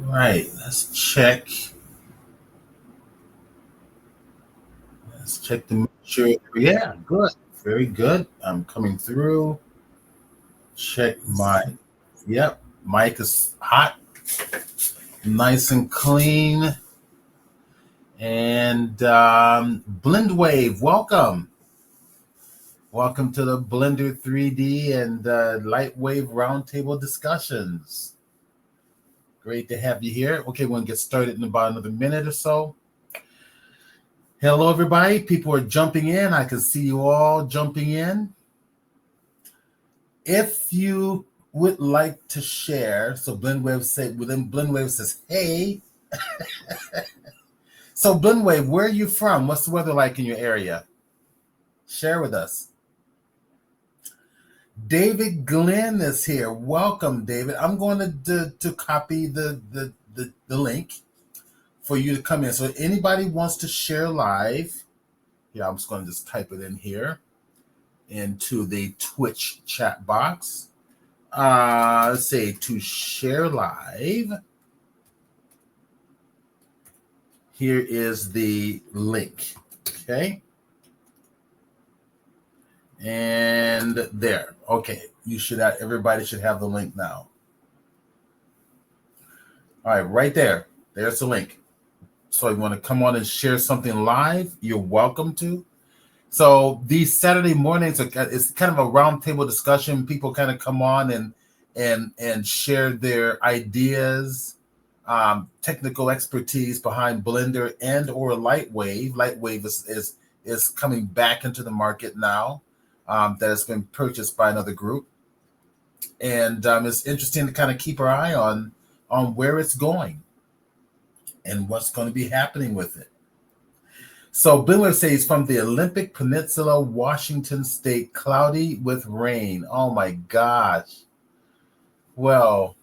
Right, let's check. Let's check to make sure. Yeah, good. Very good. I'm coming through. Check my. Yep, mic is hot, nice and clean. And LightWave, welcome. Welcome to the Blender 3D and LightWave Roundtable discussions. Great to have you here. Okay, we're going to get started in about another minute or so. Hello, everybody. People are jumping in. I can see you all jumping in. If you would like to share, so Blendwave says, hey. So Blendwave, where are you from? What's the weather like in your area? Share with us. David Glenn is here. Welcome, David. I'm going to copy the link for you to come in. So if anybody wants to share live, I'm just going to just type it in here into the Twitch chat box. Let's say to share live. Here is the link. Okay. And there. Okay. Everybody should have the link now. All right, right there. There's the link. So you want to come on and share something live, you're welcome to. So these Saturday mornings it's kind of a roundtable discussion. People kind of come on and share their ideas, technical expertise behind Blender and or LightWave. LightWave is coming back into the market now. That has been purchased by another group, and it's interesting to kind of keep our eye on where it's going and what's going to be happening with it. So Biller says from the Olympic Peninsula, Washington State, cloudy with rain. Oh my gosh. Well,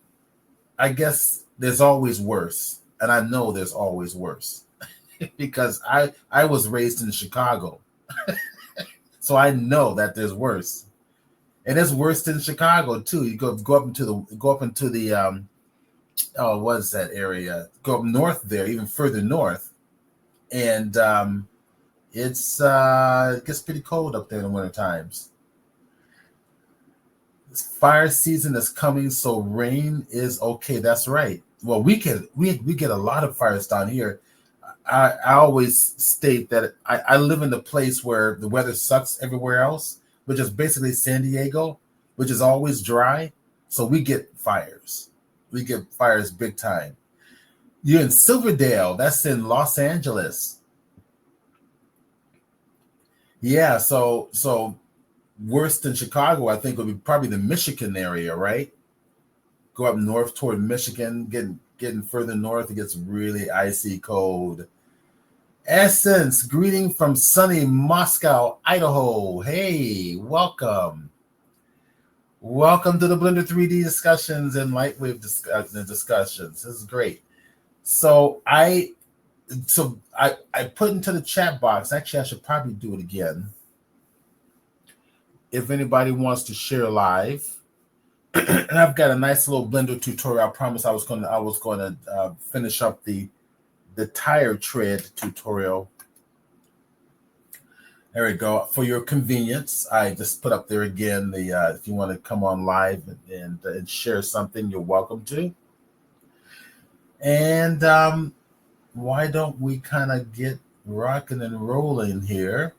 I guess there's always worse. And I know there's always worse because I was raised in Chicago. So I know that there's worse. And it's worse than Chicago too. You go up into the what is that area? Go up north there, even further north. And it gets pretty cold up there in the winter times. Fire season is coming, so rain is okay. That's right. Well, we get a lot of fires down here. I always state that I live in the place where the weather sucks everywhere else, which is basically San Diego, which is always dry. So we get fires. We get fires big time. You're in Silverdale. That's in Los Angeles. Yeah, so worse than Chicago, I think, would be probably the Michigan area, right? Go up north toward Michigan, getting further north, it gets really icy cold. Essence, greeting from sunny Moscow, Idaho. Hey, welcome. Welcome to the Blender 3D discussions and LightWave discussions. This is great. So I put into the chat box. Actually, I should probably do it again. If anybody wants to share live, and I've got a nice little Blender tutorial. I promise I was going to finish up the tire tread tutorial. There we go. For your convenience, I just put up there again if you want to come on live and share something, you're welcome to. And why don't we kind of get rocking and rolling here?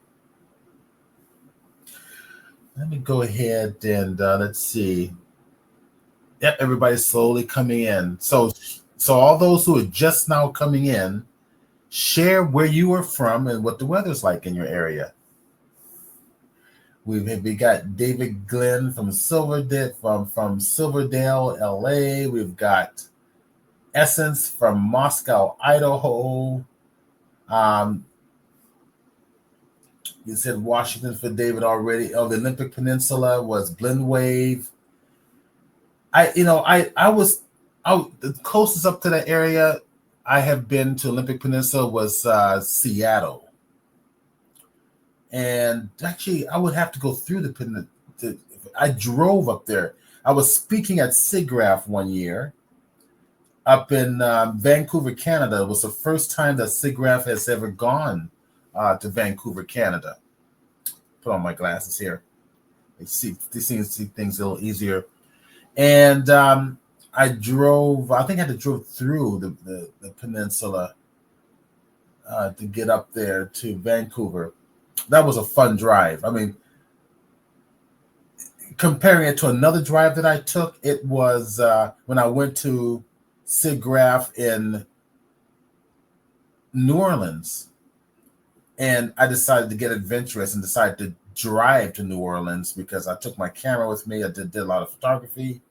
Let me go ahead and let's see. Yep, everybody's slowly coming in. So all those who are just now coming in, share where you are from and what the weather's like in your area. We got David Glenn from Silverdale, LA. We've got Essence from Moscow, Idaho. You said Washington for David already. Oh, the Olympic Peninsula was Blendwave. I was the closest up to that area I have been to Olympic Peninsula was Seattle. And actually, I would have to go through the peninsula. I drove up there. I was speaking at SIGGRAPH one year. up in Vancouver, Canada. It was the first time that SIGGRAPH has ever gone to Vancouver, Canada. Put on my glasses here. They see things a little easier. And I think I had to drove through the peninsula to get up there to Vancouver. That was a fun drive. I mean, comparing it to another drive that I took, it was when I went to SIGGRAPH in New Orleans. And I decided to get adventurous and decided to drive to New Orleans because I took my camera with me. I did a lot of photography.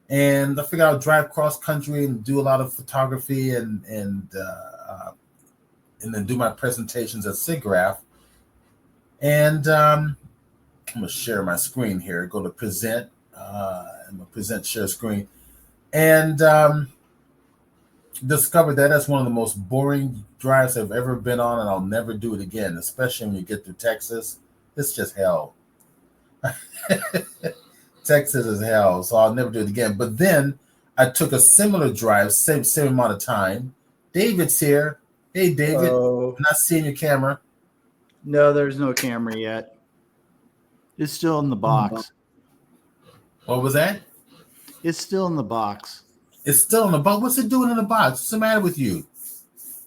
And I figured I'd drive cross country and do a lot of photography and then do my presentations at SIGGRAPH. And I'm going to share my screen here. Go to present. I'm going to present, share screen. And discovered that that's one of the most boring drives I've ever been on, and I'll never do it again, especially when you get to Texas. It's just hell. Texas is hell, so I'll never do it again. But then I took a similar drive, same amount of time. David's here. Hey, David. I'm not seeing your camera. No, there's no camera yet. It's still in the box. What was that? It's still in the box. It's still in the box. What's it doing in the box? What's the matter with you?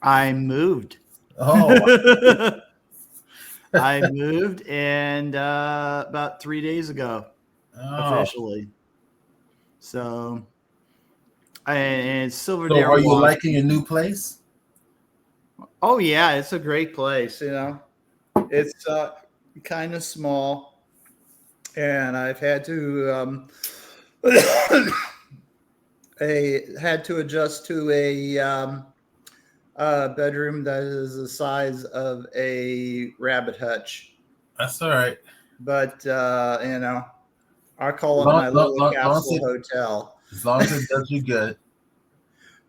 I moved. Oh. I moved and about 3 days ago, officially. So, and Silverdale. So, are you liking your new place? Oh yeah, it's a great place. You know, it's kind of small, and I've had to had to adjust to a bedroom that is the size of a rabbit hutch. That's all right. But you know, I call it my little capsule hotel. As long as it does you good.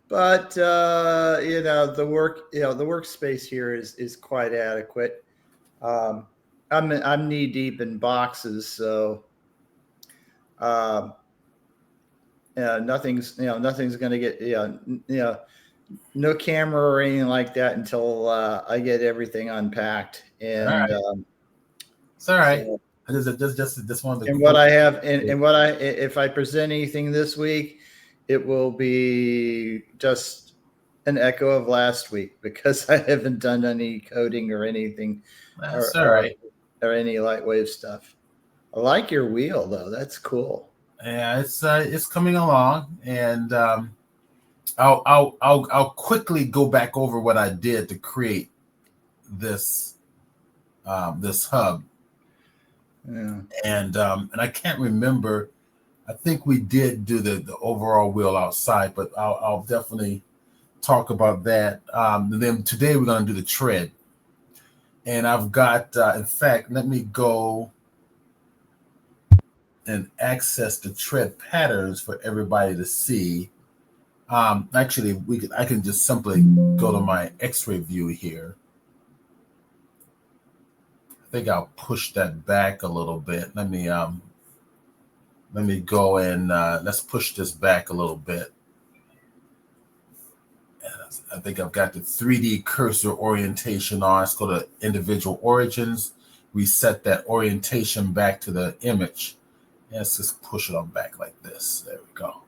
But you know, the workspace here is quite adequate. I'm knee deep in boxes, so nothing's going to get no camera or anything like that until I get everything unpacked. And all right. It's all right. So, just one. And what I have, and what if I present anything this week, it will be just an echo of last week because I haven't done any coding or anything. That's all right. Or any LightWave stuff. I like your wheel though. That's cool. Yeah, it's coming along, and I'll quickly go back over what I did to create this hub. Yeah. And I can't remember. I think we did do the overall wheel outside, but I'll definitely talk about that. And then today we're going to do the tread. And I've got, in fact, let me go and access the tread patterns for everybody to see. Actually, I can just simply go to my X-ray view here. I think I'll push that back a little bit. Let me go and let's push this back a little bit. I think I've got the 3D cursor orientation on. Let's go to individual origins, reset that orientation back to the image. Let's just push it on back like this. There we go.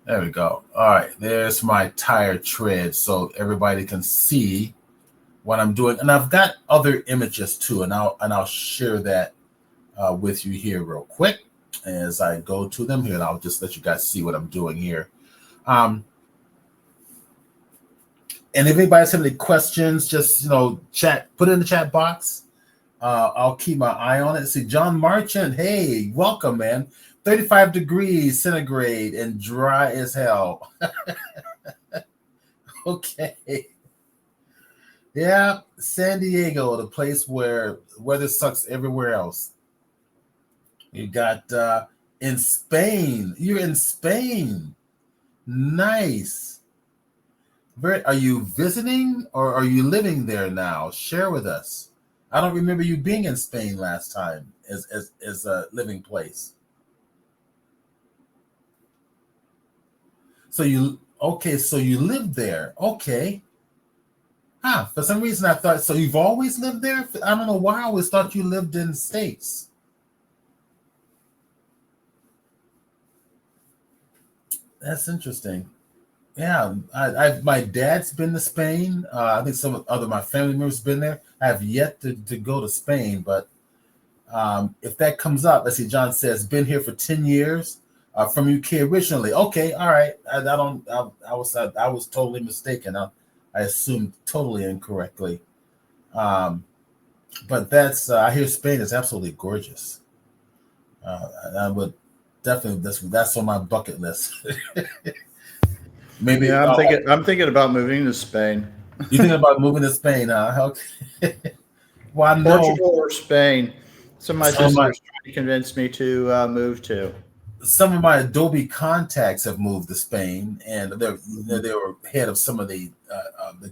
There we go. All right, there's my tire tread so everybody can see what I'm doing. And I've got other images too, and I'll share that with you here real quick as I go to them here, and I'll just let you guys see what I'm doing here. And if anybody's have any questions, just chat, put it in the chat box. I'll keep my eye on it. See, John Marchand, hey, welcome, man. 35 degrees centigrade and dry as hell. Okay. Yeah, San Diego, the place where weather sucks everywhere else. You got in Spain. You're in Spain. Nice. Are you visiting or are you living there now? Share with us. I don't remember you being in Spain last time as a living place. So you lived there. Okay. Huh. For some reason I thought so you've always lived there? I don't know why I always thought you lived in the States. That's interesting. Yeah, my dad's been to Spain. I think some other my family members been there. I have yet to go to Spain, but if that comes up, let's see. John says been here for 10 years. From UK originally. Okay, all right. I was totally mistaken. I assumed totally incorrectly. Um, but I hear Spain is absolutely gorgeous. I would definitely that's on my bucket list. Maybe Yeah, I'm thinking about moving to Spain. you thinking about moving to Spain, huh? Okay. Well, I know Portugal or Spain. Some of my some of my sisters trying to convince me to move to. some of my Adobe contacts have moved to Spain, and they were head of some of the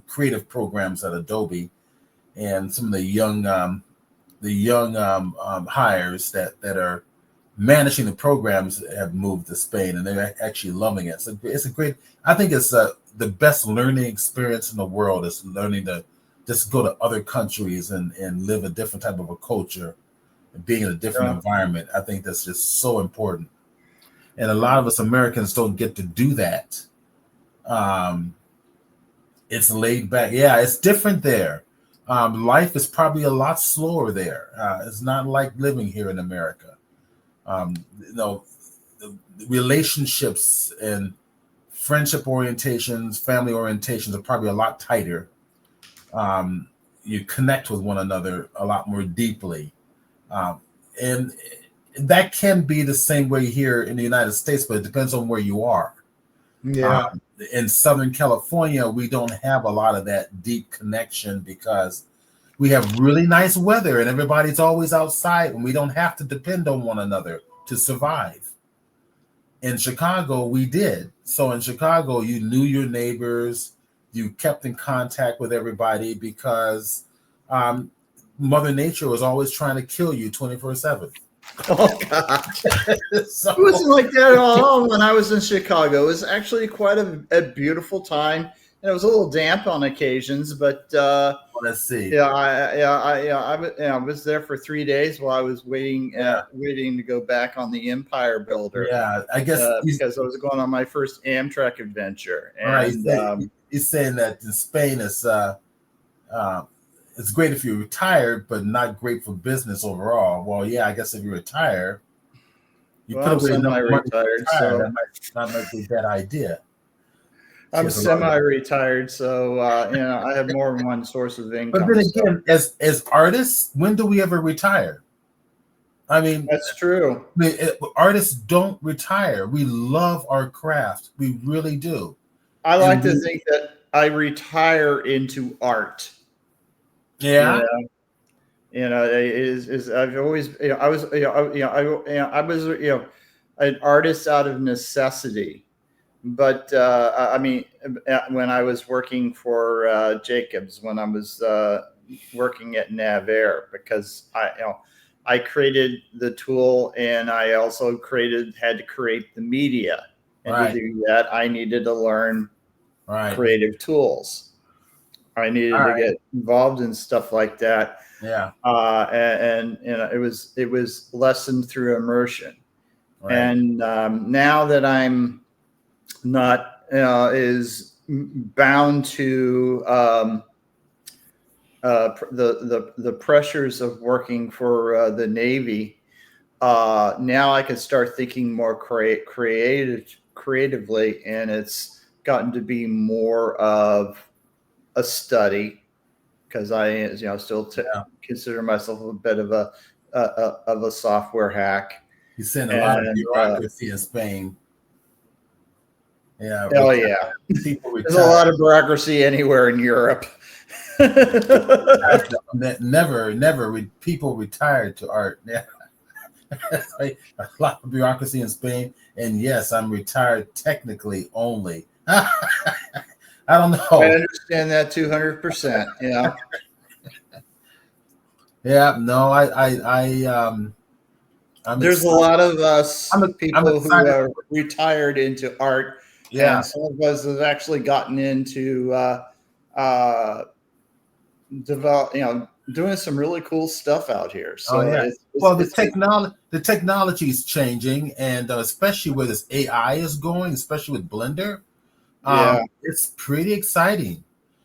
creative programs at Adobe, and some of the young hires that are managing the programs have moved to Spain, and they're actually loving it. So it's a great. I think it's the best learning experience in the world is learning to just go to other countries and live a different type of a culture and being in a different environment. I think that's just so important. And a lot of us Americans don't get to do that. Um, it's laid back. Yeah, it's different there. Life is probably a lot slower there. It's not like living here in America. Um, you know, the relationships and friendship orientations, family orientations are probably a lot tighter. You connect with one another a lot more deeply. Um, and that can be the same way here in the United States, but it depends on where you are. Yeah. In Southern California, we don't have a lot of that deep connection because we have really nice weather and everybody's always outside and we don't have to depend on one another to survive. In Chicago, we did. So in Chicago, you knew your neighbors, you kept in contact with everybody because Mother Nature was always trying to kill you 24/7. Oh God. So, It wasn't like that at all when I was in Chicago. It was actually quite a beautiful time, and it was a little damp on occasions. But let's see. yeah, I was there for 3 days while I was waiting to go back on the Empire Builder. Yeah, I guess because I was going on my first Amtrak adventure. And, right, he's saying that in Spain it's great if you're retired, but not great for business overall. Well, yeah, I guess if you retire, you put away enough money to retire, so that might be a bad idea. I'm semi-retired, so I have more than one source of income. But then again, as artists, when do we ever retire? I mean, that's true. Artists don't retire. We love our craft. We really do. I like to think that I retire into art. Yeah. I've always, I was, I was, an artist out of necessity. But I mean, when I was working for Jacobs, when I was working at Navair, because I created the tool and I also had to create the media. And to do that, I needed to learn creative tools. I needed to get involved in stuff like that. Yeah. And it was lessened through immersion. Right. And now that I'm not is bound to the pressures of working for the Navy, now I can start thinking more creatively, and it's gotten to be more of a study because I still consider myself a bit of a software hack. You send a lot of bureaucracy in Spain. Yeah. Oh yeah. There's a lot of bureaucracy anywhere in Europe. Never people retired to art. Yeah. A lot of bureaucracy in Spain. And yes, I'm retired technically only. I don't know. I understand that 200%. Yeah. Yeah. No, there's excited. A lot of us people who are retired into art Yeah. And some of us have actually gotten into develop, doing some really cool stuff out here. Oh So yeah. it's Well, it's, it's the technology is changing, and especially where this AI is going, especially with Blender, yeah. it's pretty exciting.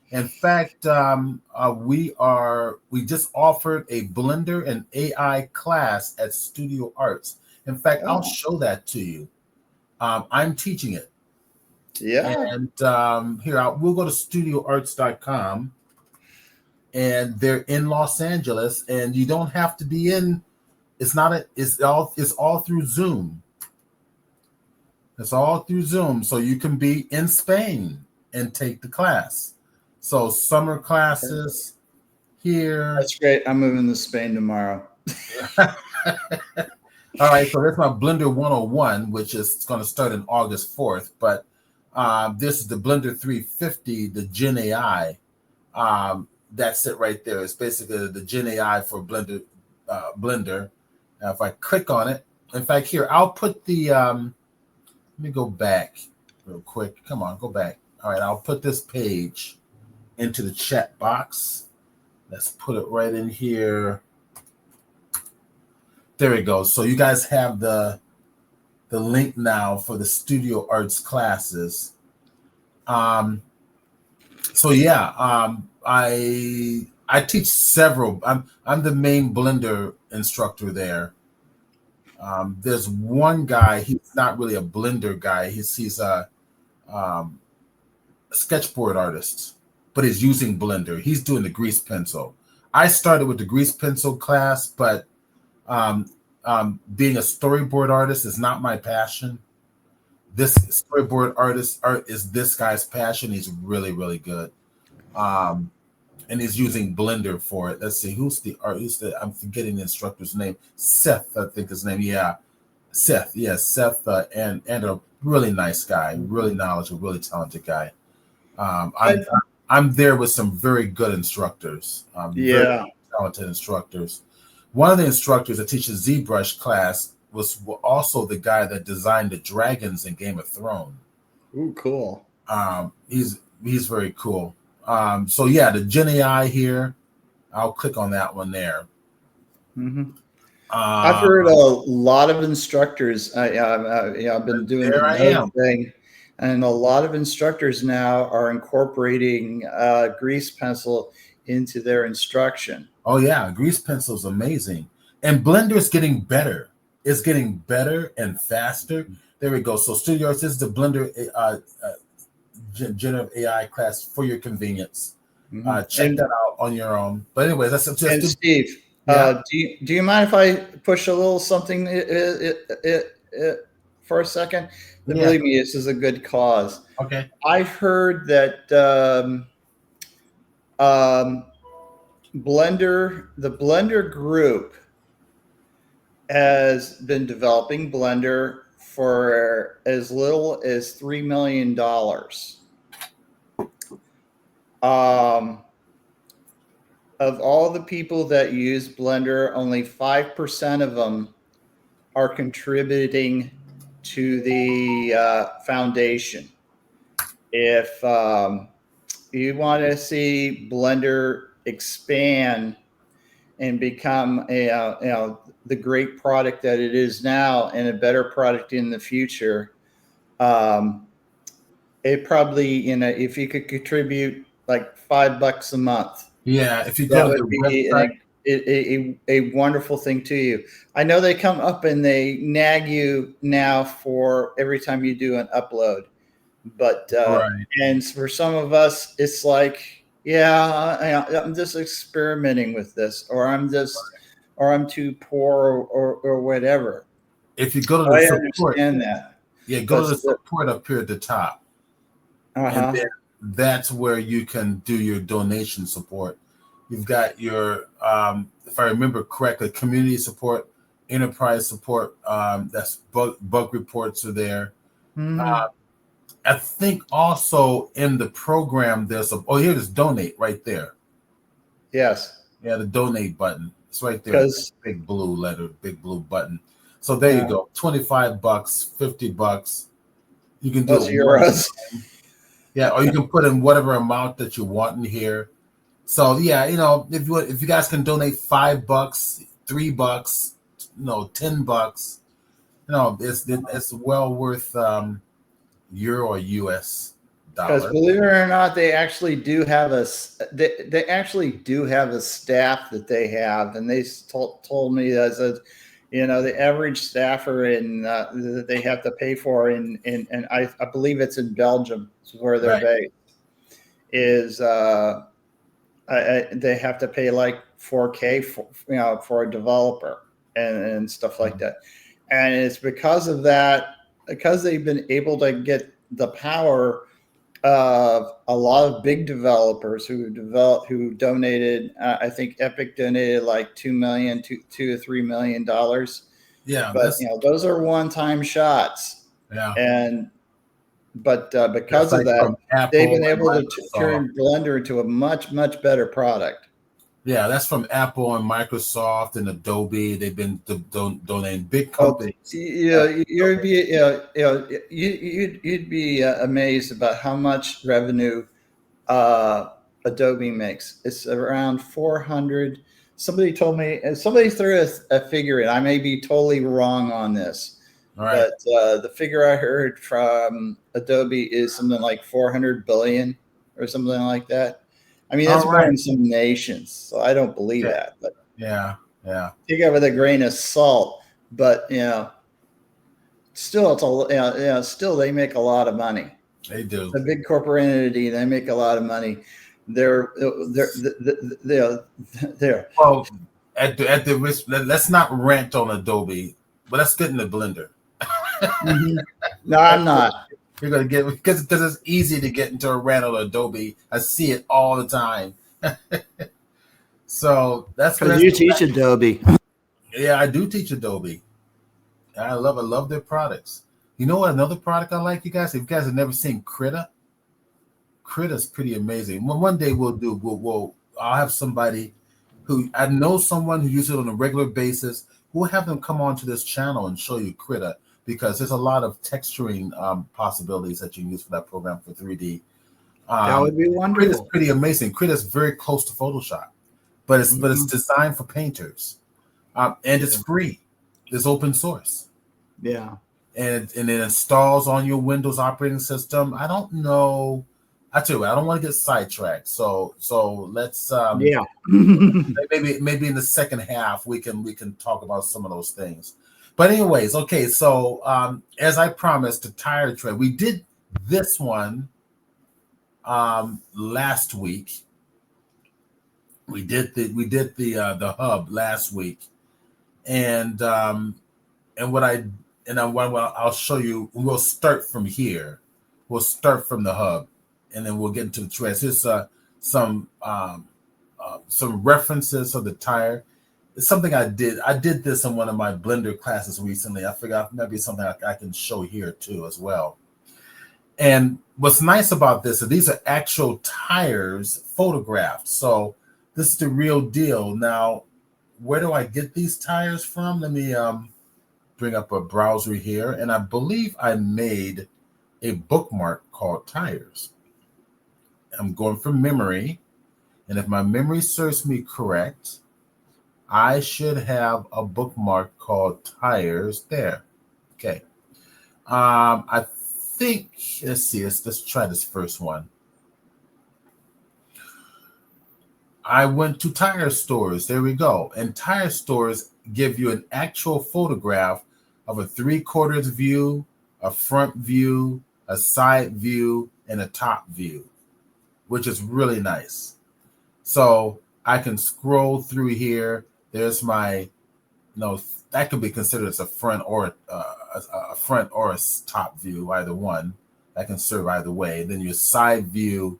In fact, we just offered a Blender and AI class at Studio Arts. In fact, I'll Oh, show that to you. I'm teaching it, yeah. and we'll go to studioarts.com, and they're in Los Angeles, and you don't have to be in. It's all through Zoom. It's all through Zoom, so you can be in Spain and take the class. So summer classes here. That's great. I'm moving to Spain tomorrow. All right, so that's my Blender 101, which is going to start in August 4th. But this is the Blender 350, the Gen AI. That's it right there. It's basically the Gen AI for Blender. Blender. Now, if I click on it, in fact, here I'll put the. Let me go back real quick. Come on, go back. All right, I'll put this page into the chat box. Let's put it right in here. There we go. So you guys have the link now for the Studio Arts classes. So yeah, I teach several. I'm the main Blender instructor there. There's one guy. He's not really a Blender guy. He's a sketchboard artist, but he's using Blender. He's doing the grease pencil. I started with the grease pencil class, but being a storyboard artist is not my passion. This storyboard art is this guy's passion. He's really, really good. And he's using Blender for it. Let's see, who's the artist? I'm forgetting the instructor's name. Seth, I think his name. Yeah, Seth. Yeah, Seth, and a really nice guy, really knowledgeable, really talented guy. I'm there with some very good instructors. Very talented instructors. One of the instructors that teaches ZBrush class was also the guy that designed the dragons in Game of Thrones. Ooh, cool. He's very cool. So yeah, the Gen AI here, I'll click on that one there. Mm-hmm. I've heard a lot of instructors. I've been doing the node thing, and a lot of instructors now are incorporating grease pencil into their instruction. Oh yeah, grease pencil is amazing, and Blender is getting better. It's getting better and faster. There we go. So Studio Arts is the Blender generative AI class for your convenience. Mm-hmm. Check that out on your own. But anyways, that's just. And Steve, do you mind if I push a little something for a second? Believe me, this is a good cause. Okay. I've heard that the Blender group has been developing Blender for as little as $3 million. Of all the people that use Blender, only 5% of them are contributing to the foundation. If you want to see Blender expand and become the great product that it is now and a better product in the future, it probably, if you could contribute like $5 a month. Yeah, if you go to the website, a wonderful thing to you. I know they come up and they nag you now for every time you do an upload, but right. And for some of us, it's like, I'm just experimenting with this, or I'm too poor, or whatever. If you go to the support, understand that. Yeah, go to the support up here at the top, and then that's where you can do your donation support. You've got your, if I remember correctly, community support, enterprise support. That's bug reports are there. I think also in the program there's here's donate right there. Yes. Yeah, the donate button. It's right there. Big blue button. So there you go. $25, $50. You can do Plus it one euros. time. Yeah, or you can put in whatever amount that you want in here. So yeah, if you guys can donate $5, $3, $10, it's well worth euro or US Because dollar. believe it or not, they actually do have they actually do have a staff that they have, and they told me that the average staffer that they have to pay for and I believe it's in Belgium where they're Right. based is they have to pay like 4K for a developer and stuff like that, and it's because of that, because they've been able to get the power of a lot of big developers who donated. I think Epic donated like $2 to $3 million. Yeah, But that's those are one-time shots, yeah. and but That's because of like that, from they've Apple been and able to Microsoft. turn Blender into a much better product. Yeah, that's from Apple and Microsoft and Adobe. They've been donating big Well, companies. you'd be you'd be amazed about how much revenue Adobe makes. It's around 400. Somebody told me, and somebody threw a figure in. I may be totally wrong on this, All right. but the figure I heard from Adobe is something like 400 billion or something like that. I mean, that's All more right. in some nations, so I don't believe Okay. that. But Yeah. Yeah. take it with a grain of salt. But still, still they make a lot of money. They do. A big corporate entity, they make a lot of money. They're Well, at the risk, let's not rant on Adobe, but let's get into Blender. Mm-hmm. No, I'm not. You're gonna get because it's easy to get into a rant on Adobe. I see it all the time. So that's Because you teach Adobe. Yeah, I do teach Adobe. I love their products. You know what? Another product I like, you guys. If you guys have never seen Krita, Krita's pretty amazing. Well, one day I'll have somebody who I know someone who uses it on a regular basis. We'll have them come onto this channel and show you Krita because there's a lot of texturing possibilities that you can use for that program for 3D. That would be wonderful. Krita's pretty amazing. Krita's very close to Photoshop, but it's designed for painters, and it's free. It's open source. Yeah. And it installs on your Windows operating system. I don't know. I tell you what, I don't want to get sidetracked. So let's maybe in the second half we can talk about some of those things. But anyways, okay. So as I promised, the tire tread, we did this one last week. We did the hub last week, and what I'll show you. We'll start from here. We'll start from the hub, and then we'll get into the treads. Here's some references of the tire. It's something I did. I did this in one of my Blender classes recently. I figured maybe something I can show here too as well. And what's nice about this is these are actual tires photographed. So this is the real deal. Now, where do I get these tires from? Let me bring up a browser here, and I believe I made a bookmark called tires. I'm going from memory, and if my memory serves me correct, I should have a bookmark called tires there. Okay. I think, let's see, let's try this first one. I went to tire stores. There we go. And tire stores give you an actual photograph of a 3/4 view, a front view, a side view, and a top view, which is really nice. So I can scroll through here. There's my, that could be considered as a front or a top view, either one. That can serve either way. Then your side view,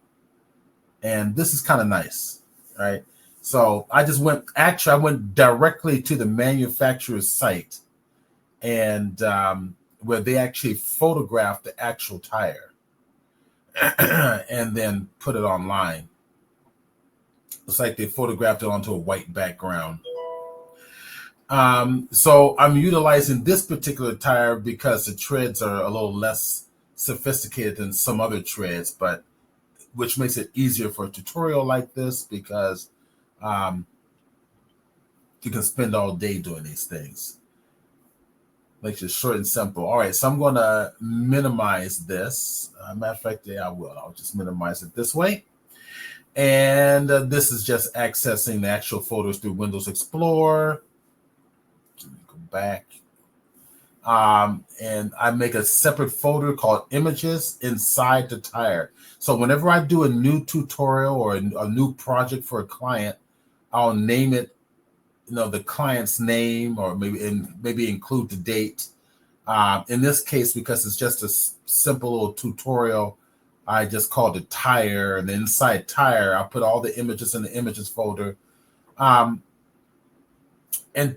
and this is kind of nice, right? So I went directly to the manufacturer's site, and where they actually photographed the actual tire and then put it online. It's like they photographed it onto a white background. So I'm utilizing this particular tire because the treads are a little less sophisticated than some other treads, but which makes it easier for a tutorial like this because you can spend all day doing these things. Makes it short and simple. All right, so I'm going to minimize this. Matter of fact, yeah, I will. I'll just minimize it this way. And this is just accessing the actual photos through Windows Explorer. Let me go back. And I make a separate folder called images inside the tire. So whenever I do a new tutorial or a new project for a client, I'll name it, the client's name, or maybe include the date. In this case, because it's just a simple little tutorial, I just called it tire, and inside tire, I'll put all the images in the images folder. And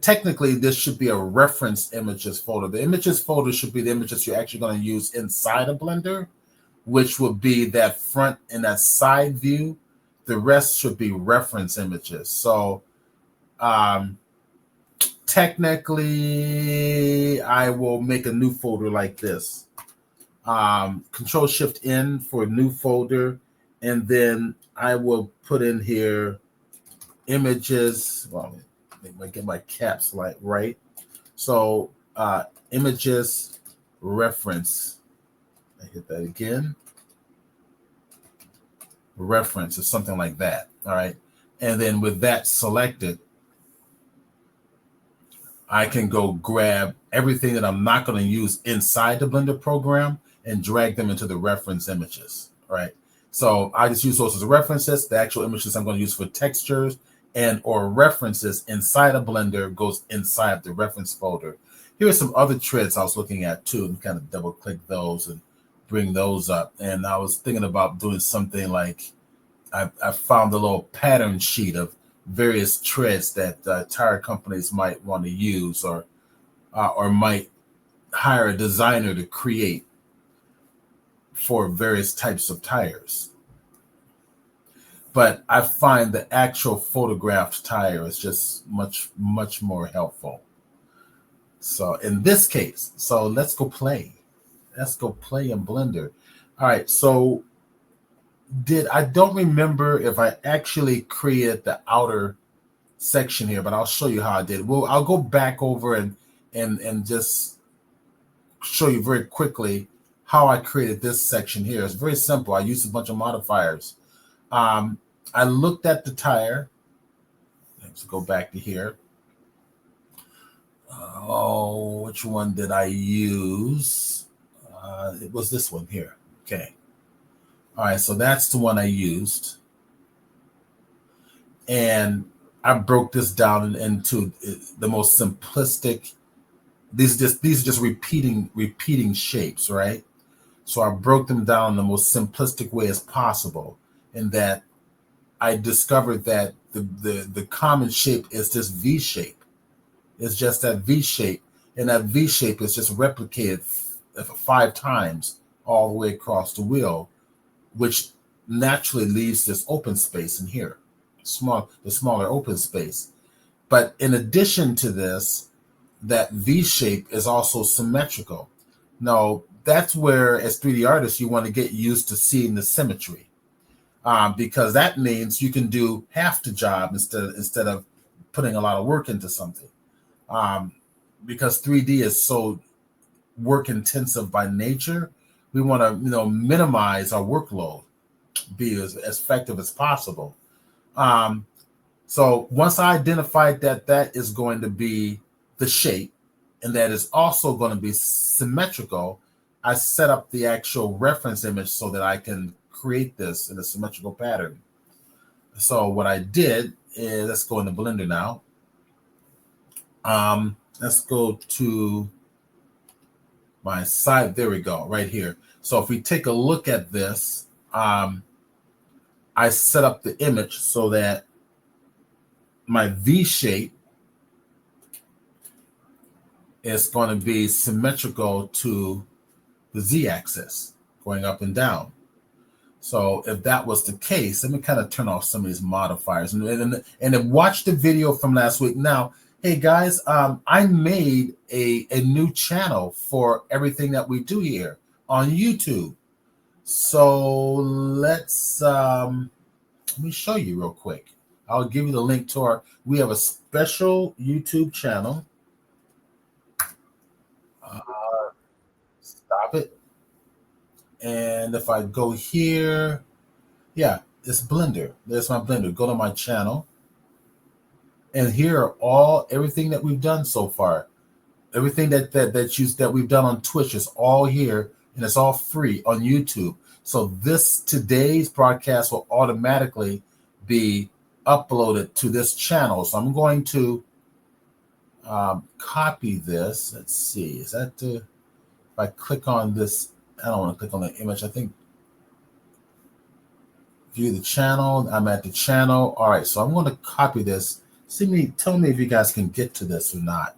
technically, this should be a reference images folder. The images folder should be the images you're actually going to use inside a Blender, which would be that front and that side view. The rest should be reference images. So technically, I will make a new folder like this. Control-Shift-N for a new folder. And then I will put in here images. Well, let me get my caps right. So images reference. I hit that again. Reference or something like that. All right. And then with that selected, I can go grab everything that I'm not going to use inside the Blender program and drag them into the reference images. All right. So I just use those as references. The actual images I'm going to use for textures and or references inside a Blender goes inside the reference folder. Here are some other treads I was looking at too, and kind of double click those and bring those up. And I was thinking about doing something like I found a little pattern sheet of various treads that tire companies might want to use or might hire a designer to create for various types of tires. But I find the actual photographed tire is just much, much more helpful. So in this case, so let's go play. Let's go play in Blender. All right, so I don't remember if I actually created the outer section here, but I'll show you how I did. Well, I'll go back over and just show you very quickly how I created this section here. It's very simple. I used a bunch of modifiers. I looked at the tire. Let's go back to here. Which one did I use? It was this one here. Okay. All right, so that's the one I used. And I broke this down into the most simplistic. These are just repeating shapes, right? So I broke them down in the most simplistic way as possible, in that I discovered that the common shape is this V shape. It's just that V shape, and that V shape is just replicated 5 times all the way across the wheel, which naturally leaves this open space in here, the smaller open space. But in addition to this, that V shape is also symmetrical. Now, that's where, as 3D artists, you want to get used to seeing the symmetry. Because that means you can do half the job instead of putting a lot of work into something. Because 3D is so work intensive by nature, we want to minimize our workload, be as effective as possible. So once I identified that is going to be the shape, and that is also going to be symmetrical, I set up the actual reference image so that I can create this in a symmetrical pattern. So what I did is, let's go into Blender now. Let's go to my side. There we go, right here. So if we take a look at this, I set up the image so that my V shape is going to be symmetrical to the Z axis, going up and down. So if that was the case, let me kind of turn off some of these modifiers and watch the video from last week. Now, hey guys, I made a new channel for everything that we do here on YouTube. So let me show you real quick. I'll give you the link to we have a special YouTube channel. Stop it. And if I go here, yeah, it's Blender. There's my Blender. Go to my channel. And here are everything that we've done so far. Everything that we've done on Twitch is all here, and it's all free on YouTube. So today's broadcast will automatically be uploaded to this channel. So I'm going to copy this. Let's see. Is that if I click on this? I don't want to click on the image. I think view the channel. I'm at the channel. All right. So I'm going to copy this. Tell me if you guys can get to this or not.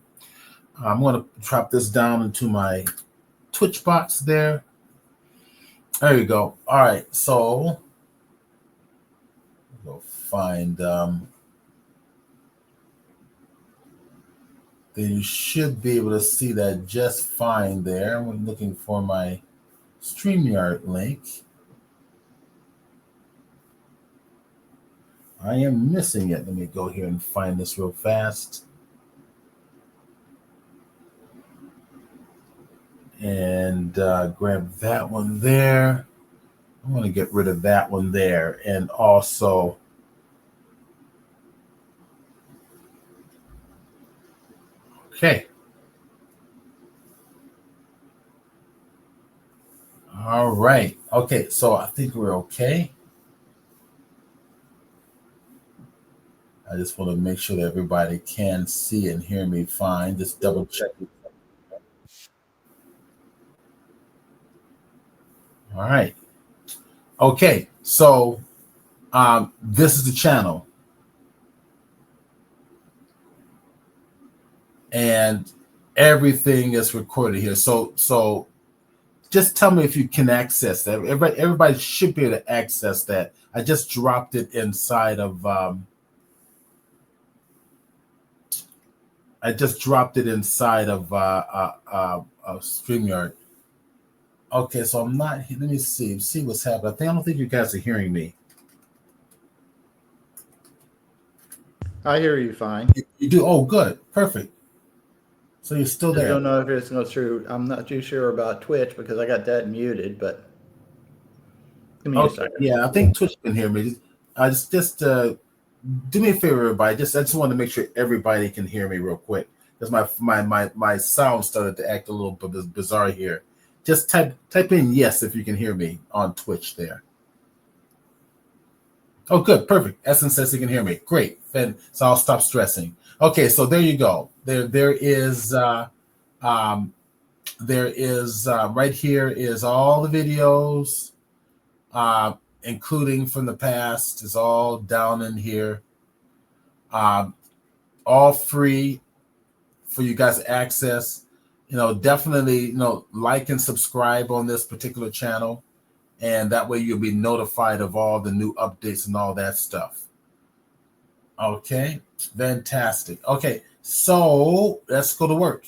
I'm going to drop this down into my Twitch box there. There you go. All right. So go find. Then you should be able to see that just fine there. I'm looking for my StreamYard link. I am missing it. Let me go here and find this real fast. And grab that one there. I'm going to get rid of that one there. And also, okay. All right. Okay, so I think we're okay. I just want to make sure that everybody can see and hear me fine. Just double check. All right. Okay, so this is the channel. And everything is recorded here. So just tell me if you can access that. Everybody should be able to access that. I just dropped it inside of StreamYard. Okay, so I'm not. Let me see what's happening. I don't think you guys are hearing me. I hear you fine. You do? Oh, good, perfect. So you're still there. I don't know if it's going through. I'm not too sure about Twitch because I got that muted. But give me a second. Yeah, I think Twitch can hear me. Just do me a favor, everybody. I just want to make sure everybody can hear me real quick because my sound started to act a little bit bizarre here. Just type in yes if you can hear me on Twitch there. Oh, good, perfect. Essence says he can hear me. Great. Then so I'll stop stressing. Okay, so there you go. There is right here is all the videos, including from the past, is all down in here. All free for you guys to access. Definitely, like and subscribe on this particular channel. And that way you'll be notified of all the new updates and all that stuff. Okay, fantastic. Okay, so let's go to work.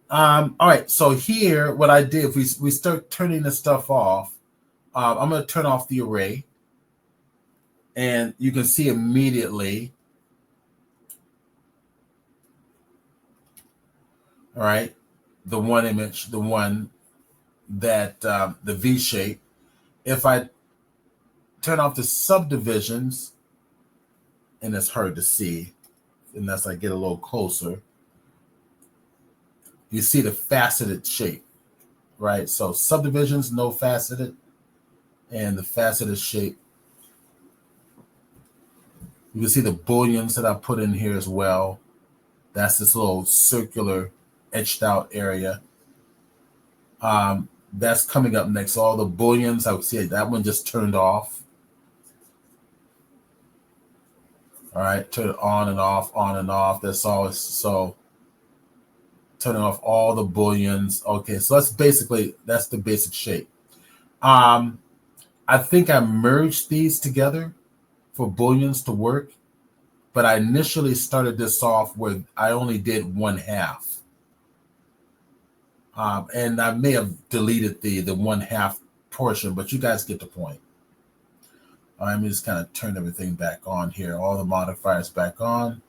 All right, so here, what I did, if we start turning this stuff off, I'm going to turn off the array. And you can see immediately. All right, the one image, the one that the V shape. If I turn off the subdivisions, and it's hard to see unless I get a little closer, you see the faceted shape, right? So subdivisions, no faceted, and the faceted shape. You can see the booleans that I put in here as well. That's this little circular etched out area. That's coming up next. All the booleans, I would see that one just turned off. All right, turn it on and off, on and off. That's all. So turning off all the booleans. Okay, so that's the basic shape. I think I merged these together for booleans to work, but I initially started this off where I only did 1/2. And I may have deleted the 1/2 portion, but you guys get the point. Let me just kind of turn everything back on here. All the modifiers back on.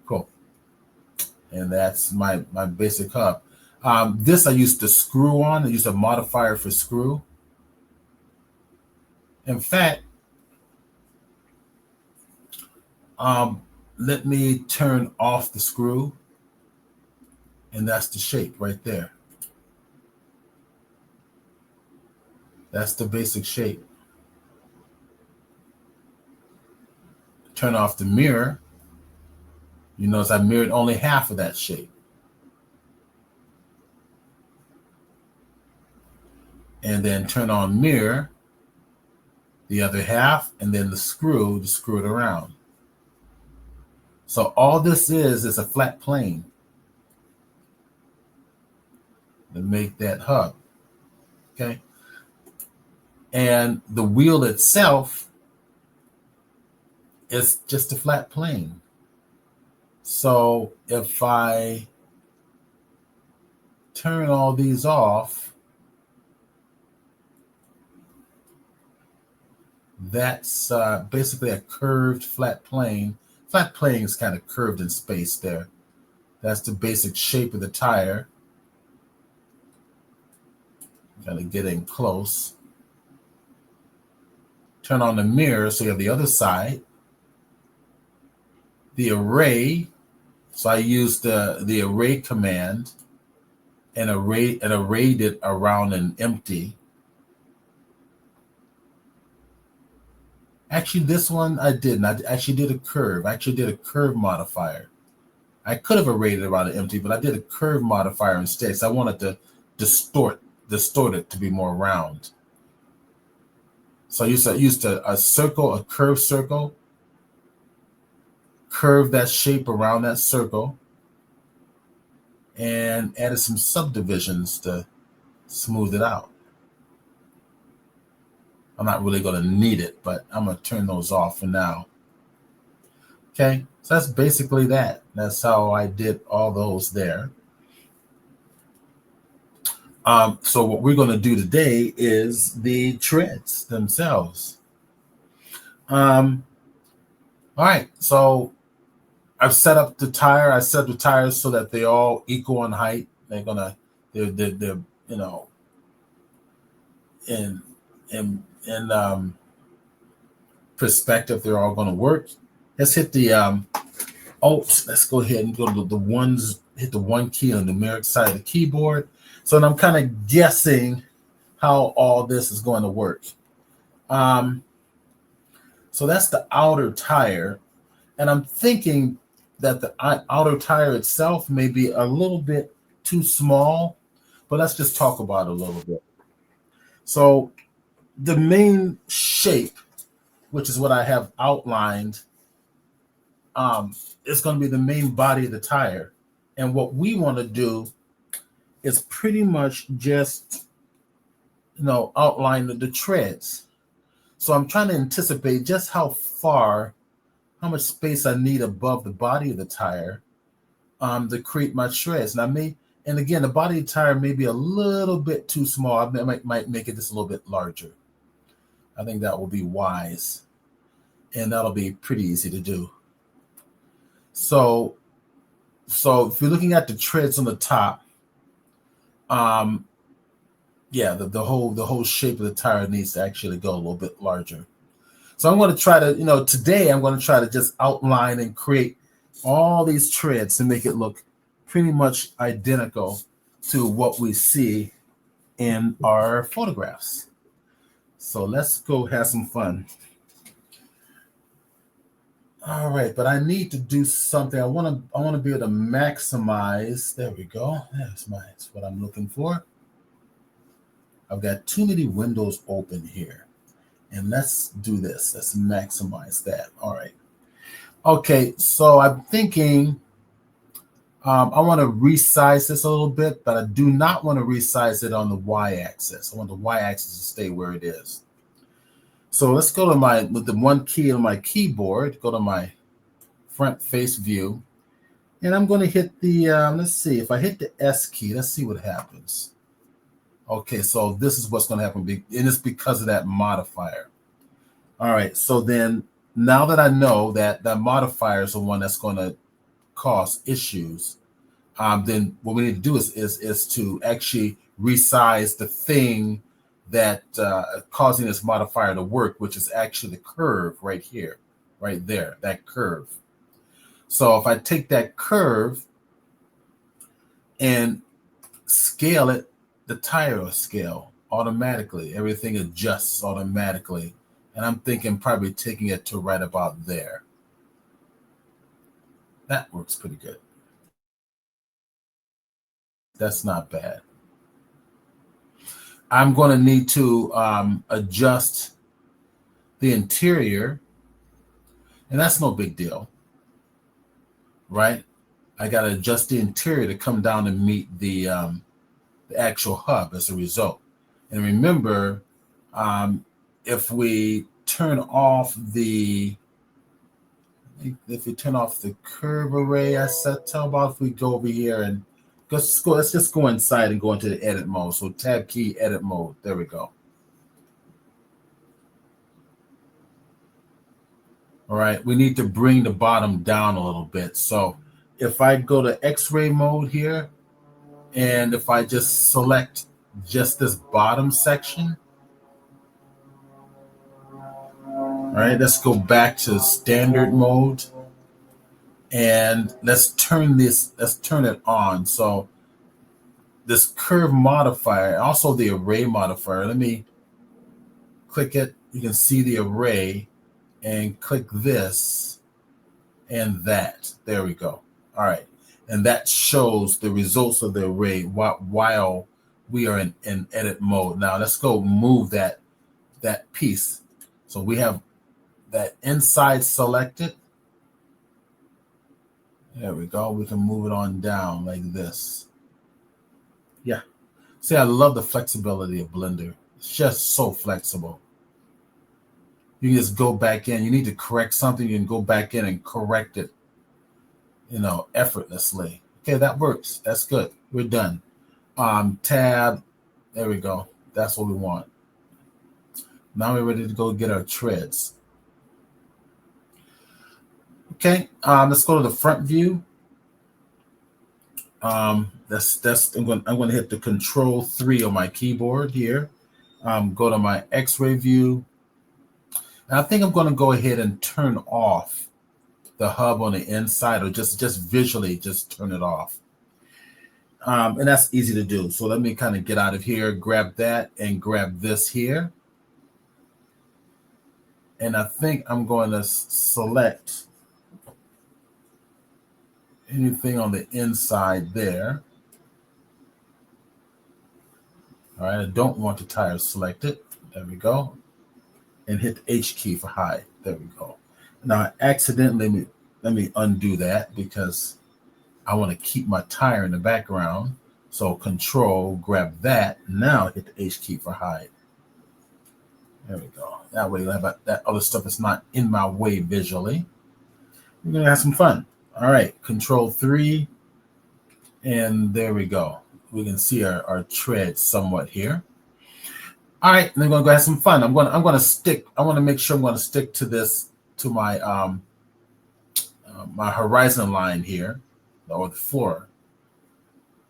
Cool. And that's my basic hub. This I used to screw on. I used a modifier for screw. In fact, let me turn off the screw. And that's the shape right there. That's the basic shape. Turn off the mirror. You notice I mirrored only half of that shape. And then turn on mirror, the other half, and then the screw to screw it around. So all this is a flat plane to make that hub. Okay. And the wheel itself is just a flat plane. So if I turn all these off, that's basically a curved flat plane. Flat plane is kind of curved in space there. That's the basic shape of the tire. Kind of getting close. Turn on the mirror so you have the other side. The array. So I used the array command and arrayed it around an empty. Actually, this one I didn't. I actually did a curve. I actually did a curve modifier. I could have arrayed it around an empty, but I did a curve modifier instead. So I wanted to distort it to be more round. So I used a circle, a curved circle, curve that shape around that circle, and added some subdivisions to smooth it out. I'm not really going to need it, but I'm going to turn those off for now. Okay, so that's basically that. That's how I did all those there. So what we're going to do today is the treads themselves. All right, so I've set up the tire. I set the tires so that they all equal in height. They're you know, in perspective, they're all going to work. Let's hit the Alt. Let's go ahead and go to the ones. Hit the 1 key on the numeric side of the keyboard. So I'm kind of guessing how all this is going to work. So that's the outer tire, and I'm thinking that the outer tire itself may be a little bit too small, but let's just talk about it a little bit. So the main shape, which is what I have outlined, is going to be the main body of the tire. And what we want to do is pretty much just, outline the treads. So I'm trying to anticipate just how much space I need above the body of the tire to create my treads. And again, the body of the tire may be a little bit too small. I might make it just a little bit larger. I think that will be wise. And that'll be pretty easy to do. So if you're looking at the treads on the top, the whole shape of the tire needs to actually go a little bit larger. So I'm going to try to, today I'm going to try to just outline and create all these treads to make it look pretty much identical to what we see in our photographs. So let's go have some fun. All right, but I need to do something. I want to be able to maximize. There we go. That's what I'm looking for. I've got too many windows open here. And let's do this. Let's maximize that. All right. Okay, so I'm thinking I want to resize this a little bit, but I do not want to resize it on the y-axis. I want the y-axis to stay where it is. So let's go to with the 1 key on my keyboard, go to my front face view, And I'm going to hit the, let's see, if I hit the S key, let's see what happens. Okay, so this is what's going to happen, and it's because of that modifier. All right, so then now that I know that that modifier is the one that's going to cause issues, then what we need to do is to actually resize the thing that causing this modifier to work, which is actually the curve right here, right there, that curve. So if I take that curve and scale it, the tire will scale automatically. Everything adjusts automatically. And I'm thinking probably taking it to right about there. That works pretty good. That's not bad. I'm going to need to adjust the interior, and that's no big deal, right? I got to adjust the interior to come down and meet the actual hub as a result. And remember, if we turn off the curve array, I said, tell about if we go over here and let's just go inside and go into the edit mode. So tab key, edit mode. There we go. All right, we need to bring the bottom down a little bit. So if I go to X-ray mode here, and if I just select just this bottom section, all right, let's go back to standard mode, and let's turn it on. So this curve modifier, also the array modifier, let me click it. You can see the array, and click this and that. There we go. All right. And that shows the results of the array while we are in edit mode. Now let's go move that piece. So we have that inside selected. There we go. We can move it on down like this. Yeah. See, I love the flexibility of Blender. It's just so flexible. You can just go back in. You need to correct something, you can go back in and correct it, effortlessly. Okay, that works. That's good. We're done. Tab. There we go. That's what we want. Now we're ready to go get our treads. Okay, let's go to the front view. That's I'm going to hit the Control 3 on my keyboard here. Go to my X-ray view. And I think I'm going to go ahead and turn off the hub on the inside, or just visually just turn it off. And that's easy to do. So let me kind of get out of here, grab that, and grab this here. And I think I'm going to select anything on the inside there. All right, I don't want the tire selected. There we go. And hit the H key for hide. There we go. Now I accidentally, let me undo that because I want to keep my tire in the background. So Control, grab that. Now hit the H key for hide. There we go. That way, that other stuff is not in my way visually. We're going to have some fun. All right, Control 3. And there we go. We can see our tread somewhat here. All right, and then we're going to go have some fun. I want to make sure I'm going to stick to this, to my my horizon line here, or the floor.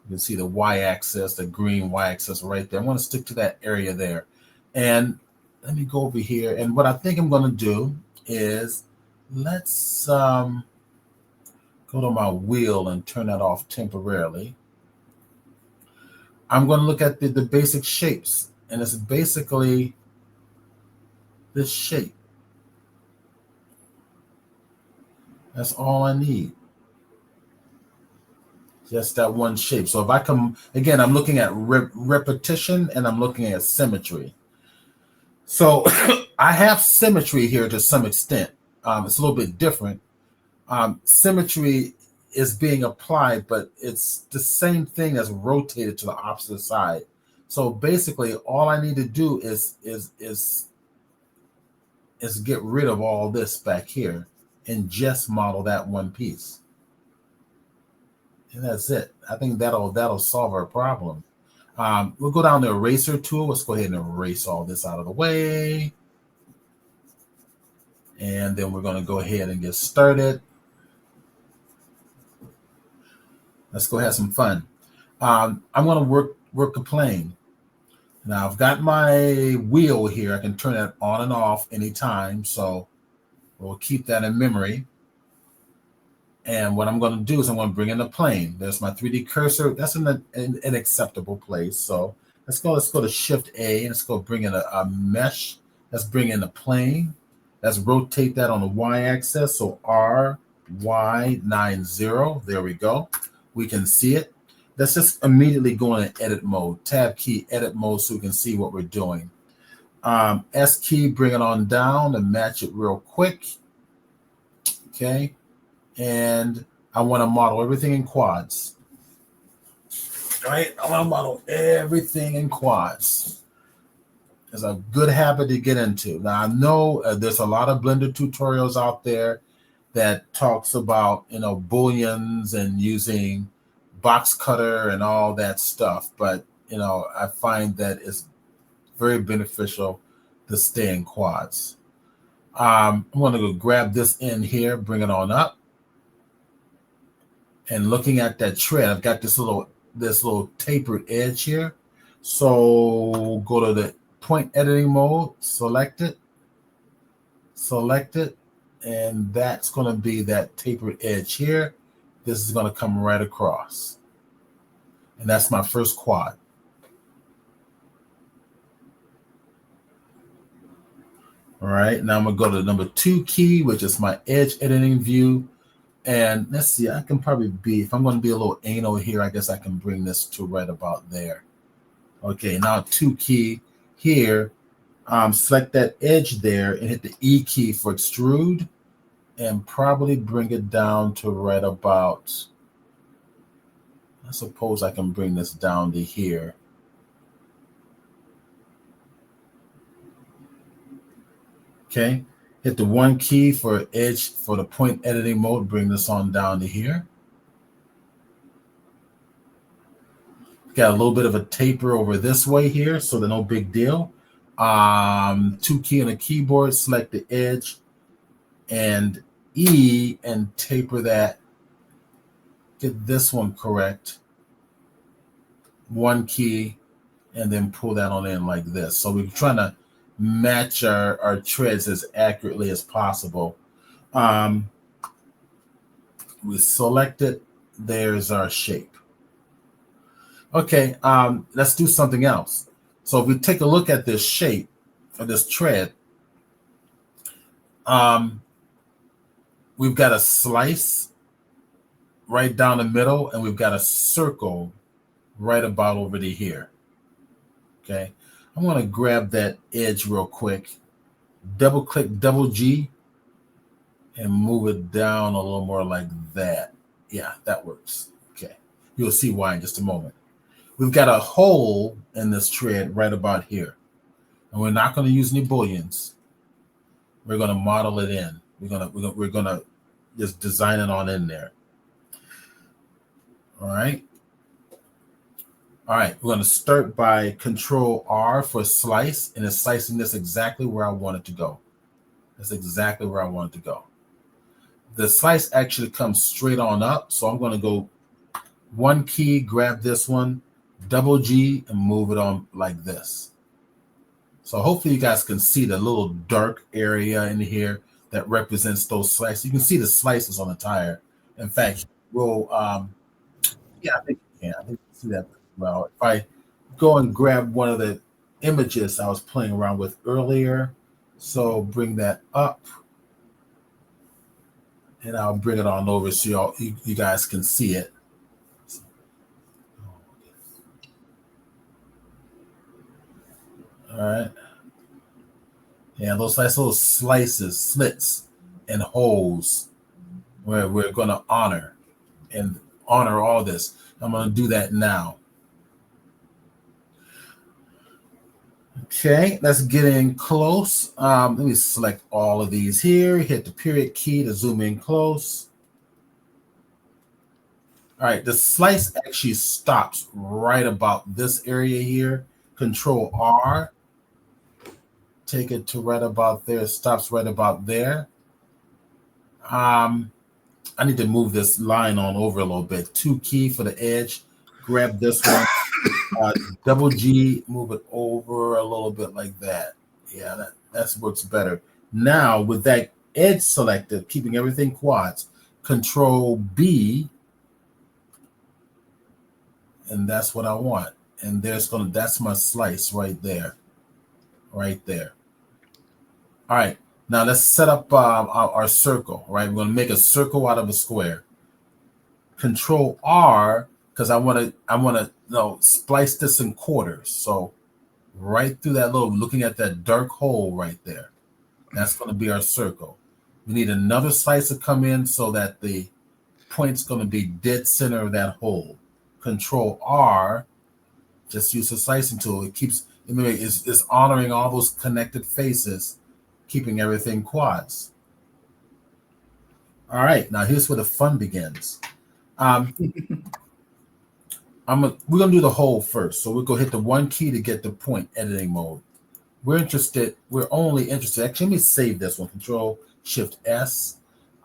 You can see the y-axis, the green y-axis right there. I want to stick to that area there. And let me go over here. And what I think I'm going to do is let's go to my wheel and turn that off temporarily. I'm going to look at the basic shapes. And it's basically this shape. That's all I need. Just that one shape. So if I come, again, I'm looking at repetition and I'm looking at symmetry. So I have symmetry here to some extent. It's a little bit different. Symmetry is being applied, but it's the same thing that's rotated to the opposite side. So basically, all I need to do is get rid of all this back here and just model that one piece. And that's it. I think that'll solve our problem. We'll go down the eraser tool. Let's go ahead and erase all this out of the way. And then we're going to go ahead and get started. Let's go have some fun. I'm going to work a plane. Now I've got my wheel here. I can turn that on and off anytime. So we'll keep that in memory. And what I'm going to do is I'm going to bring in the plane. There's my 3D cursor. That's in an acceptable place. So let's go to Shift A and let's go bring in a mesh. Let's bring in the plane. Let's rotate that on the Y-axis. So RY90. There we go. We can see it. Let's just immediately go into edit mode. Tab key, edit mode, so we can see what we're doing. S key, bring it on down and match it real quick. Okay. And I want to model everything in quads. All right. I want to model everything in quads. It's a good habit to get into. Now, I know there's a lot of Blender tutorials out there that talks about, booleans and using box cutter and all that stuff. But, I find that it's very beneficial to stay in quads. I'm going to go grab this in here, bring it on up. And looking at that tread, I've got this little tapered edge here. So go to the point editing mode, select it, and that's going to be that tapered edge here. This is going to come right across. And that's my first quad. All right, now I'm going to go to the number 2 key, which is my edge editing view. And let's see, I can probably if I'm going to be a little anal here, I guess I can bring this to right about there. Okay, now 2 key here, select that edge there and hit the E key for extrude and probably bring it down to right about, I suppose I can bring this down to here. Okay. Hit the 1 key for edge for the point editing mode. Bring this on down to here. Got a little bit of a taper over this way here, so no big deal. 2 key on the keyboard, select the edge and E and taper that. Get this one correct. 1 key and then pull that on in like this. So we're trying to match our treads as accurately as possible. We select it. There's our shape. Okay, let's do something else. So if we take a look at this shape of this tread, we've got a slice right down the middle, and we've got a circle right about over to here. Okay. I'm going to grab that edge real quick, double click, double G, and move it down a little more like that. Yeah, that works. Okay. You'll see why in just a moment. We've got a hole in this tread right about here. And we're not going to use any booleans. We're going to model it in. We're going to just design it on in there. All right. All right, we're going to start by Control R for slice, and it's slicing this exactly where I want it to go. That's exactly where I want it to go. The slice actually comes straight on up, so I'm going to go 1 key, grab this one, double G, and move it on like this. So hopefully you guys can see the little dark area in here that represents those slices. You can see the slices on the tire. In fact, we'll, yeah, I think you can. I think you can see that. Well, if I go and grab one of the images I was playing around with earlier, so bring that up, and I'll bring it on over so you guys can see it. All right. Yeah, those nice little slices, slits, and holes where we're going to honor all this. I'm going to do that now. Okay, let's get in close. Let me select all of these here. Hit the period key to zoom in close. All right, the slice actually stops right about this area here. Control R, take it to right about there. It stops right about there. I need to move this line on over a little bit. 2 key for the edge. Grab this one. Double G, move it over a little bit like that. Yeah, that works better. Now with that edge selected, keeping everything quads, Control B, and that's what I want. And that's my slice right there. Right there. All right. Now let's set up our circle, right? We're going to make a circle out of a square. Control R, because I want to splice this in quarters. So right through that little, looking at that dark hole right there. That's going to be our circle. We need another slice to come in so that the point's going to be dead center of that hole. Control R, just use the slicing tool. It's honoring all those connected faces, keeping everything quads. All right, now here's where the fun begins. We're gonna do the hole first. So we'll go hit the 1 key to get the point editing mode. We're only interested. Actually, let me save this one. Control Shift S.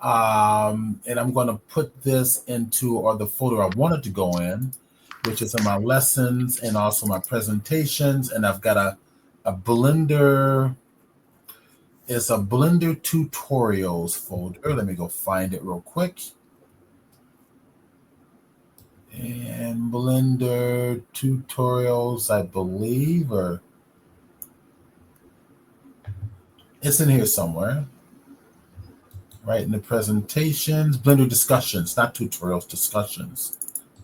And I'm going to put this into the folder I wanted to go in, which is in my lessons and also my presentations. And I've got a Blender. It's a Blender tutorials folder. Let me go find it real quick. And Blender tutorials, I believe, or it's in here somewhere. Right in the presentations, Blender discussions, not tutorials, discussions.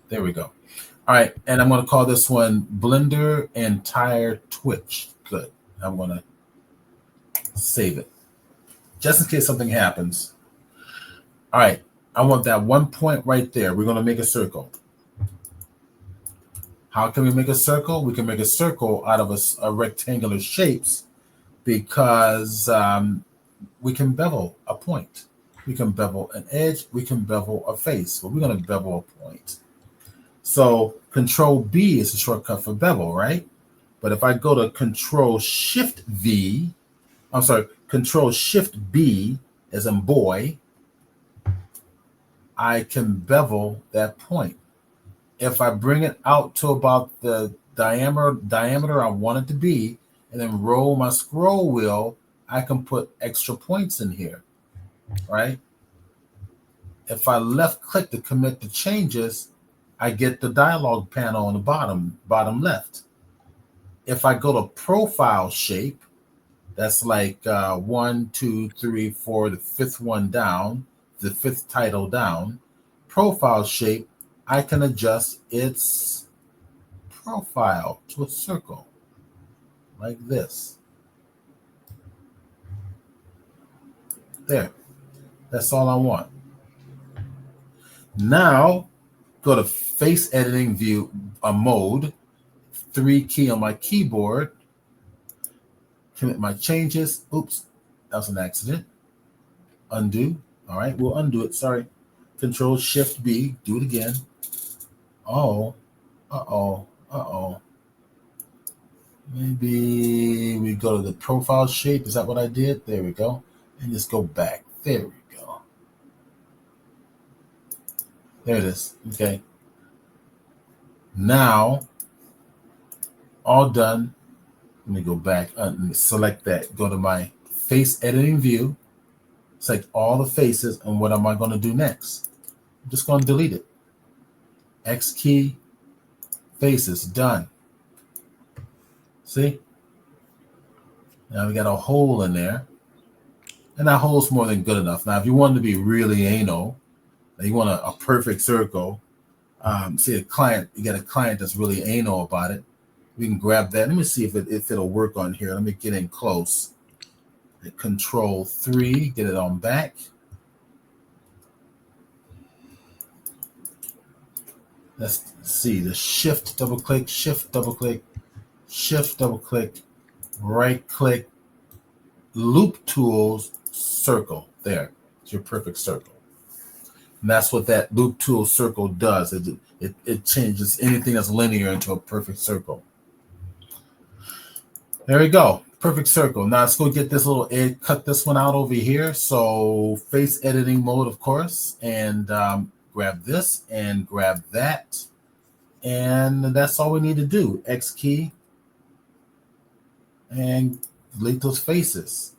There we go. All right, and I'm going to call this one Blender Entire Twitch. Good. I'm going to save it just in case something happens. All right, I want that 1 point right there. We're going to make a circle. How can we make a circle? We can make a circle out of a rectangular shapes because we can bevel a point. We can bevel an edge. We can bevel a face. Well, we're going to bevel a point. So Control B is a shortcut for bevel, right? But if I go to Control Shift B, as in boy, I can bevel that point. If I bring it out to about the diameter I want it to be, and then roll my scroll wheel, I can put extra points in here, right? If I left click to commit the changes, I get the dialog panel on the bottom left. If I go to profile shape, that's like 1, 2, 3, 4, the fifth one down, the fifth title down. Profile shape, I can adjust its profile to a circle like this. There. That's all I want. Now, go to face editing view mode, 3 key on my keyboard, commit my changes. Oops, that was an accident. Undo. All right, we'll undo it. Sorry. Control Shift B, do it again. Oh, maybe we go to the profile shape. Is that what I did? There we go. And just go back. There we go. There it is. Okay. Now, all done. Let me go back and select that. Go to my face editing view. Select all the faces. And what am I going to do next? I'm just going to delete it. X key, faces, done. See? Now we got a hole in there. And that hole's more than good enough. Now, if you want to be really anal, you want a perfect circle, see a client, you get a client that's really anal about it, we can grab that. Let me see if it'll work on here. Let me get in close. Hit Control 3, get it on back. Let's see the shift, double click, shift, double click, shift, double click, right click, loop tools, circle. There, it's your perfect circle. And that's what that loop tool circle does. It changes anything that's linear into a perfect circle. There we go. Perfect circle. Now let's go get this little edge, cut this one out over here. So face editing mode, of course, and grab this and grab that. And that's all we need to do. X key and delete those faces.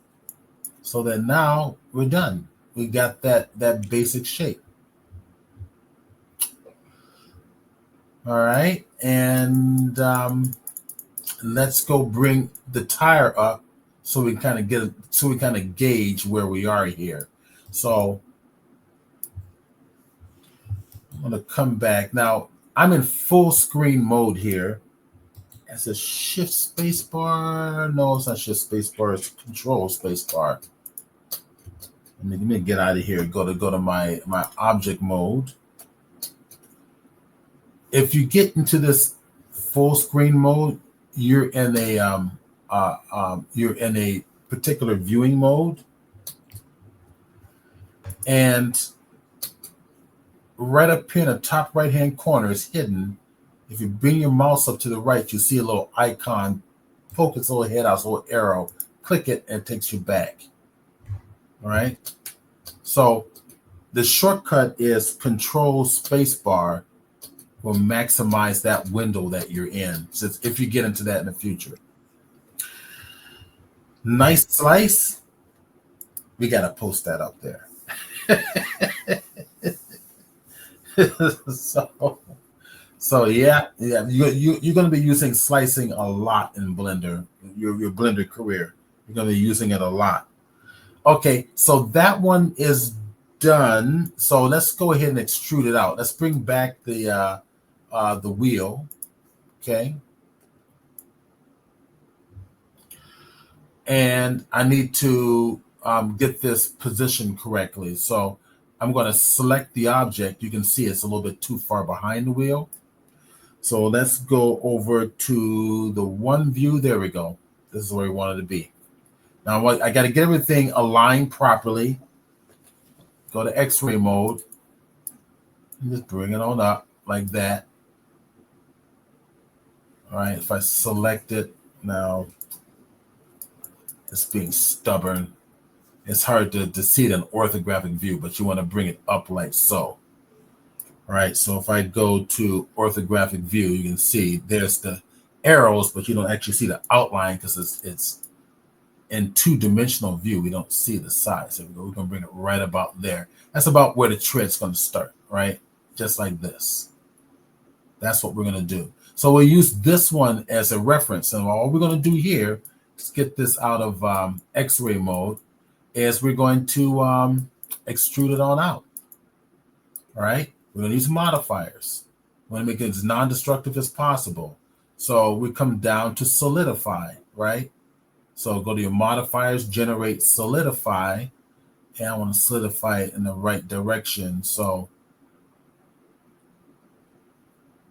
So that now we're done. We got that basic shape. All right. And let's go bring the tire up so we kind of gauge where we are here. So I'm going to come back. Now I'm in full screen mode here. It's a shift space bar. No, it's not shift space bar. It's control space bar. Let me get out of here. Go to my object mode. If you get into this full screen mode, you're in a particular viewing mode, and right up here in the top right hand corner is hidden. If you bring your mouse up to the right, you see a little icon. Poke its little head out, its little arrow. Click it, and it takes you back. All right. So the shortcut is Control Spacebar. Will maximize that window that you're in. So if you get into that in the future. Nice slice. We got to post that up there. So yeah, you're going to be using slicing a lot in Blender. Your Blender career, you're going to be using it a lot. Okay, so that one is done. So let's go ahead and extrude it out. Let's bring back the wheel. Okay. And I need to get this positioned correctly. So I'm going to select the object. You can see it's a little bit too far behind the wheel. So let's go over to the one view. There we go. This is where we wanted to be. Now I got to get everything aligned properly. Go to X-ray mode. And just bring it on up like that. All right, if I select it now, it's being stubborn. It's hard to see it in orthographic view, but you want to bring it up like so. All right, so if I go to orthographic view, you can see there's the arrows, but you don't actually see the outline because it's in two-dimensional view. We don't see the size. So we're going to bring it right about there. That's about where the tread's going to start, right? Just like this. That's what we're going to do. So we'll use this one as a reference. And all we're going to do here is get this out of X-ray mode is we're going to extrude it on out. All right. We're going to use modifiers. We're going to make it as non-destructive as possible. So we come down to solidify, right? So go to your modifiers, generate solidify. And I want to solidify it in the right direction. So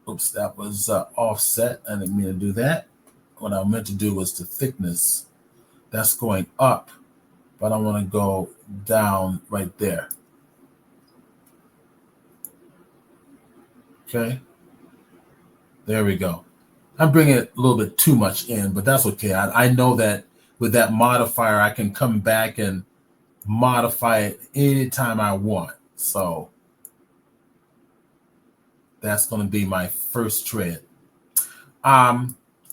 oops, that was offset. I didn't mean to do that. What I meant to do was the thickness. That's going up, but I want to go down right there. Okay. There we go. I'm bringing it a little bit too much in, but that's okay. I know that with that modifier, I can come back and modify it anytime I want. So that's going to be my first tread.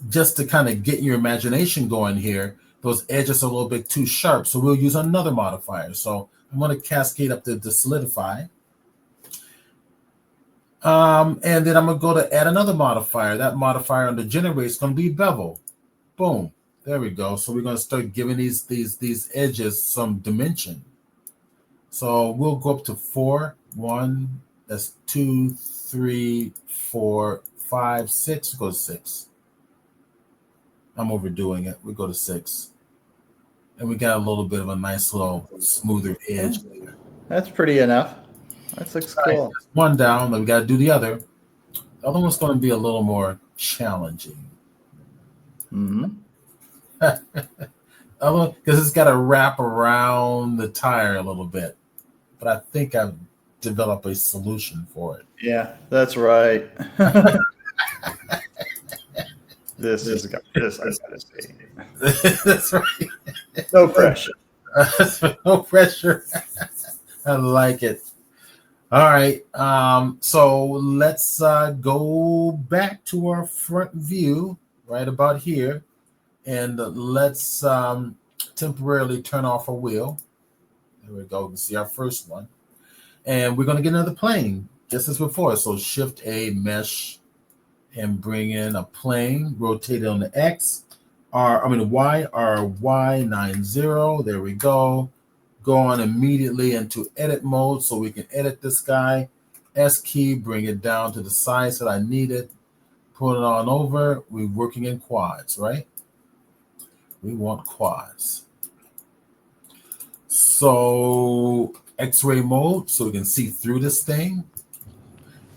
Just to kind of get your imagination going here, those edges are a little bit too sharp. So we'll use another modifier. So I'm going to cascade up the solidify. And then I'm going to go to add another modifier. That modifier on the generate is going to be bevel. Boom. There we go. So we're going to start giving these edges some dimension. So we'll go up to 4, 1, that's 2, 3, 4, 5, 6. Go to 6. I'm overdoing it. We go to 6. And we got a little bit of a nice little smoother edge there. That's pretty enough. That looks cool. Right, one down, then we got to do the other. The other one's going to be a little more challenging. Mm-hmm. Because it's got to wrap around the tire a little bit. But I think I've develop a solution for it. Yeah, that's right. This I gotta see. That's right. No pressure. No pressure. I like it. All right. So let's go back to our front view right about here, and let's temporarily turn off our wheel. There we go. You can see our first one, and we're going to get another plane just as before. So Shift A, mesh, and bring in a plane. Rotate it on the X. Y, RY90. There we go. Go on immediately into edit mode so we can edit this guy. S key, bring it down to the size that I need it. Put it on over. We're working in quads, right? We want quads. So X-ray mode so we can see through this thing.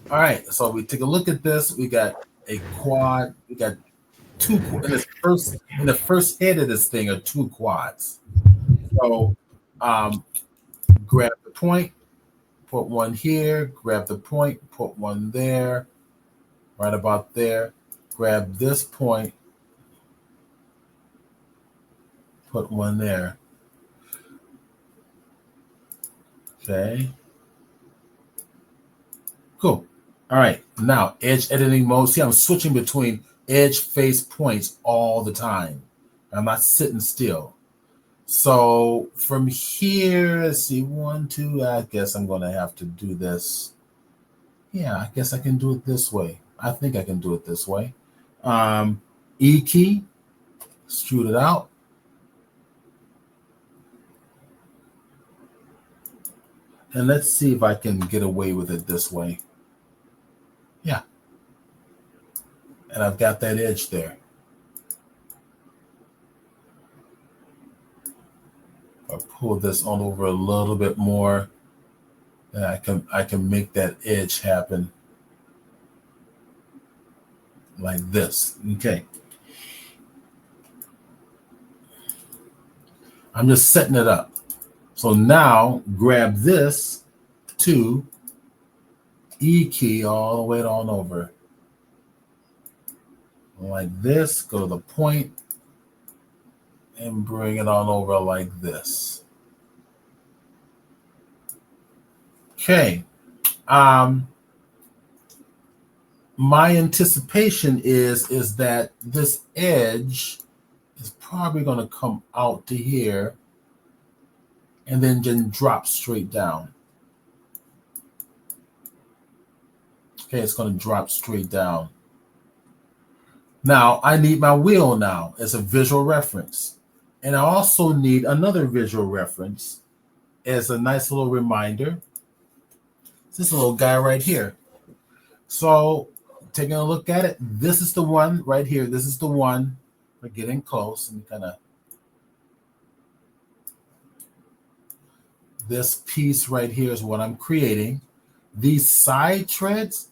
All right, so we take a look at this. We got a quad. We got two in the first head of this thing are two quads. So grab the point, put one here, grab the point, put one there, right about there. Grab this point, put one there. Okay. Cool. All right. Now, edge editing mode. See, I'm switching between edge face points all the time. I'm not sitting still. So from here, let's see, 1, 2, I guess I'm going to have to do this. Yeah, I guess I can do it this way. I think I can do it this way. E key, extrude it out. And let's see if I can get away with it this way. Yeah. And I've got that edge there. I'll pull this on over a little bit more. And I can make that edge happen like this. Okay. I'm just setting it up. So now grab this to E key all the way on over. Like this, go to the point and bring it on over like this. Okay. My anticipation is that this edge is probably going to come out to here and then drop straight down. Okay, it's going to drop straight down. Now, I need my wheel now as a visual reference. And I also need another visual reference as a nice little reminder. This little guy right here. So, taking a look at it, this is the one right here. This is the one. We're getting close and kind of this piece right here is what I'm creating. These side treads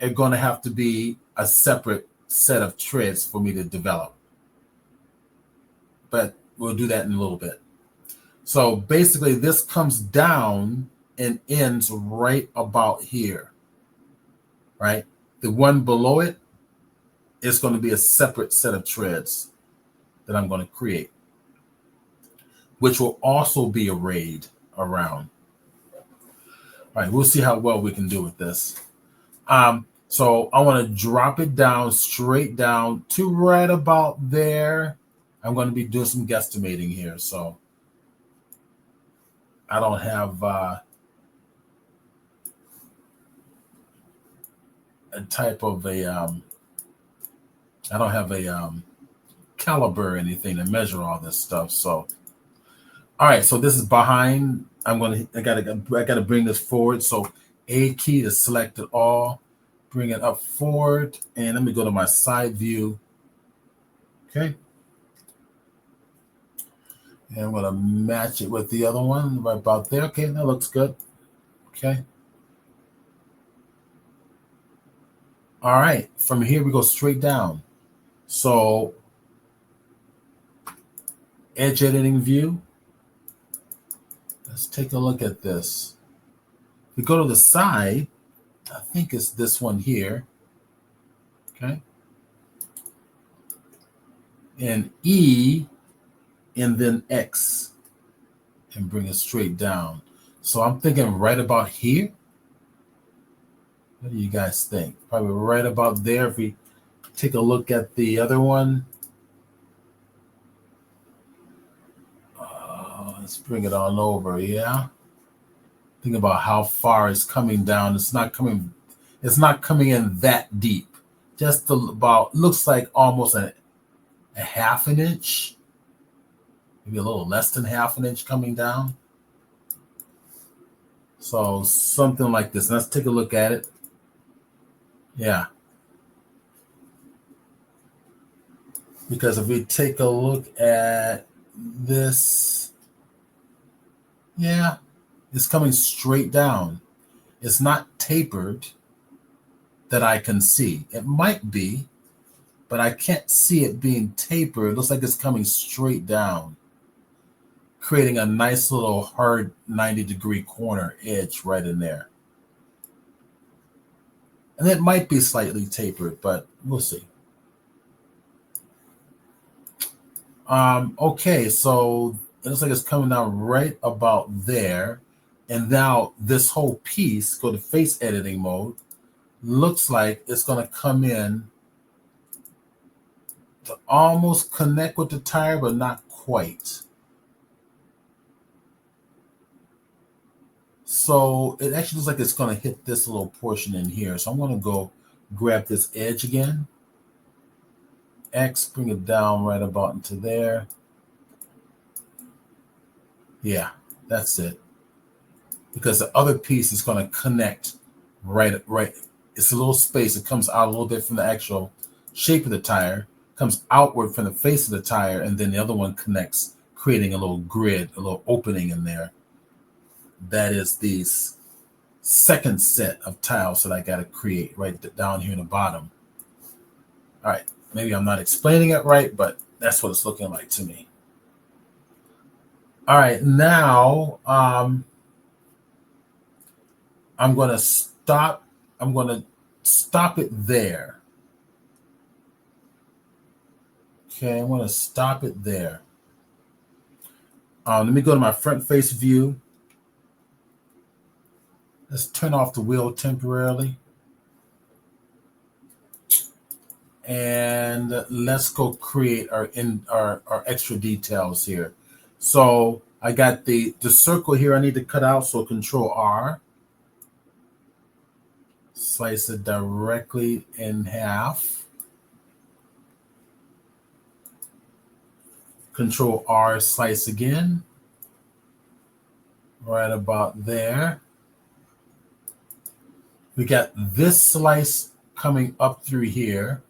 are going to have to be a separate set of treads for me to develop. But we'll do that in a little bit. So basically this comes down and ends right about here, right? The one below it is going to be a separate set of treads that I'm going to create, which will also be arrayed around. All right, we'll see how well we can do with this. So I want to drop it down, straight down to right about there. I'm going to be doing some guesstimating here. So I don't have a type of a, I don't have a caliber or anything to measure all this stuff. So, all right, so this is behind. I gotta bring this forward. So A key to select it all. Bring it up forward, and let me go to my side view. Okay. And I'm going to match it with the other one right about there. Okay, that looks good. Okay. All right, from here we go straight down. So edge editing view. Let's take a look at this. We go to the side, I think it's this one here, okay? And E, and then X, and bring it straight down. So I'm thinking right about here. What do you guys think? Probably right about there. If we take a look at the other one, let's bring it on over. Yeah. Think about how far it's coming down. It's not coming in that deep. Just about, looks like almost a half an inch, maybe a little less than half an inch coming down. So something like this. Let's take a look at it. Yeah. Because if we take a look at this, yeah, it's coming straight down. It's not tapered that I can see. It might be, but I can't see it being tapered. It looks like it's coming straight down, creating a nice little hard 90-degree corner edge right in there. And it might be slightly tapered, but we'll see. Okay, so it looks like it's coming down right about there. And now this whole piece, go to face editing mode, looks like it's going to come in to almost connect with the tire, but not quite. So it actually looks like it's going to hit this little portion in here. So I'm going to go grab this edge again. X, bring it down right about into there. Yeah, that's it. Because the other piece is going to connect right. It's a little space. It comes out a little bit from the actual shape of the tire, comes outward from the face of the tire, and then the other one connects, creating a little grid, a little opening in there. That is the second set of tiles that I got to create right down here in the bottom. All right, maybe I'm not explaining it right, but that's what it's looking like to me. All right, now I'm going to stop. I'm going to stop it there. Okay, I'm going to stop it there. Let me go to my front face view. Let's turn off the wheel temporarily. And let's go create our extra details here. So I got the circle here I need to cut out. So Control R. Slice it directly in half. Control R, slice again. Right about there. We got this slice coming up through here.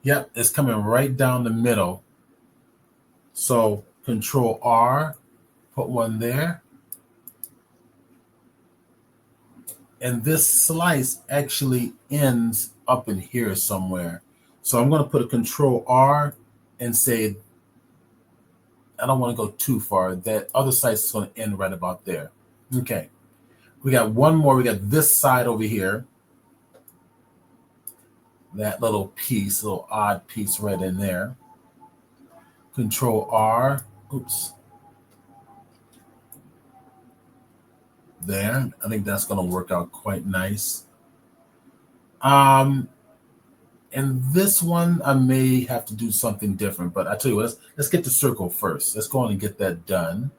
Yep, it's coming right down the middle. So Control R, put one there. And this slice actually ends up in here somewhere. So I'm going to put a Control R and say, I don't want to go too far. That other slice is going to end right about there. Okay. We got one more. We got this side over here. That little piece, little odd piece right in there. Control R. Oops. There. I think that's going to work out quite nice. And this one, I may have to do something different, but I tell you what, let's get the circle first. Let's go on and get that done.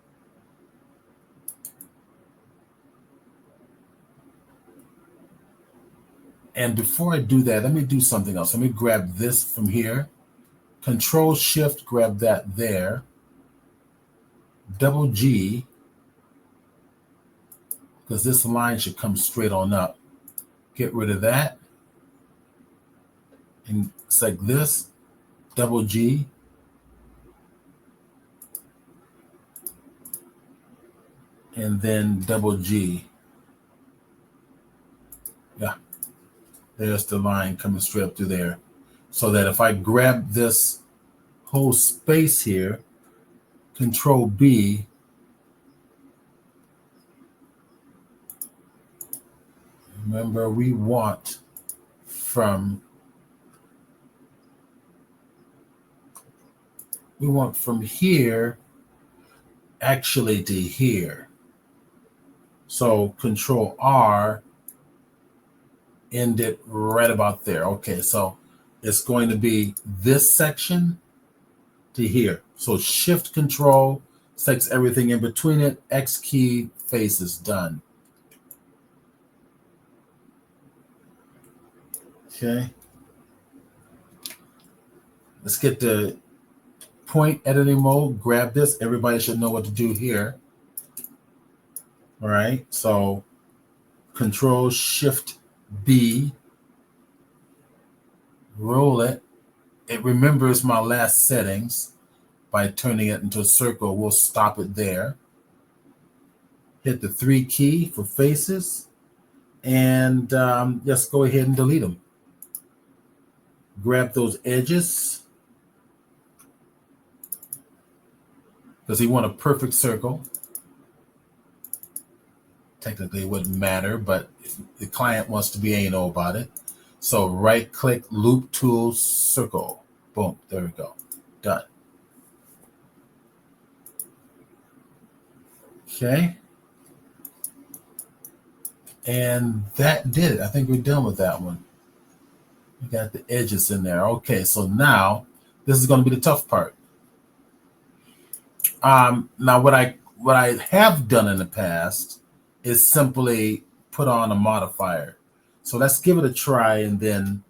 And before I do that, let me do something else. Let me grab this from here. Control Shift, grab that there. Double G, because this line should come straight on up. Get rid of that. And it's like this. Double G. And then double G. Yeah. There's the line coming straight up through there. So that if I grab this whole space here, Control B, Remember, we want from here actually to here. So Control R, end it right about there. Okay, so it's going to be this section to here. So Shift Control takes everything in between it. X key, face is done. Okay. Let's get the point editing mode. Grab this. Everybody should know what to do here. All right. So Control Shift B. Roll it. It remembers my last settings by turning it into a circle. We'll stop it there. Hit the 3 key for faces. And just go ahead and delete them. Grab those edges, because you want a perfect circle. Technically, it wouldn't matter, but if the client wants to be anal about it. So right-click, Loop Tool, Circle. Boom, there we go. Done. Okay. And that did it. I think we're done with that one. We got the edges in there. Okay, so now this is going to be the tough part. Now what I have done in the past is simply put on a modifier. So let's give it a try, and then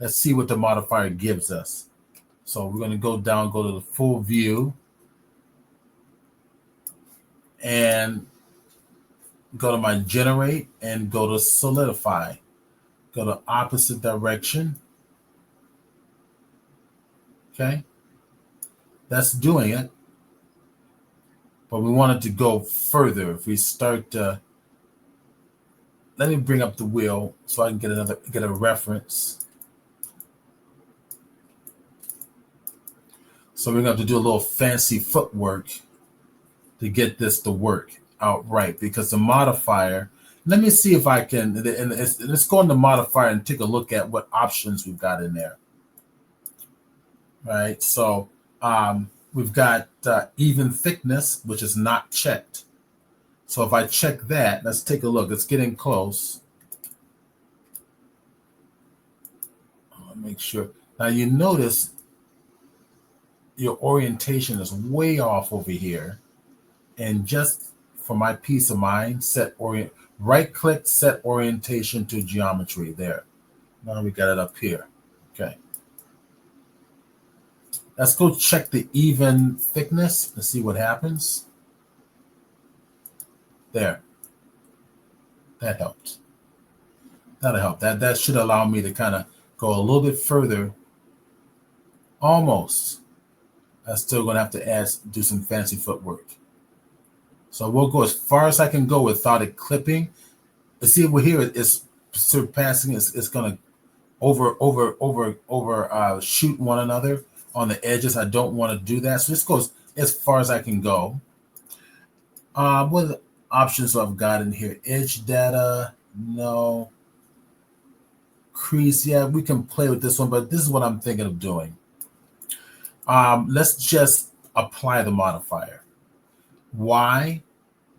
let's see what the modifier gives us. So we're going to go down, go to the full view, and go to my generate and go to solidify. Go to opposite direction. Okay. That's doing it. But we want it to go further. If we start let me bring up the wheel so I can get a reference. So we're going to have to do a little fancy footwork to get this to work outright, because the modifier, let me see if I can, and let's go in the modifier and take a look at what options we've got in there. Right, so we've got even thickness, which is not checked. So if I check that, let's take a look. It's getting close. I'll make sure. Now you notice your orientation is way off over here. And just for my peace of mind, right-click, set orientation to geometry there. Now we got it up here. Okay. Let's go check the even thickness and see what happens. There. That helped. That'll help. That should allow me to kind of go a little bit further. Almost. I'm still going to have to do some fancy footwork. So we'll go as far as I can go without it clipping. You see over here, it's surpassing. It's going to over shoot one another on the edges. I don't want to do that. So this goes as far as I can go. What are the options I've got in here? Edge data, no. Crease, yeah, we can play with this one, but this is what I'm thinking of doing. Let's just apply the modifier. Why?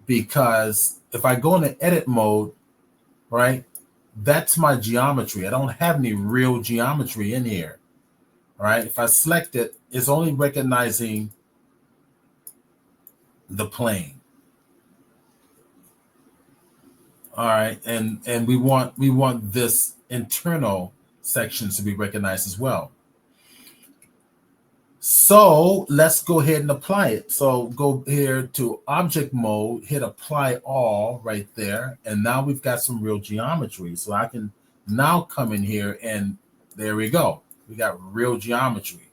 Because if I go into edit mode, right, that's my geometry. I don't have any real geometry in here, right? If I select it, it's only recognizing the plane. All right, and we want this internal sections to be recognized as well. So let's go ahead and apply it. So go here to object mode, hit apply all right there. And now we've got some real geometry. So I can now come in here and there we go. We got real geometry.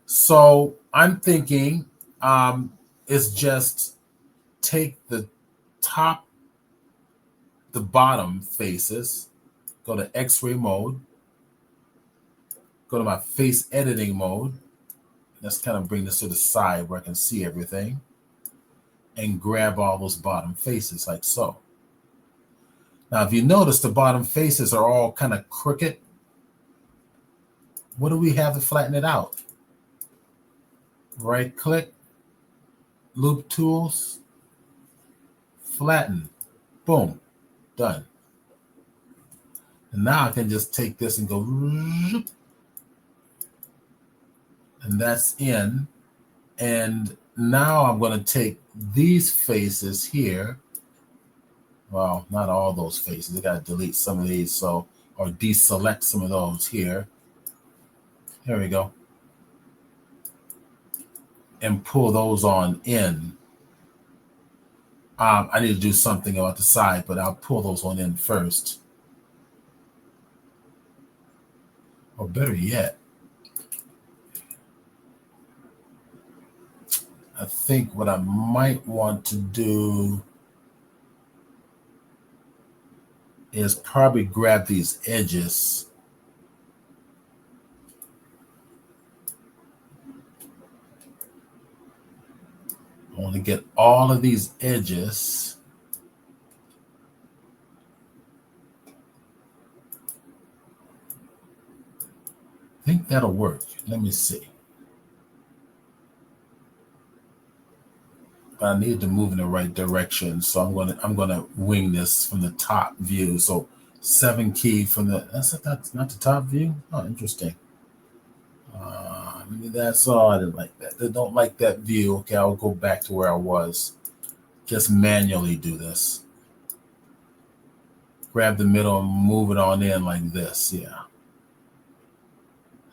So I'm thinking it's just take the top, the bottom faces, go to X-ray mode, go to my face editing mode. Let's kind of bring this to the side where I can see everything. and grab all those bottom faces like so. Now, if you notice, the bottom faces are all kind of crooked. What do we have to flatten it out? Right click, loop tools, flatten, boom, done. And now I can just take this and go, and that's in. And now I'm going to take these faces here. Well, not all those faces. I got to delete some of these, so, or deselect some of those here. There we go. And pull those on in. I need to do something about the side, but I'll pull those on in first. Or better yet, I think what I might want to do is probably grab these edges. I want to get all of these edges. I think that'll work. Let me see. But I need to move in the right direction, so I'm gonna wing this from the top view. So 7 key from the that's not the top view. Oh, interesting. Maybe that's all. I didn't like that. They don't like that view. Okay, I'll go back to where I was. Just manually do this. Grab the middle and move it on in like this. Yeah,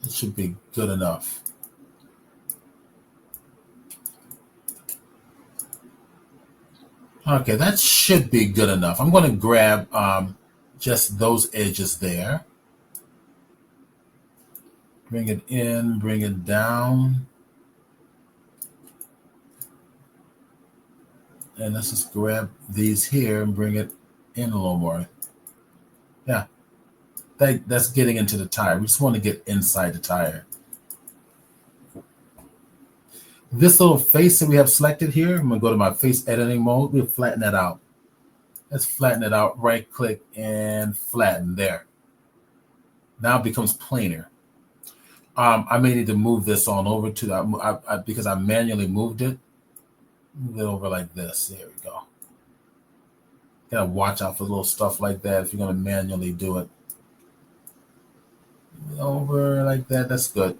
it should be good enough. Okay, that should be good enough. I'm going to grab just those edges there. Bring it in, bring it down. And let's just grab these here and bring it in a little more. Yeah, that's getting into the tire. We just want to get inside the tire. This little face that we have selected here, I'm going to go to my face editing mode. We'll flatten that out. Let's flatten it out. Right click and flatten there. Now it becomes plainer. I may need to move this on over to because I manually moved it. Move it over like this. There we go. Gotta watch out for little stuff like that if you're gonna manually do it. Move it over like that. That's good.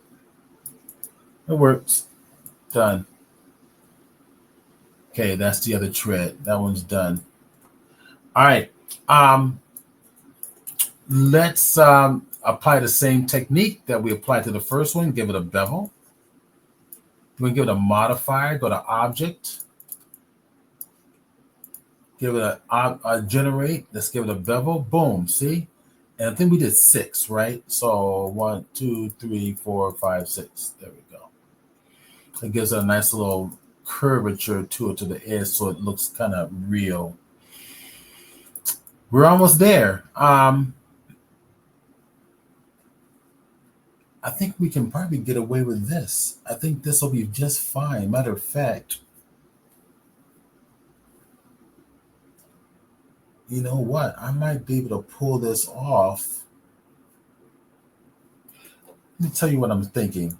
It works. Done. Okay, that's the other tread. That one's done. All right. Let's apply the same technique that we applied to the first one. Give it a bevel. We're going to give it a modifier. Go to Object. Give it a generate. Let's give it a bevel. Boom. See? And I think we did 6, right? So 1, 2, 3, 4, 5, 6. There we go. It gives it a nice little curvature to it to the edge, so it looks kind of real. We're almost there. I think we can probably get away with this. I think this will be just fine. Matter of fact, you know what? I might be able to pull this off. Let me tell you what I'm thinking.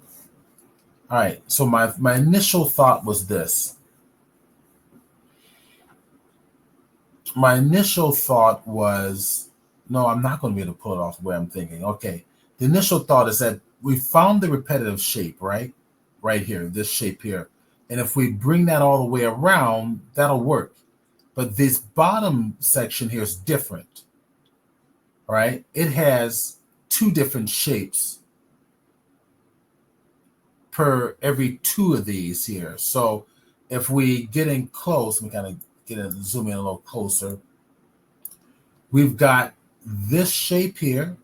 All right, so my initial thought was this. My initial thought was, no, I'm not going to be able to pull it off the way I'm thinking. Okay, the initial thought is that we found the repetitive shape, right? Right here, this shape here. And if we bring that all the way around, that'll work. But this bottom section here is different, right? It has 2 different shapes per every 2 of these here. So if we get in close, we kind of zoom in a little closer. We've got this shape here,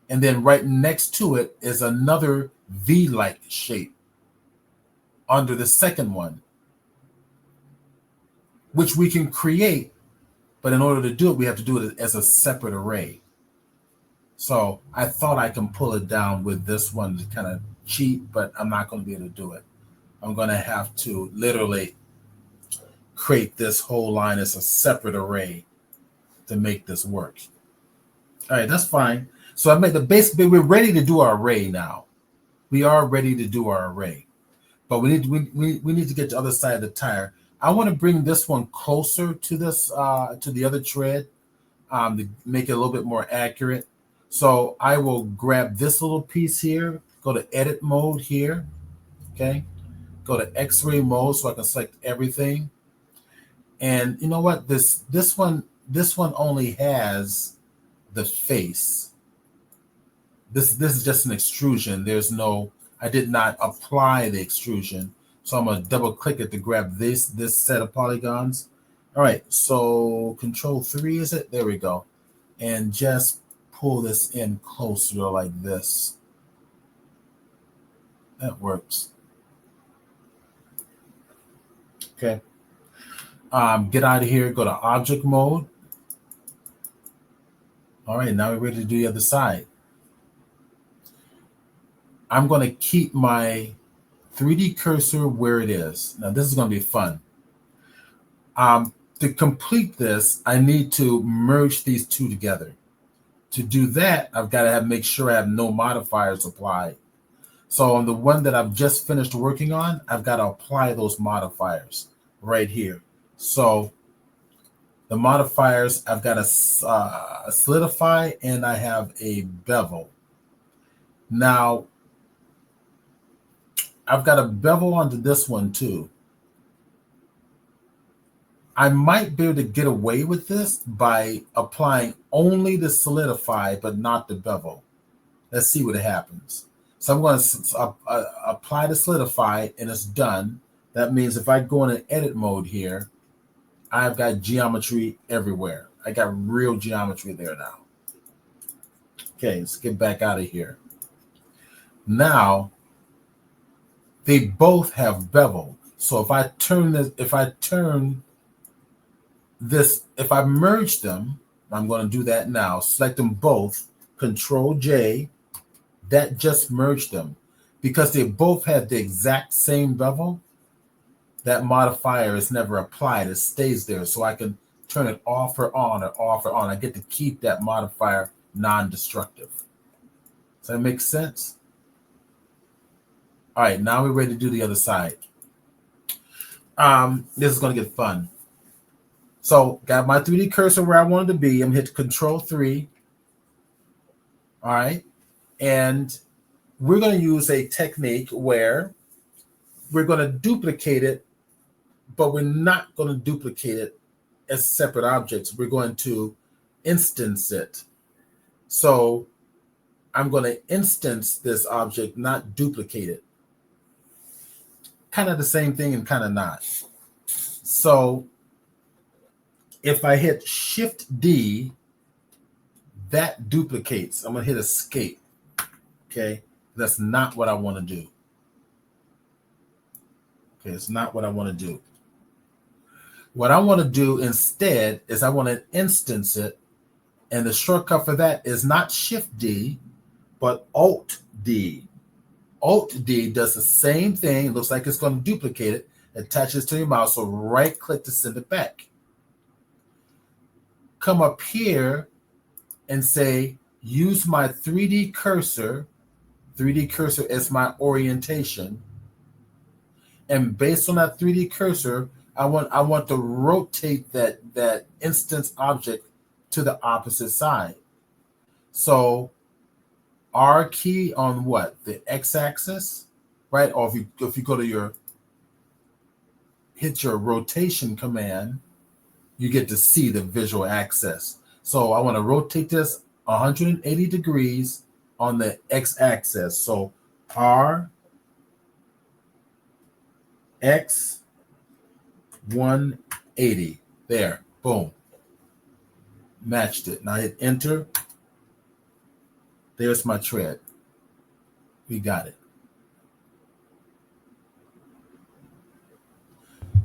and then right next to it is another V-like shape under the second one, which we can create, but in order to do it, we have to do it as a separate array. So I thought I can pull it down with this one to kind of cheat, but I'm not going to be able to do it. I'm going to have to literally create this whole line as a separate array to make this work. All right, that's fine. So I made the base. We're ready to do our array now. We are ready to do our array, but we need to get to the other side of the tire. I want to bring this one closer to this to the other tread to make it a little bit more accurate. So I will grab this little piece here, go to edit mode here, okay? Go to X-ray mode so I can select everything. And you know what? This one only has the face. This is just an extrusion. There's no, I did not apply the extrusion. So I'm gonna double click it to grab this set of polygons. All right, so Control 3 is it? There we go. And just pull this in closer like this. That works. Okay. Get out of here, go to object mode. All right, now we're ready to do the other side. I'm going to keep my 3D cursor where it is. Now this is going to be fun. To complete this, I need to merge these two together. To do that, I've got to make sure I have no modifiers applied. So on the one that I've just finished working on, I've got to apply those modifiers right here. So the modifiers, I've got a solidify and I have a bevel. Now, I've got a bevel onto this one too. I might be able to get away with this by applying only the solidify, but not the bevel. Let's see what happens. So I'm going to apply the solidify and it's done. That means if I go in edit mode here, I've got geometry everywhere. I got real geometry there now. Okay, let's get back out of here. Now, they both have bevel. So if I merge them, I'm going to do that now. Select them both, Control J, that just merged them. Because they both had the exact same bevel, that modifier is never applied. It stays there. So I can turn it off or on or off or on. I get to keep that modifier non-destructive. Does that make sense? All right, now we're ready to do the other side. This is going to get fun. So got my 3D cursor where I wanted to be. I'm going to hit Control 3. All right. And we're going to use a technique where we're going to duplicate it, but we're not going to duplicate it as separate objects. We're going to instance it. So I'm going to instance this object, not duplicate it. Kind of the same thing and kind of not. So if I hit Shift D, that duplicates. I'm going to hit Escape. Okay. That's not what I want to do. Okay. It's not what I want to do. What I want to do instead is I want to instance it. And the shortcut for that is not Shift D, but Alt D. Alt D does the same thing. It looks like it's going to duplicate it. Attaches to your mouse. So right click to send it back. Come up here and say, use my 3D cursor. 3D cursor is my orientation. And based on that 3D cursor, I want to rotate that instance object to the opposite side. So R key on what? The X-axis, right? Or if you go to hit your rotation command, you get to see the visual access. So I want to rotate this 180 degrees on the X-axis. So R X 180. There. Boom. Matched it. Now hit enter. There's my tread. We got it.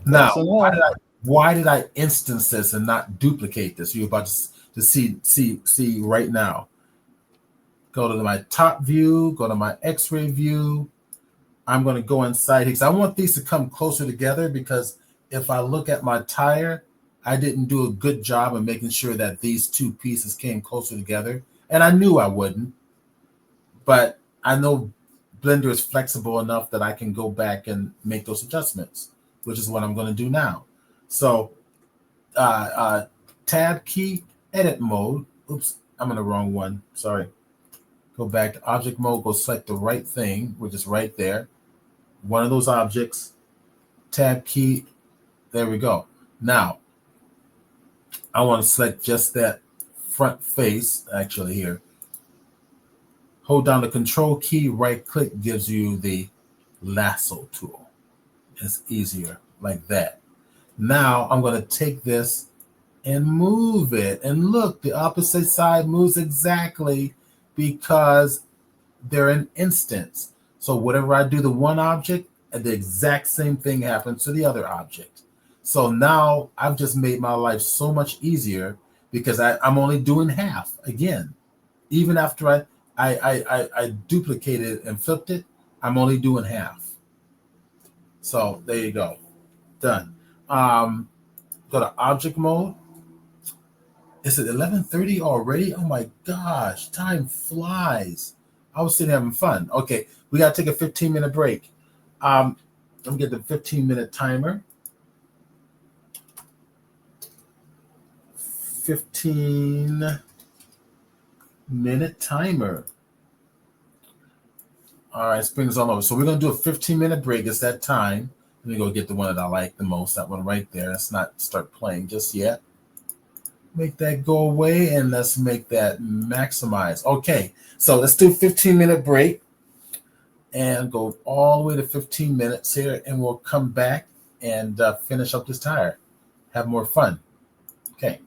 Now, why did I instance this and not duplicate this? You're about to see right now. Go to my top view, go to my X-ray view. I'm going to go inside here because I want these to come closer together because if I look at my tire, I didn't do a good job of making sure that these two pieces came closer together. And I knew I wouldn't, but I know Blender is flexible enough that I can go back and make those adjustments, which is what I'm going to do now. So tab key, edit mode. Oops, I'm in the wrong one. Sorry. Go back to object mode, go select the right thing, which is right there. One of those objects, tab key, there we go. Now, I want to select just that front face, actually here. Hold down the control key, right click gives you the lasso tool. It's easier like that. Now I'm going to take this and move it. And look, the opposite side moves exactly because they're an instance. So whatever I do to one object, the exact same thing happens to the other object. So now I've just made my life so much easier because I'm only doing half again. Even after I duplicated and flipped it, I'm only doing half. So there you go. Done. Go to object mode. Is it 11:30 already? Oh my gosh, time flies. I was sitting having fun. Okay, we got to take a 15-minute break. Let me get the 15-minute timer. 15-minute timer. All right, spring's all over. So we're going to do a 15-minute break. It's that time. Let me go get the one that I like the most. That one right there. Let's not start playing just yet. Make that go away and let's make that maximize. Okay, so let's do a 15-minute break and go all the way to 15 minutes here, and we'll come back and finish up this tire. Have more fun. Okay.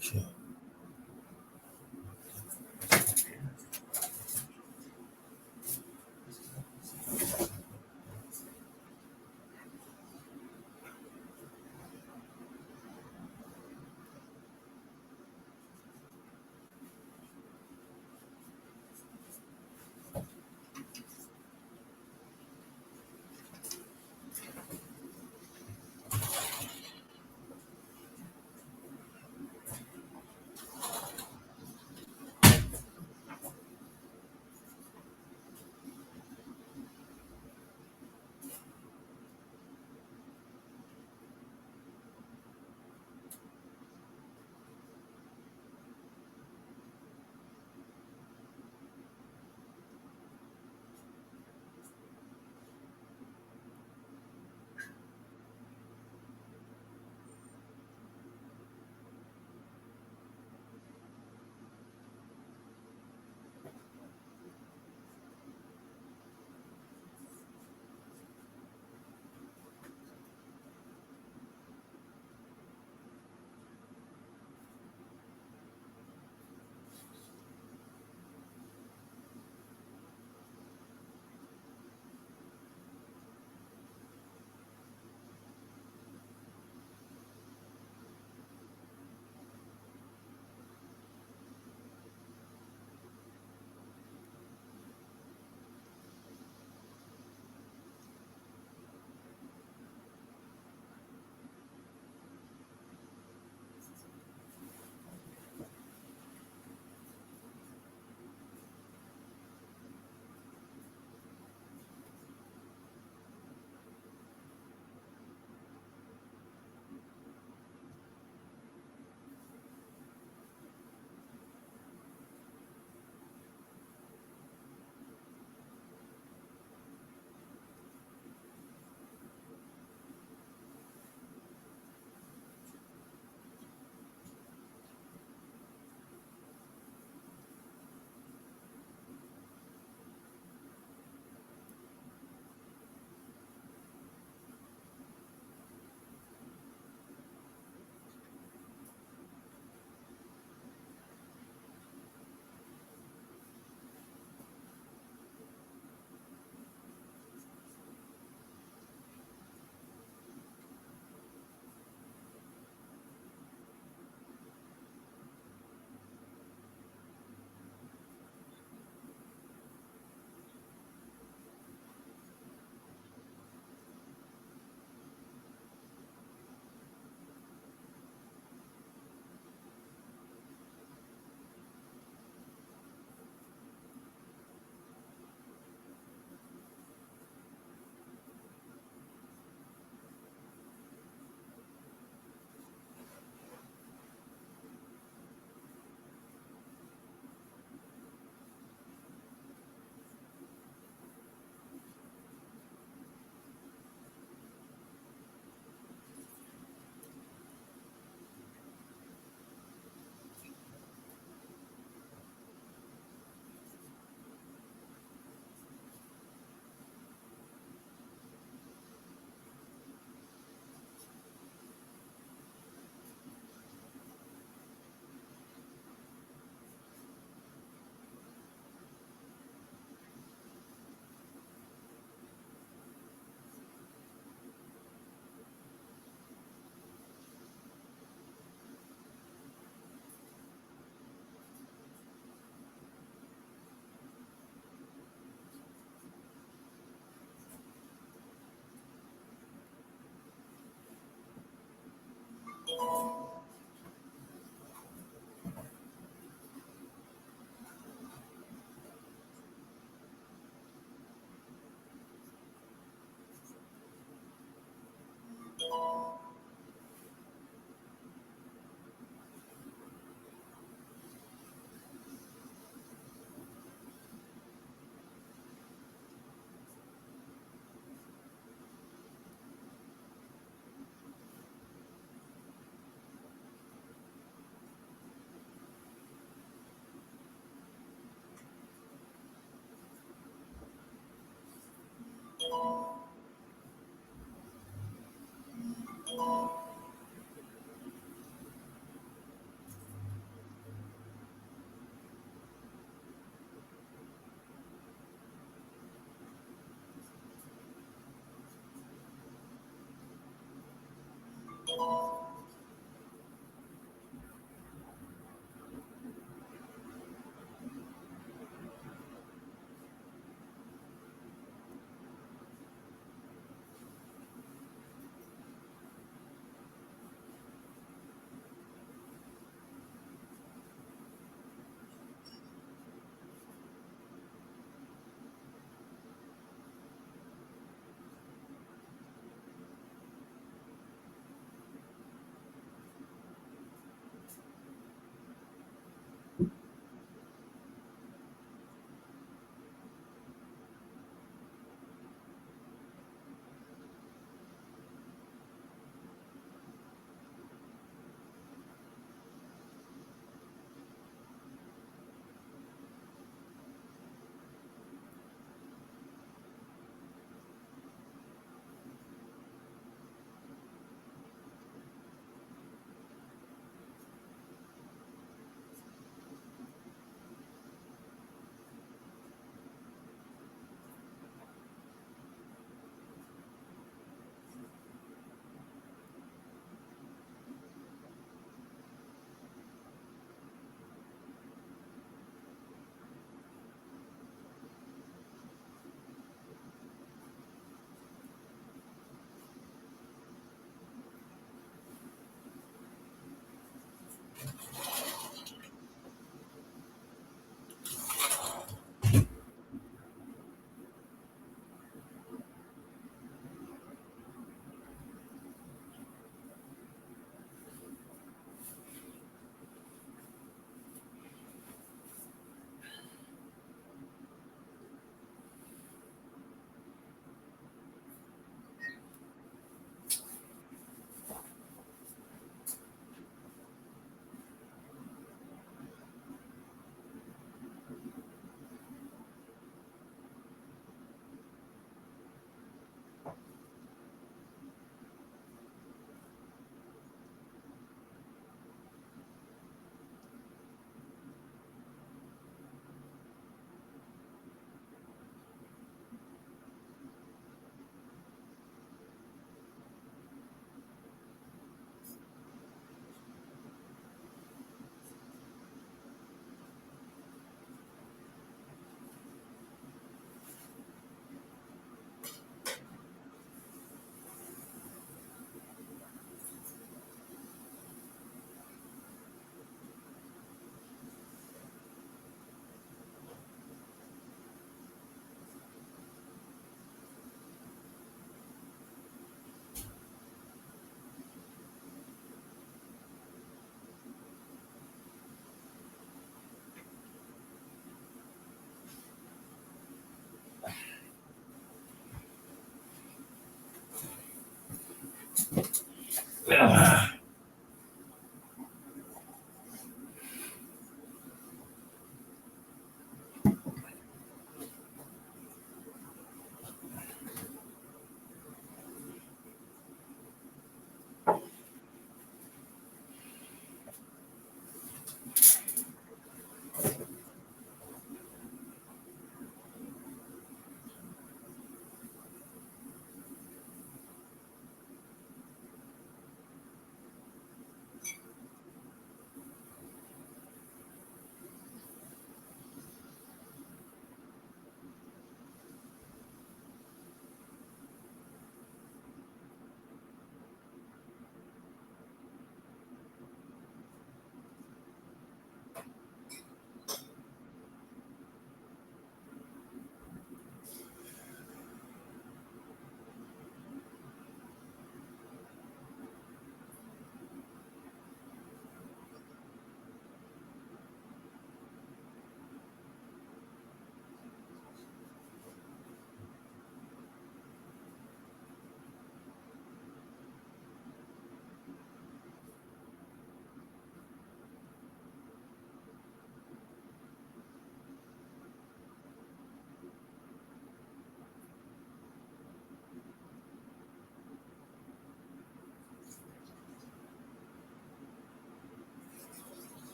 Sure.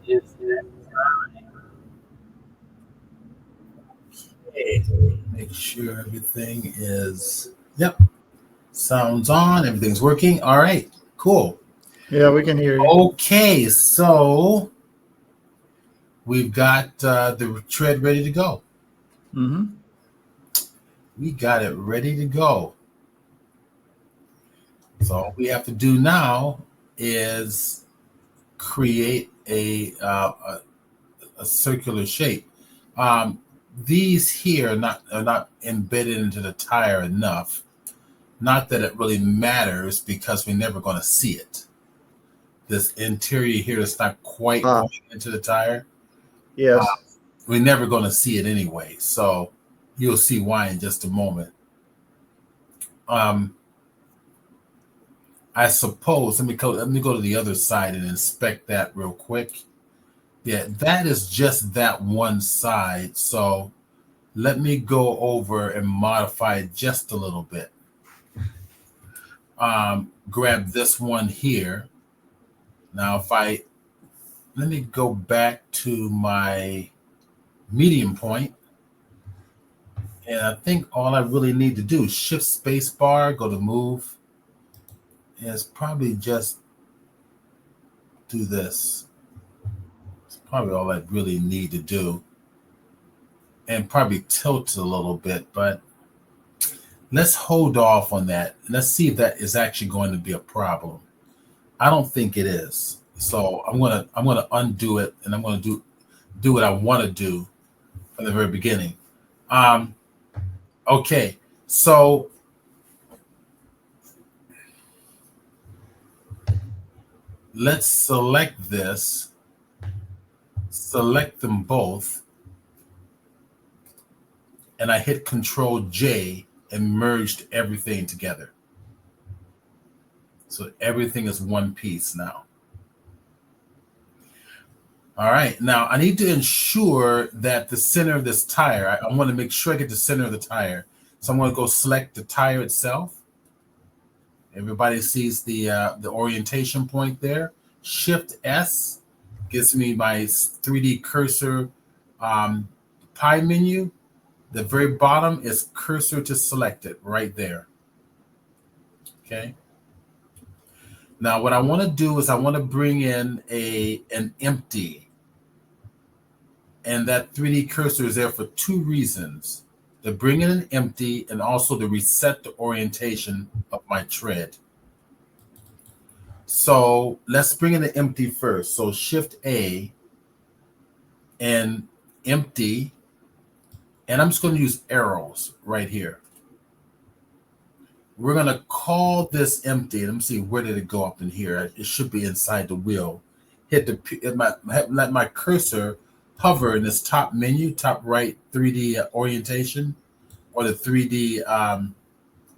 Is that okay? Make sure everything is, yep, sounds on, everything's working. All right, cool. Yeah, we can hear you. Okay, so we've got the tread ready to go. Mm-hmm. We got it ready to go. So all we have to do now is create a circular shape. Um, these here are not embedded into the tire enough. Not that it really matters because we're never going to see it. This interior here is not quite going into the tire. Yes. We're never going to see it anyway. So you'll see why in just a moment. I suppose, let me go to the other side and inspect that real quick. Yeah, that is just that one side. So let me go over and modify it just a little bit. Grab this one here. Now, let me go back to my medium point. And I think all I really need to do is shift space bar, go to move. And it's probably just do this. It's probably all I really need to do. And probably tilt a little bit, but let's hold off on that. Let's see if that is actually going to be a problem. I don't think it is. So I'm gonna undo it, and I'm gonna do what I want to do from the very beginning. Um, okay, so let's select this, select them both, and I hit Control J and merged everything together. So everything is one piece now. All right, now I need to ensure that the center of this tire, I want to make sure I get the center of the tire. So I'm going to go select the tire itself. Everybody sees the orientation point there. Shift S gives me my 3D cursor pie menu. The very bottom is cursor to selected right there. Okay. Now what I want to do is I want to bring in an empty. And that 3D cursor is there for two reasons. To bring in an empty and also to reset the orientation of my tread. So let's bring in the empty first. So Shift A and empty. And I'm just going to use arrows right here. We're going to call this empty. Let me see, where did it go up in here? It should be inside the wheel. Let my cursor hover in this top menu, top right 3D orientation, or the 3D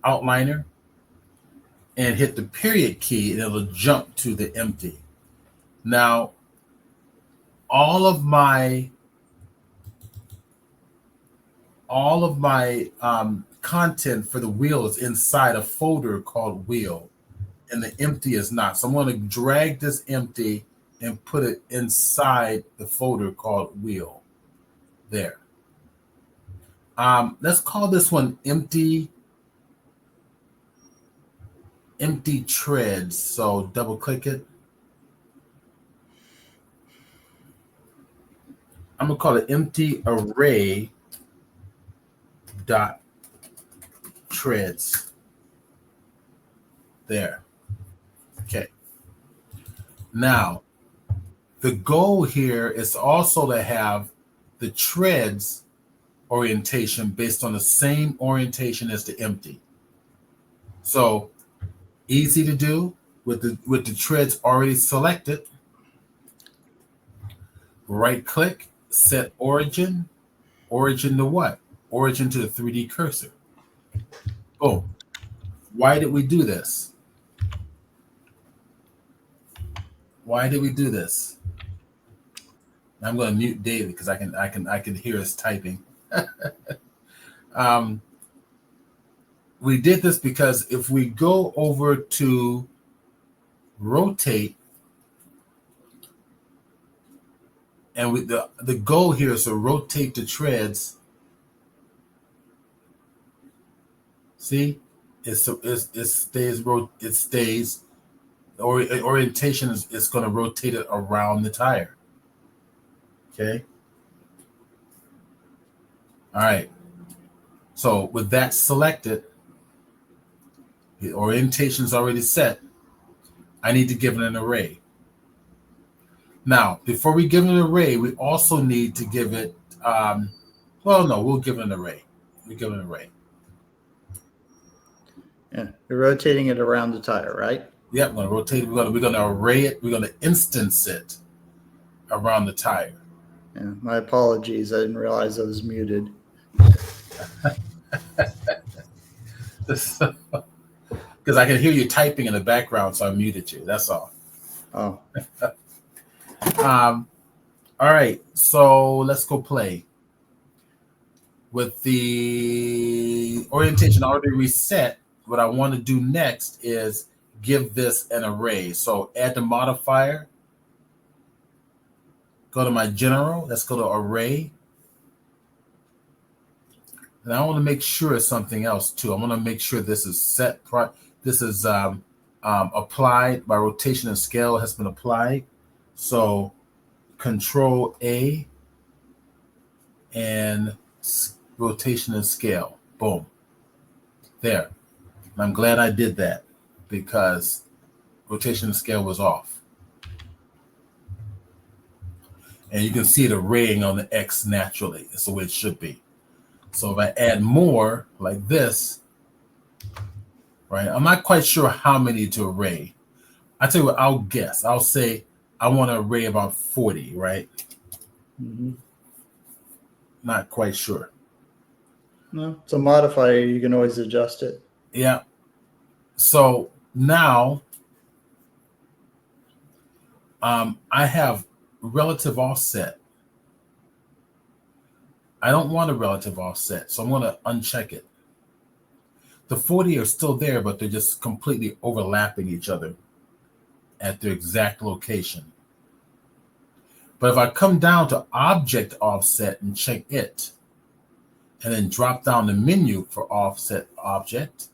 outliner, and hit the period key, and it'll jump to the empty. Now, all of my content for the wheel is inside a folder called wheel. and the empty is not. So I'm going to drag this empty and put it inside the folder called wheel. There. Let's call this one empty treads. So double click it. I'm going to call it empty array dot treads. There. Okay. Now, the goal here is also to have the treads orientation based on the same orientation as the empty. So easy to do with the treads already selected. Right click, set origin. Origin to what? Origin to the 3D cursor. Boom. Why did we do this? Why did we do this? I'm going to mute David because I can hear us typing. We did this because if we go over to rotate, and the goal here is to rotate the treads. See, it stays. Orientation is going to rotate it around the tire. Okay. All right. So with that selected, the orientation is already set. I need to give it an array. Now, before we give it an array, we also need to give it, we'll give it an array. We give it an array. Yeah, you're rotating it around the tire, right? Yeah, we're going to rotate it. We're going to array it. We're going to instance it around the tire. Yeah, my apologies. I didn't realize I was muted. Because I can hear you typing in the background, so I muted you. That's all. Oh. All right, so let's go play. With the orientation already reset, what I want to do next is give this an array. So add the modifier. Go to my general. Let's go to array. And I want to make sure it's something else too. I want to make sure this is set. This is applied. My rotation and scale has been applied. So Control A and rotation and scale. Boom. There. And I'm glad I did that because rotation and scale was off. And you can see it arraying on the X naturally. That's the way it should be. So if I add more like this, right? I'm not quite sure how many to array. I tell you what, I'll guess. I'll say I want to array about 40, right? Mm-hmm. Not quite sure. No, it's a modifier. You can always adjust it. Yeah. So now I have relative offset. I don't want a relative offset, so I'm going to uncheck it. The 40 are still there, but they're just completely overlapping each other at their exact location. But if I come down to object offset and check it, and then drop down the menu for offset object,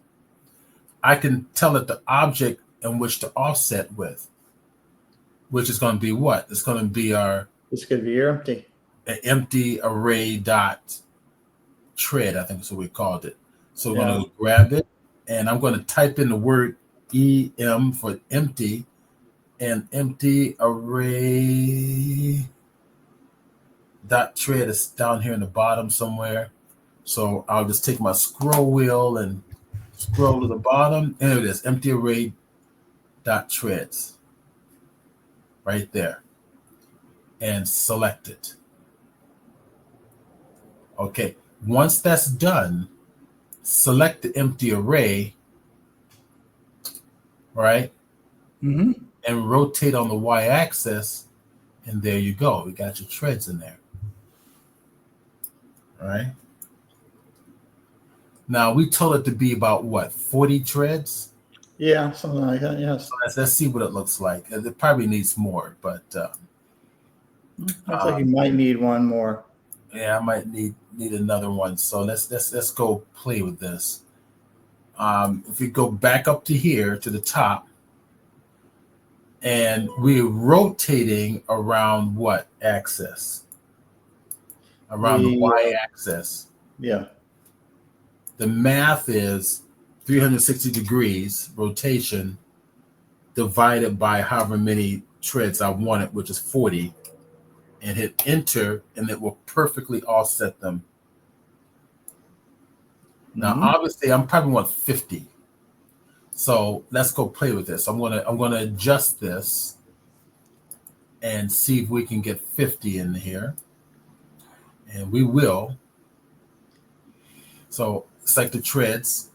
I can tell it the object in which to offset with, which is going to be what? It's going to be It's going to be your empty. Empty array dot tread, I think that's what we called it. So we're going to grab it, and I'm going to type in the word EM for empty, and empty array dot tread is down here in the bottom somewhere. So I'll just take my scroll wheel and scroll to the bottom. And there it is, empty array dot treads right there, and select it. Okay, once that's done, select the empty array, right? Mm-hmm. And rotate on the y-axis, and there you go. We got your treads in there. All right. Now we told it to be about what, 40 treads? Yeah, something like that. Yes. So let's see what it looks like. It probably needs more, but Looks like you might need one more. yeah, I might need another one. So let's go play with this. If we go back up to here to the top, and we're rotating around what axis? Around the The y-axis. yeah. The math is 360 degrees rotation divided by however many treads I wanted, which is 40, and hit enter, and it will perfectly offset them. Now, obviously, I'm probably want 50. So let's go play with this. I'm gonna adjust this and see if we can get 50 in here. And we will. So select the treads,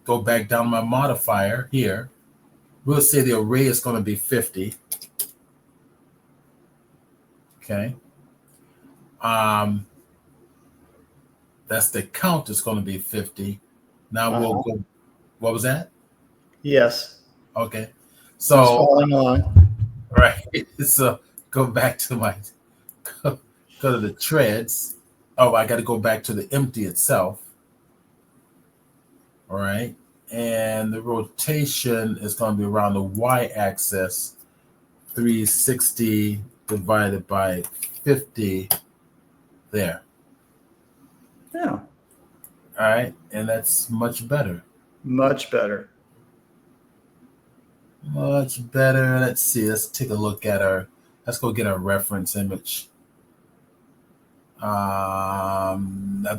go back down my modifier here. We'll say the array is going to be 50. Okay. That's the count is going to be 50. Now we'll go. What was that? Yes. Okay. So it's falling along. Right. So go back to my go to the treads. Oh, I got to go back to the empty itself. All right. And the rotation is going to be around the y-axis, 360 divided by 50 there. Yeah. All right. And that's much better. Much better. Much better. Let's see. Let's take a look at let's go get our reference image. That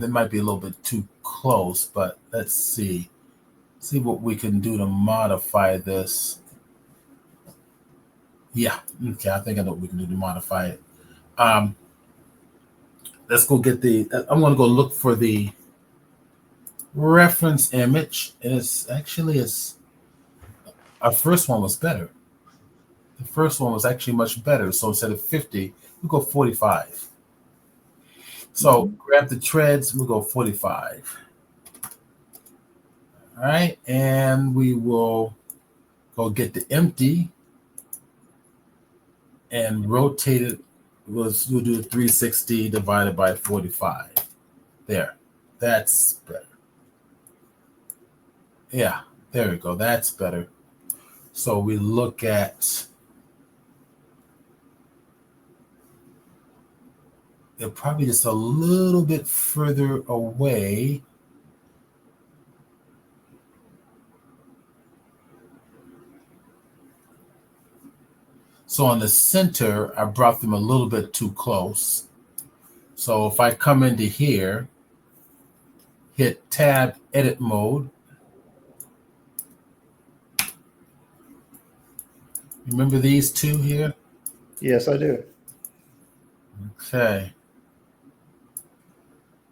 might be a little bit too close, but let's see. See what we can do to modify this. Yeah. Okay. I think I know what we can do to modify it. Let's go get I'm going to go look for the reference image. And our first one was better. The first one was actually much better. So instead of 50, we'll go 45. So grab the treads, we'll go 45. All right. And we will go get the empty and rotate it. We'll do 360 divided by 45. There. That's better. Yeah, there we go. That's better. So we look at they're probably just a little bit further away. So on the center, I brought them a little bit too close. So if I come into here, hit tab edit mode. Remember these two here? Yes, I do. Okay.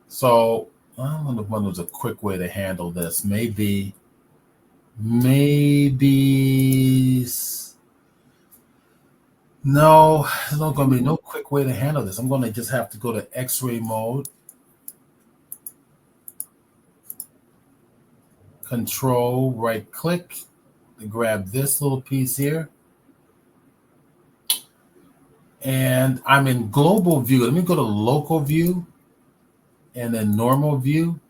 So I wonder if there's a quick way to handle this. Maybe no, there's not going to be no quick way to handle this. I'm going to just have to go to X-ray mode. Control right click to grab this little piece here. And I'm in global view. Let me go to local view and then normal view.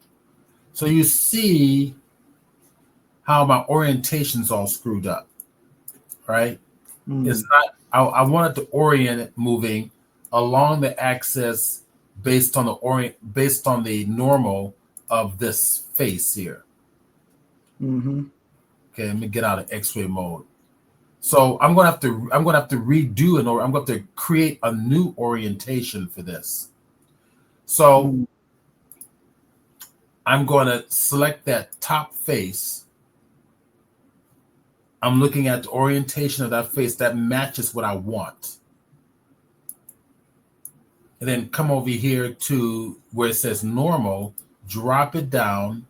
So you see how my orientation's all screwed up, right? It's not, I wanted to orient it moving along the axis based on the normal of this face here. Okay, let me get out of X-ray mode. So I'm gonna have to redo I'm going to create a new orientation for this. So I'm going to select that top face. I'm looking at the orientation of that face that matches what I want. And then come over here to where it says normal, drop it down,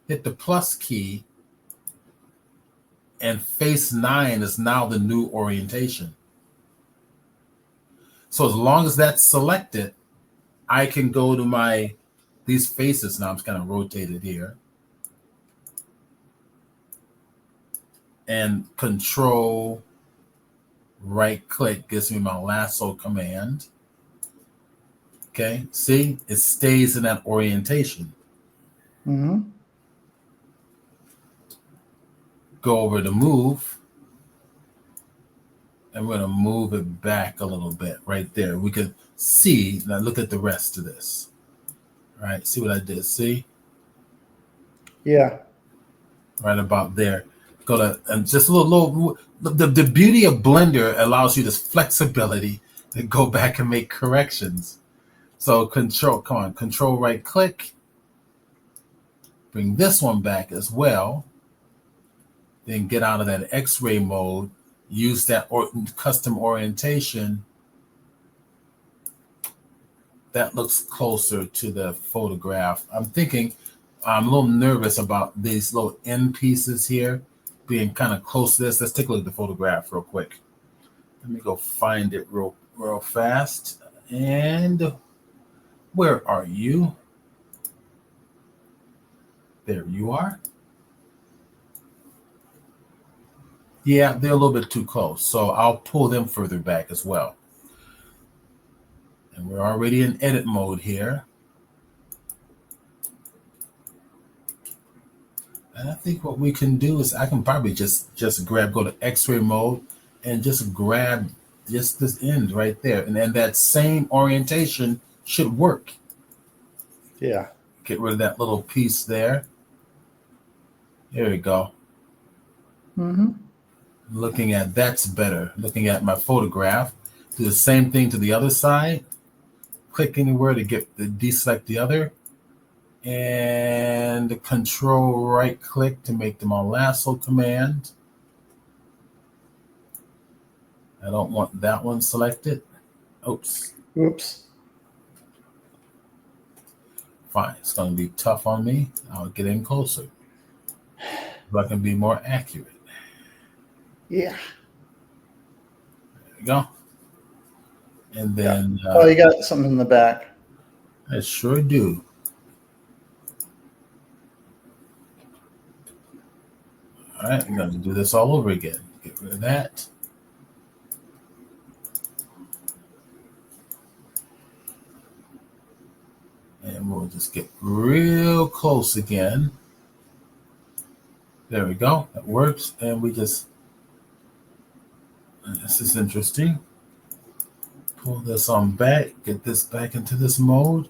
hit the plus key, and face 9 is now the new orientation. So as long as that's selected, I can go to these faces now. I'm just kind of rotated here. and control right click gives me my lasso command. Okay, see, it stays in that orientation. Mm-hmm. Go over to move, and we're going to move it back a little bit right there. We can see, now look at the rest of this. All right, see what I did? See? Yeah. Right about there. Go to, and just a little the beauty of Blender allows you this flexibility to go back and make corrections. So control right click, bring this one back as well. Then get out of that X-ray mode, use that custom orientation. That looks closer to the photograph. I'm a little nervous about these little end pieces here being kind of close to this. Let's take a look at the photograph real quick. Let me go find it real fast. And where are you? There you are. Yeah, they're a little bit too close, so I'll pull them further back as well. And we're already in edit mode here. And I think what we can do is I can probably just go to X-ray mode and just grab just this end right there. And then that same orientation should work. Yeah. Get rid of that little piece there. There we go. Mm-hmm. Looking at that's better. Looking at my photograph. Do the same thing to the other side. Click anywhere to deselect the other. And control right click to make them a lasso command. I don't want that one selected. Oops. Fine. It's going to be tough on me. I'll get in closer so I can be more accurate. Yeah. There we go. And then... oh, you got something in the back. I sure do. All right. I'm going to do this all over again. Get rid of that. And we'll just get real close again. There we go. That works. And this is interesting. Pull this on back. Get this back into this mode.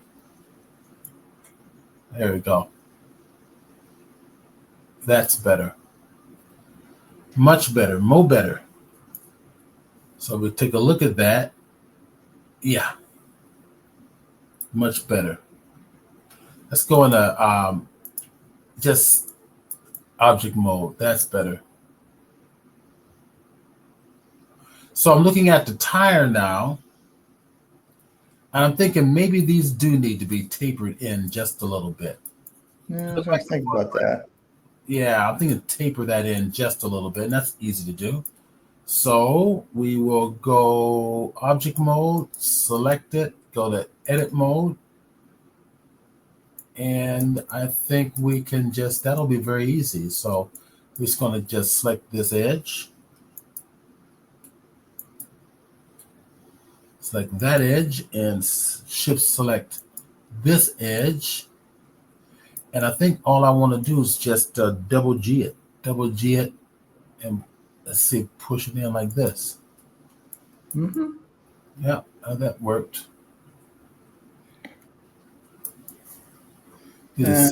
There we go. That's better. Much better. More better. So we take a look at that. Yeah. Much better. Let's go into just object mode. That's better. So I'm looking at the tire now. And I'm thinking maybe these do need to be tapered in just a little bit. Yeah, I was going to think about that. Yeah, I'm thinking taper that in just a little bit. And that's easy to do. So we will go object mode, select it, go to edit mode. And I think we can that'll be very easy. So we're just going to just select this edge. Select that edge and shift select this edge. And I think all I want to do is just double G it. Double G it. And let's see, push it in like this. Mm-hmm. Yeah, that worked. Now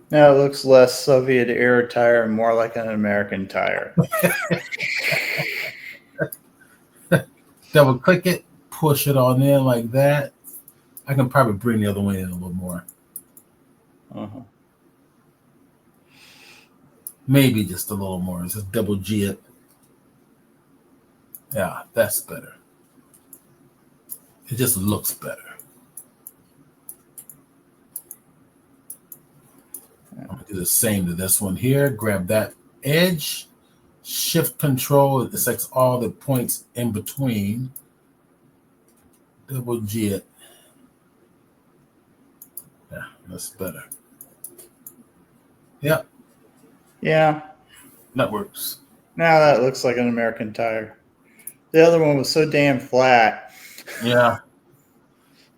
it looks less Soviet era tire and more like an American tire. Double click it, push it on in like that. I can probably bring the other one in a little more. Uh-huh. Maybe just a little more. Just double G it. Yeah, that's better. It just looks better. I'm going to do the same to this one here. Grab that edge. Shift control. It selects all the points in between. Double G it. Yeah, that's better. Yep. Yeah. That works. Now that looks like an American tire. The other one was so damn flat. Yeah.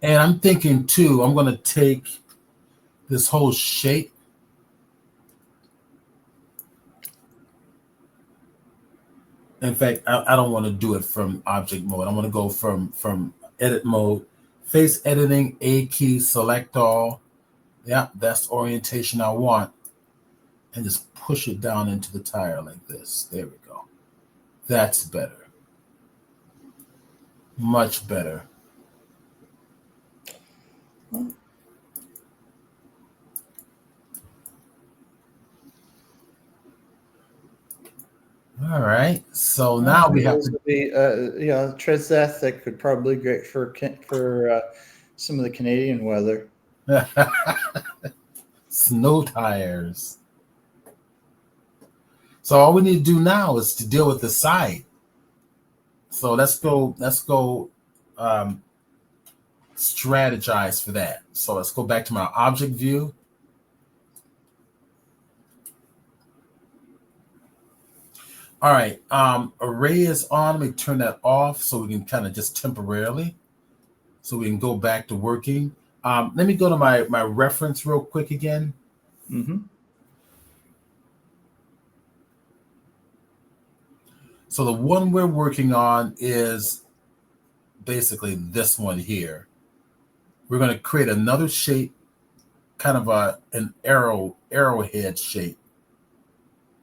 And I'm thinking too, I'm going to take this whole shape. In fact, I don't want to do it from object mode. I want to go from edit mode, face editing, A key, select all. Yeah, that's the orientation I want. And just push it down into the tire like this. There we go. That's better. Much better. All right. So now we have to be, Trezeth that could probably be great for some of the Canadian weather. snow tires. So all we need to do now is to deal with the side. So let's go strategize for that. So let's go back to my object view. All right, array is on. Let me turn that off so we can kind of just temporarily, so we can go back to working. Let me go to my reference real quick again. Mm-hmm. So the one we're working on is basically this one here. We're going to create another shape, kind of an arrowhead shape.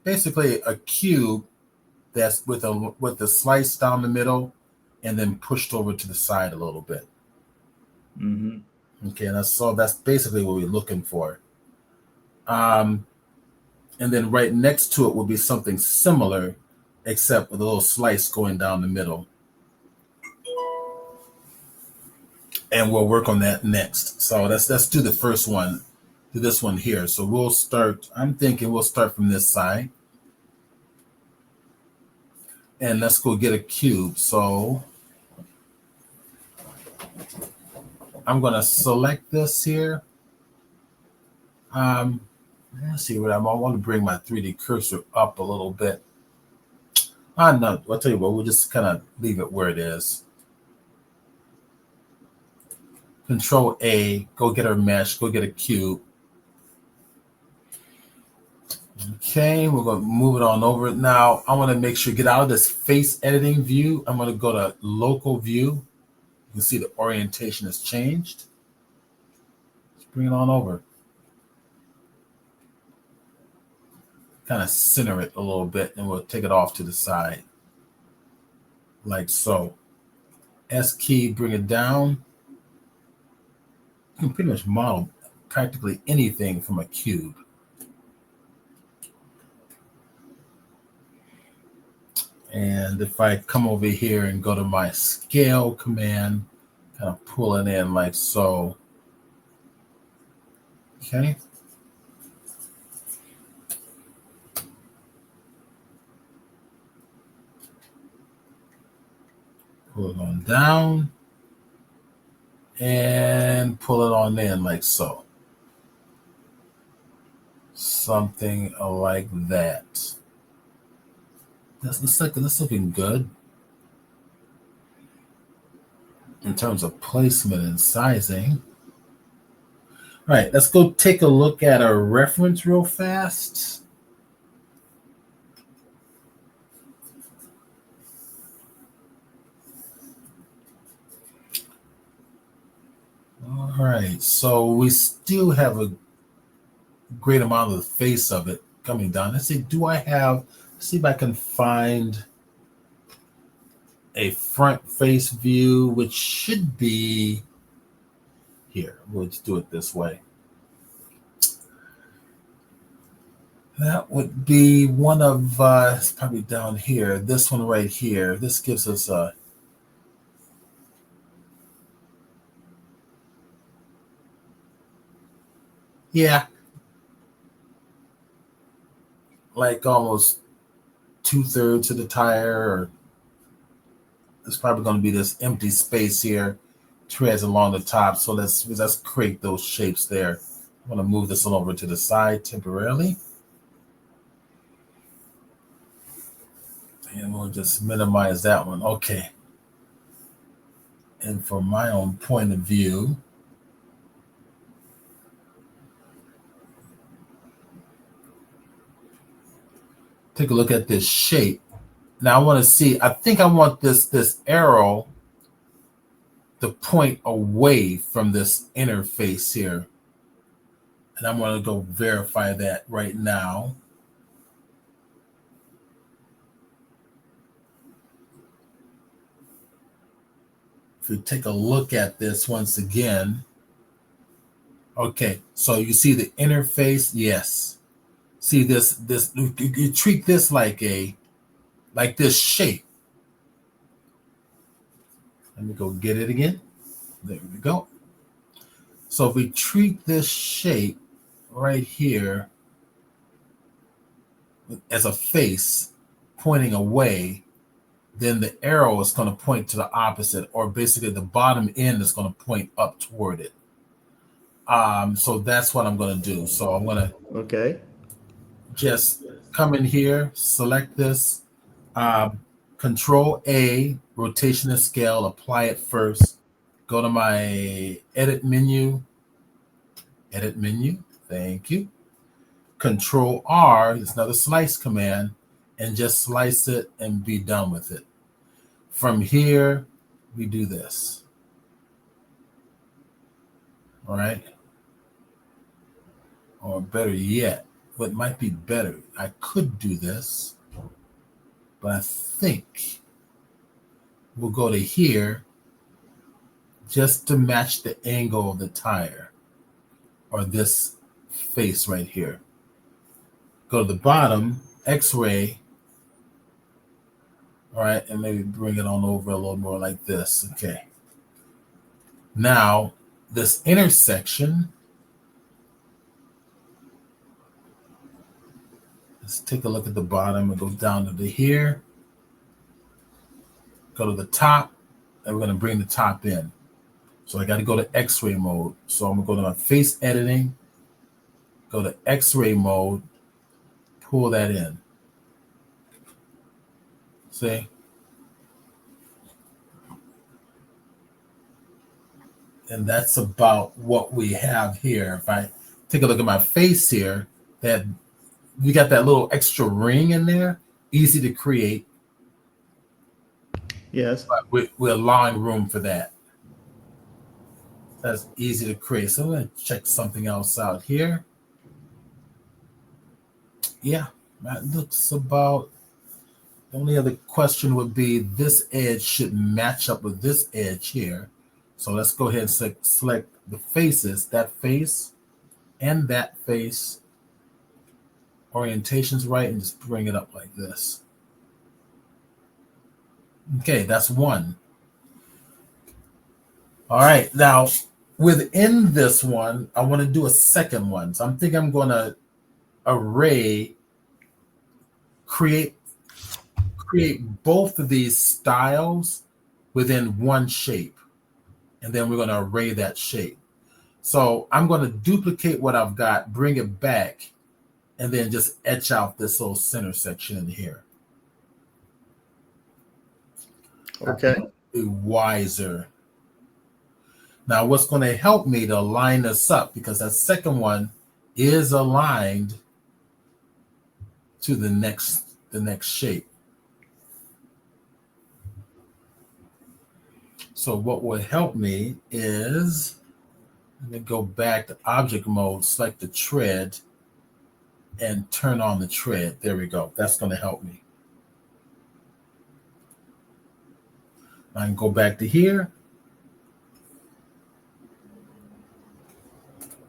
Basically a cube that's with the slice down the middle and then pushed over to the side a little bit. Mm-hmm. Okay, that's basically what we're looking for. And then right next to it will be something similar, except with a little slice going down the middle. And we'll work on that next. So let's do the first one, do this one here. So we'll start, I'm thinking we'll start from this side. And let's go get a cube. So I'm going to select this here. Let's see what I want to bring my 3D cursor up a little bit. No, I'll tell you what, we'll just kind of leave it where it is. Control A, go get our mesh, go get a cube. Okay, we're going to move it on over. Now, I want to make sure, get out of this face editing view. I'm going to go to local view. You can see the orientation has changed. Let's bring it on over. Kind of center it a little bit, and we'll take it off to the side. Like so. S key, bring it down. You can pretty much model practically anything from a cube. And if I come over here and go to my scale command, kind of pull it in like so. Okay. Pull it on down and pull it on in like so. Something like that. That's looking good in terms of placement and sizing. All right, let's go take a look at our reference real fast. All right, so we still have a great amount of the face of it coming down. Let's see, let's see if I can find a front face view, which should be here. We'll just do it this way. That would be one of, it's probably down here, this one right here. This gives us a, yeah, like almost 2/3 of the tire, or it's probably going to be this empty space here, treads along the top. So let's create those shapes there. I'm going to move this one over to the side temporarily. And we'll just minimize that one. Okay. And from my own point of view, take a look at this shape. Now I want to see, I think I want this arrow to point away from this interface here. And I'm going to go verify that right now. If we take a look at this once again. Okay, so you see the interface? Yes. See this you treat this like this shape. Let me go get it again. There we go. So if we treat this shape right here as a face pointing away, then the arrow is going to point to the opposite, or basically the bottom end is going to point up toward it. So that's what I'm going to do. So I'm going to just come in here, select this, Control A, rotation and scale, apply it first. Go to my edit menu. Thank you. Control R is another slice command, and just slice it and be done with it. From here, we do this. All right. Or better yet, what might be better, I could do this, but I think we'll go to here just to match the angle of the tire, or this face right here. Go to the bottom, X-ray, all right, and maybe bring it on over a little more like this. Okay. Now, this intersection, let's take a look at the bottom. It goes down to here. Go to the top, and we're going to bring the top in. So I got to go to X-ray mode. So I'm going to go to my face editing, go to X-ray mode, pull that in. See? And that's about what we have here. If I take a look at my face here, that we got that little extra ring in there, easy to create. Yes. But we're allowing room for that. That's easy to create. So I'm going to check something else out here. Yeah, that looks about. The only other question would be this edge should match up with this edge here. So let's go ahead and select the faces, that face and that face. Orientation's right, and just bring it up like this. Okay, that's one. All right, now within this one, I want to do a second one. So I'm thinking I'm going to create both of these styles within one shape. And then we're going to array that shape. So I'm going to duplicate what I've got, bring it back, and then just etch out this little center section in here. Okay. Be wiser. Now, what's going to help me to line this up, because that second one is aligned to the next shape. So what will help me is, let me go back to object mode, select the tread, and turn on the tread. There we go. That's going to help me. I can go back to here.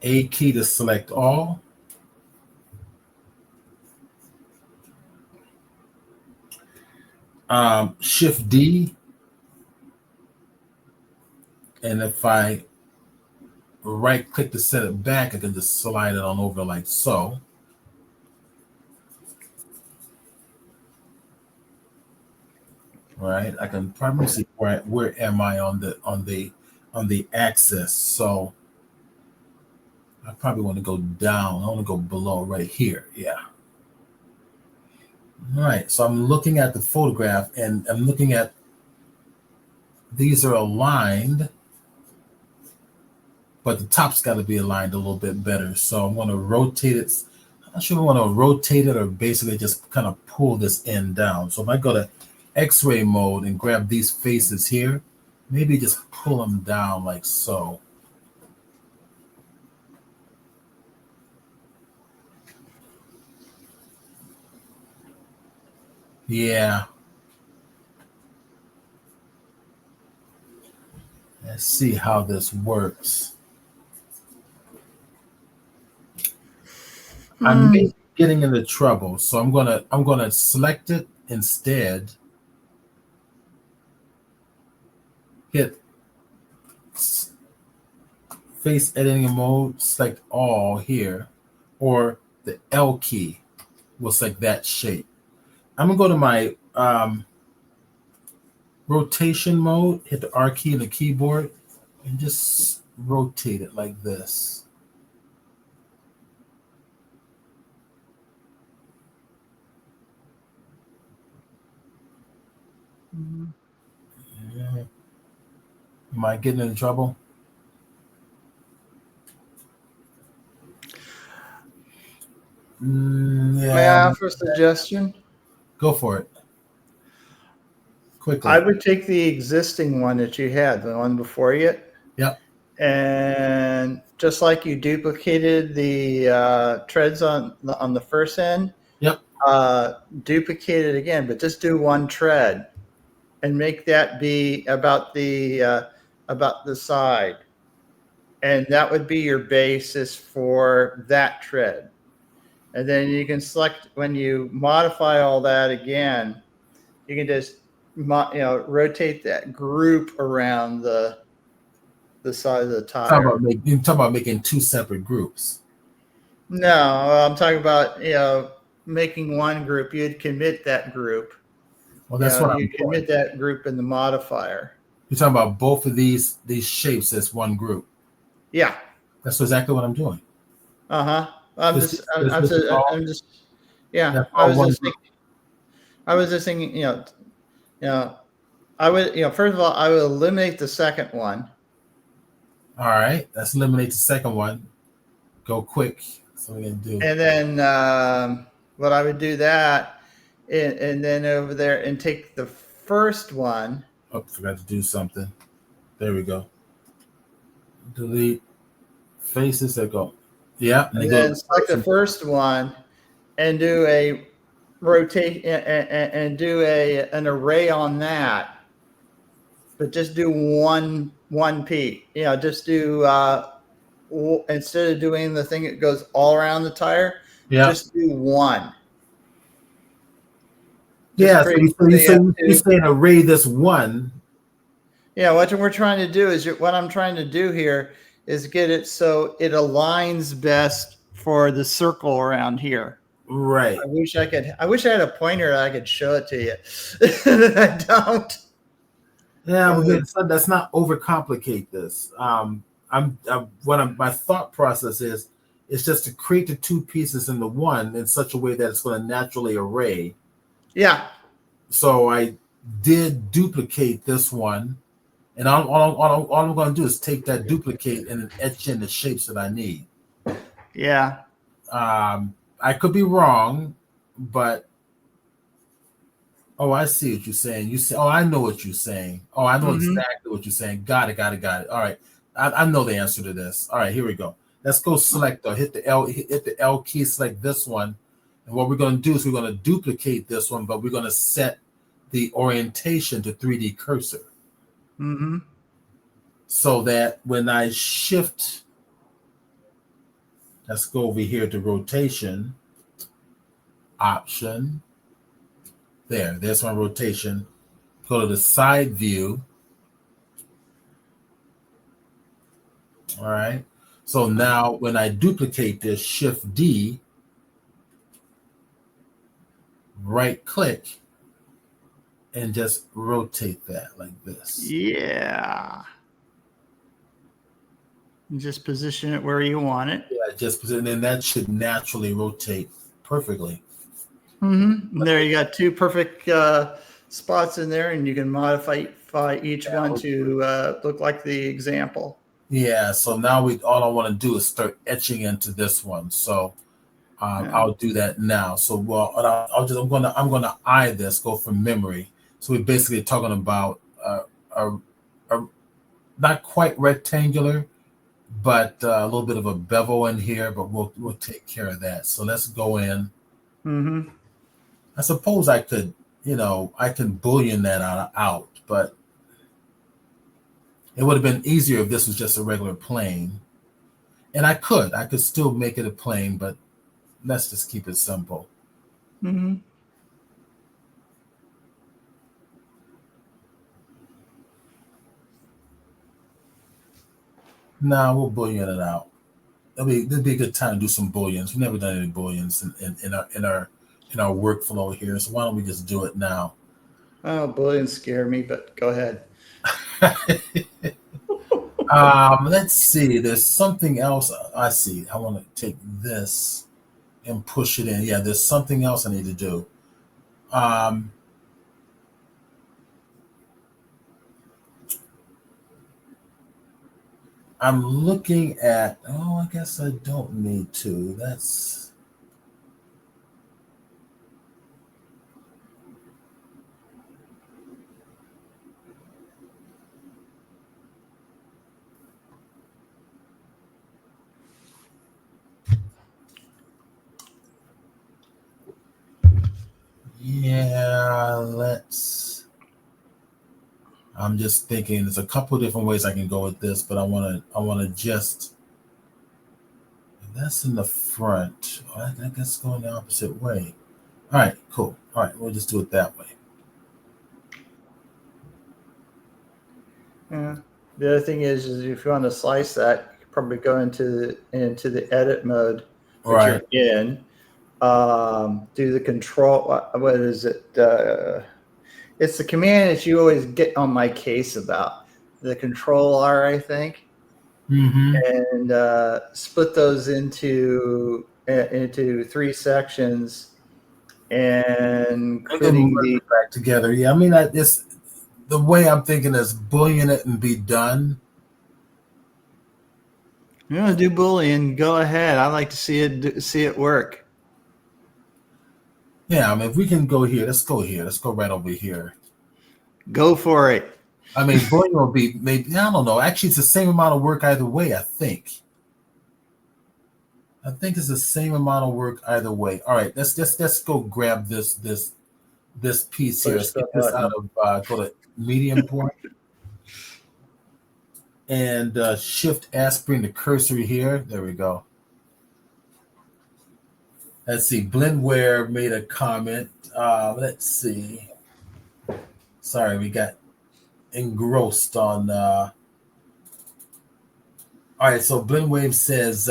A key to select all. Shift D. And if I right click to set it back, I can just slide it on over like so. Right, I can probably see where am I on the axis. So I probably want to go down. I want to go below right here. Yeah. All right, so I'm looking at the photograph and I'm looking at these are aligned, but the top's got to be aligned a little bit better. So I'm going to rotate it. I'm not sure if I want to rotate it or basically just kind of pull this end down. So if I go to X-ray mode and grab these faces here, maybe just pull them down like so. Yeah. Let's see how this works. I may be getting into trouble, so I'm gonna select it instead. Hit face editing mode, select all here, or the L key will select that shape. I'm gonna go to my rotation mode, hit the R key in the keyboard, and just rotate it like this. Yeah. Am I getting into trouble? May Yeah. I offer a suggestion? Go for it. Quickly. I would take the existing one that you had, the one before you, Yep. and just like you duplicated the treads on the first end, Yep. duplicate it again, but just do one tread and make that be about the side, and that would be your basis for that tread. And then you can select, when you modify all that again, you can just rotate that group around the side of the tire. You're talking about making two separate groups. No, I'm talking about making one group. You'd commit that group. Well, that's what I'm You doing. commit that group in the modifier. You're talking about both of these shapes as one group. Yeah. That's exactly what I'm doing. Uh-huh. I'm just yeah. That's all one group. I was just thinking, I would, first of all, I would eliminate the second one. All right, let's eliminate the second one. Go quick. That's what we're gonna do. And then what I would do that, and then over there and take the first one. Oh, forgot to do something. There we go. Delete faces that go. Yeah, And then select the first one and do a rotate and do an array on that. But just do one P. Just do instead of doing the thing that goes all around the tire, just do one. Yeah, so you're saying array this one. Yeah, what we're trying to do is what I'm trying to do here is get it so it aligns best for the circle around here. Right. I wish I had a pointer that I could show it to you. I don't. Yeah, let's not overcomplicate this. My thought process is it's just to create the two pieces into one in such a way that it's going to naturally array. Yeah. So I did duplicate this one, and all I'm going to do is take that duplicate and etch in the shapes that I need. Yeah. I could be wrong, but I see what you're saying. You say, I know what you're saying. I know exactly what you're saying. Got it. All right. I know the answer to this. All right, here we go. Let's go select hit the L key, select this one. And what we're going to do is we're going to duplicate this one, but we're going to set the orientation to 3D cursor. Mm-hmm. So that when I shift, let's go over here to rotation, option. There's my rotation. Go to the side view. All right. So now when I duplicate this, Shift D, right click, and just rotate that like this. Yeah. Just position it where you want it. Yeah, just position, and that should naturally rotate perfectly. Mm-hmm. There you got two perfect spots in there, and you can modify each one to look like the example. Yeah, so now all I want to do is start etching into this one. So I'll do that now. So I'm gonna eye this, go from memory. So we're basically talking about a not quite rectangular, but a little bit of a bevel in here. But we'll take care of that. So let's go in. Mm-hmm. I suppose I could, I can boolean that out, but it would have been easier if this was just a regular plane. And I could still make it a plane, but let's just keep it simple. Mm-hmm. Now we'll boolean it out. It'd be a good time to do some booleans. We've never done any booleans in our workflow here, so why don't we just do it now? Oh, Booleans scare me, but go ahead. Let's see. There's something else I see. I want to take this and push it in. Yeah, there's something else I need to do. I'm looking at. Oh, I guess I don't need to. That's. Yeah, I'm just thinking there's a couple different ways I can go with this, but I want to just. That's in the front. I guess going the opposite way. All right, cool. All right, we'll just do it that way. Yeah. The other thing is if you want to slice that, you could probably go into the edit mode that you're in. Do the control. What is it? It's the command that you always get on my case about. The Control R, I think. Mm-hmm. And split those into 3 sections, and putting the back together. Yeah, I mean, the way I'm thinking is boolean it and be done. You want to do Boolean? Go ahead. I like to see it work. Yeah, I mean, if we can go here, let's go here. Let's go right over here. Go for it. I mean, boolean will be maybe, I don't know. Actually, it's the same amount of work either way, I think. It's the same amount of work either way. All right, let's go grab this piece here. Let's get this out of go to medium point and Shift S, bring the cursor here. There we go. Let's see. Blendware made a comment. Let's see. Sorry, we got engrossed on. All right, so Blendwave says,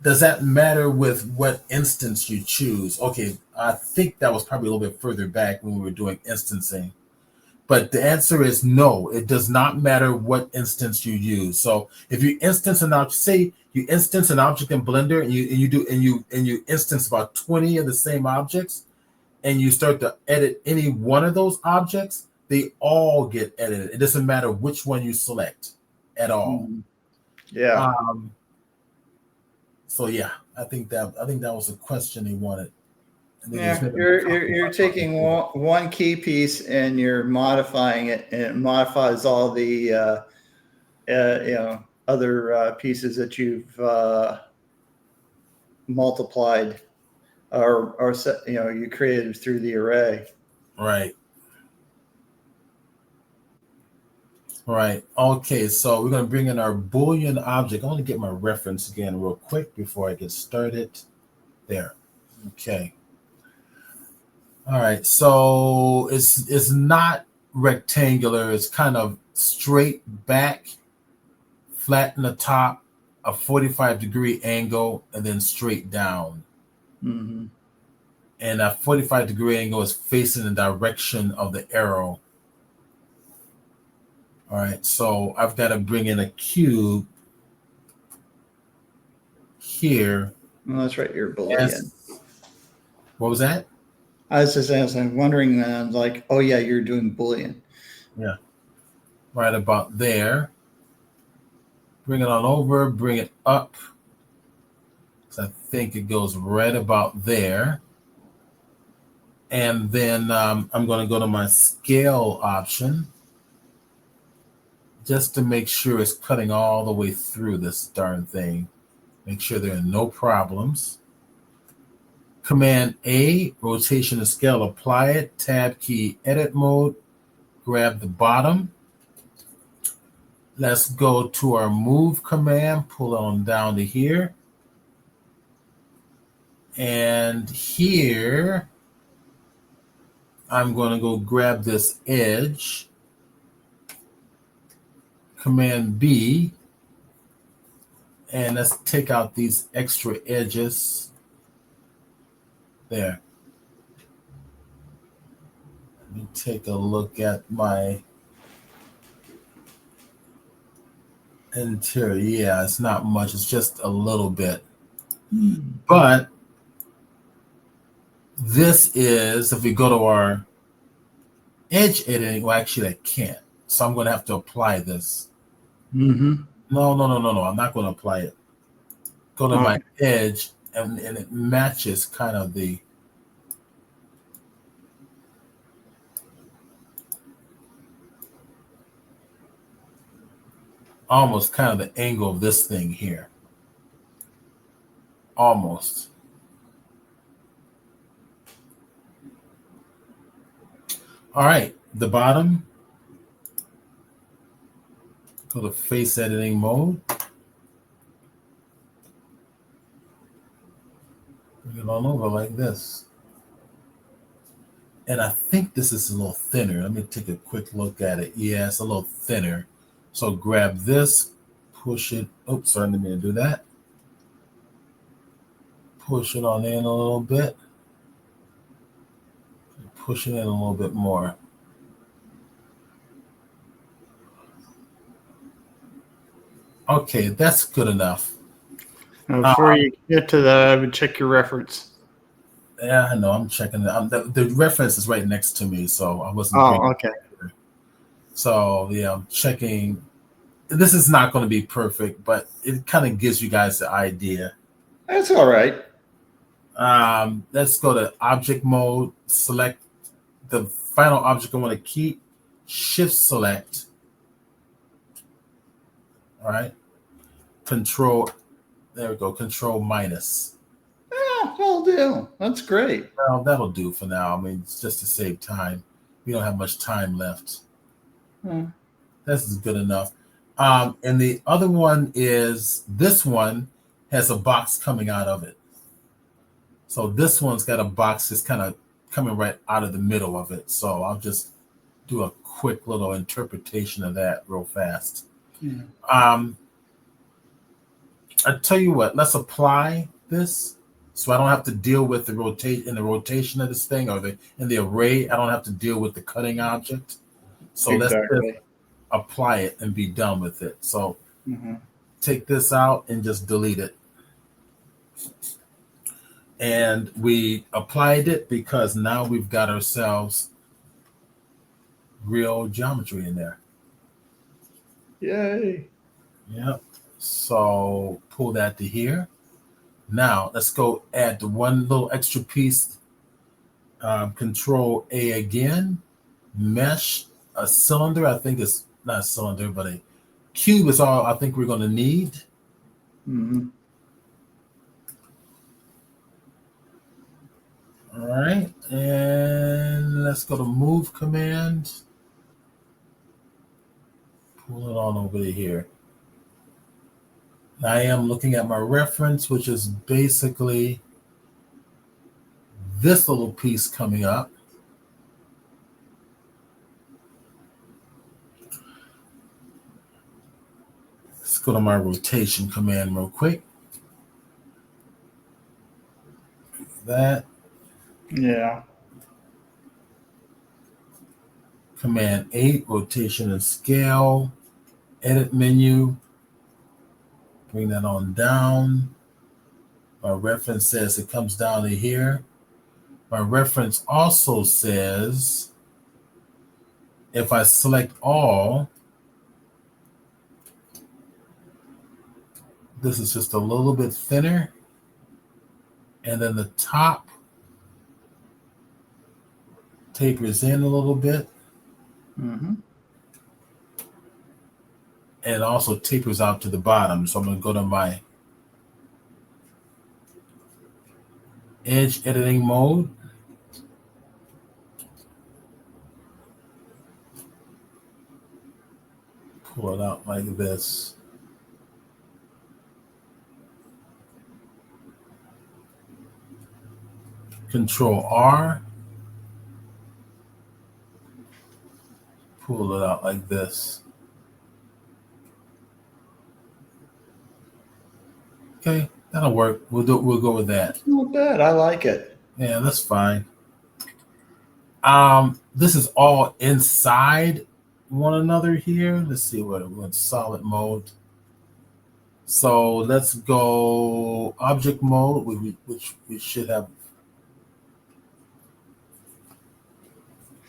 does that matter with what instance you choose? Okay, I think that was probably a little bit further back when we were doing instancing. But the answer is no, it does not matter what instance you use. So if you instance an object, say you instance an object in Blender and you instance about 20 of the same objects, and you start to edit any one of those objects, they all get edited. It doesn't matter which one you select at all. Mm-hmm. Yeah. So yeah, I think that was a question he wanted. Yeah, you're taking one key piece and you're modifying it, and it modifies all the other pieces that you've multiplied or you created through the array. Right. Right. Okay, so we're going to bring in our Boolean object. I want to get my reference again real quick before I get started. There. Okay. All right. So it's not rectangular. It's kind of straight back, flat in the top, a 45-degree angle, and then straight down. Mm-hmm. And that 45-degree angle is facing the direction of the arrow. All right, so I've got to bring in a cube here. Well, that's right, your Boolean. What was that? I was just asking, wondering, like, oh yeah, you're doing Boolean. Yeah, right about there. Bring it on over, bring it up. So I think it goes right about there. And then I'm going to go to my scale option just to make sure it's cutting all the way through this darn thing. Make sure there are no problems. Command A, rotation and scale, apply it. Tab key, edit mode. Grab the bottom. Let's go to our move command, pull it on down to here. And here, I'm going to go grab this edge. Command B. And let's take out these extra edges. There. Let me take a look at my interior. Yeah, it's not much. It's just a little bit. But this is, if we go to our edge editing, well, actually, I can't. So I'm going to have to apply this. Mm-hmm. No. I'm not going to apply it. Go to my edge, and it matches kind of the almost kind of the angle of this thing here. Almost. All right, the bottom. Go to face editing mode. Bring it on over like this. And I think this is a little thinner. Let me take a quick look at it. Yeah, it's a little thinner. So grab this, push it. Oops, sorry, I didn't mean to do that. Push it on in a little bit. Push it in a little bit more. Okay, that's good enough. Now, before you get to that, I would check your reference. Yeah, I know. I'm checking the reference is right next to me, so I wasn't. Oh, okay. So yeah, I'm checking. This is not going to be perfect, but it kind of gives you guys the idea. That's all right. Let's go to object mode. Select the final object I want to keep. Shift select. All right. Control. There we go. Control minus. Yeah, that'll do. That's great. Well, that'll do for now. I mean, it's just to save time. We don't have much time left. This is good enough. And the other one is, this one has a box coming out of it. So this one's got a box that's kind of coming right out of the middle of it. So I'll just do a quick little interpretation of that real fast. Yeah. I tell you what, let's apply this so I don't have to deal with the rotation of this thing, or in the array. I don't have to deal with the cutting object. So let's just apply it and be done with it. So take this out and just delete it. And we applied it because now we've got ourselves real geometry in there. Yay. Yep. So pull that to here. Now let's go add the one little extra piece. Control A again. Mesh, a cylinder. I think it's not a cylinder, but a cube is all I think we're going to need. All right, and let's go to move command. Pull it on over to here. I am looking at my reference, which is basically this little piece coming up. Let's go to my rotation command real quick. That. Yeah. Command 8, rotation and scale, edit menu. Bring that on down. Our reference says it comes down to here. My reference also says if I select all, this is just a little bit thinner. And then the top tapers in a little bit. Mm-hmm. And it also tapers out to the bottom. So I'm going to go to my edge editing mode. Pull it out like this. Control R. Pull it out like this. Okay, that'll work. We'll go with that. Not bad. I like it. Yeah, that's fine. This is all inside one another here. Let's see what it went solid mode. So let's go object mode, which we should have.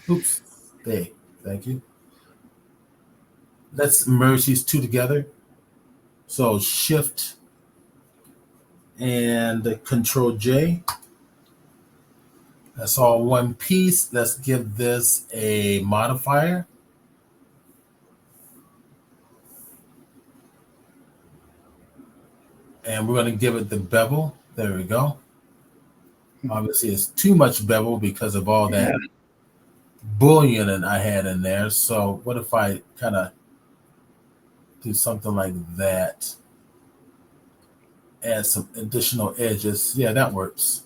Oops, there. Thank you. Let's merge these two together. So Shift and Control J. That's all one piece. Let's give this a modifier. And we're going to give it the bevel. There we go. Obviously, it's too much bevel because of all that bullion I had in there. So what if I kind of do something like that? Add some additional edges. Yeah, that works.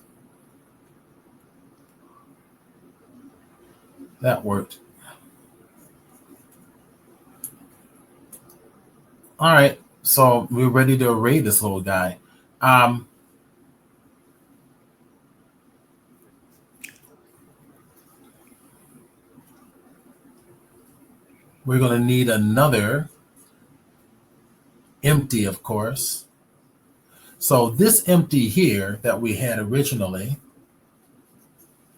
That worked. All right. So we're ready to array this little guy. We're going to need another empty, of course. So this empty here that we had originally,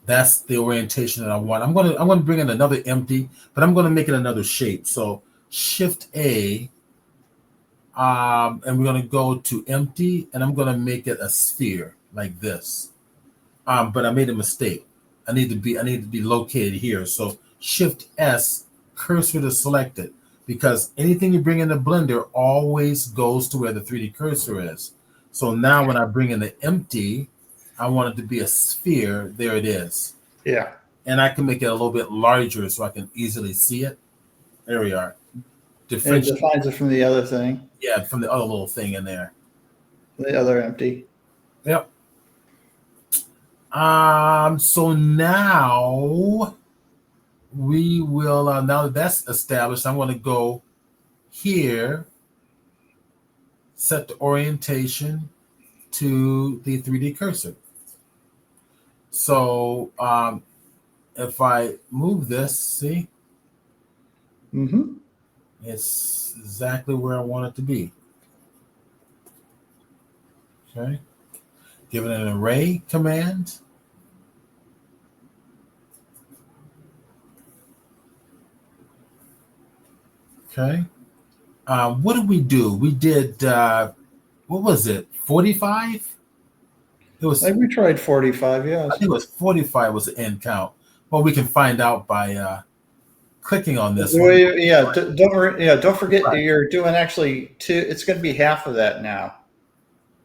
that's the orientation that I want. I'm going to bring in another empty, but I'm going to make it another shape. So Shift A, and we're going to go to empty, and I'm going to make it a sphere like this. But I made a mistake. I need to be located here. So Shift S, cursor to selected, because anything you bring in the blender always goes to where the 3D cursor is. So now when I bring in the empty, I want it to be a sphere. There it is. Yeah. And I can make it a little bit larger so I can easily see it. There we are. And it defines it from the other thing. Yeah, from the other little thing in there. The other empty. Yep. So now we will, now that that's established, I'm going to go here, set the orientation to the 3D cursor. So if I move this, see, it's exactly where I want it to be. Okay. Give it an array command. Okay. What did we do? We did, what was it? 45? It was. We tried 45, yes. I think it was 45 was the end count. Well, we can find out by clicking on this. Well, don't forget you're doing actually two. It's going to be half of that now.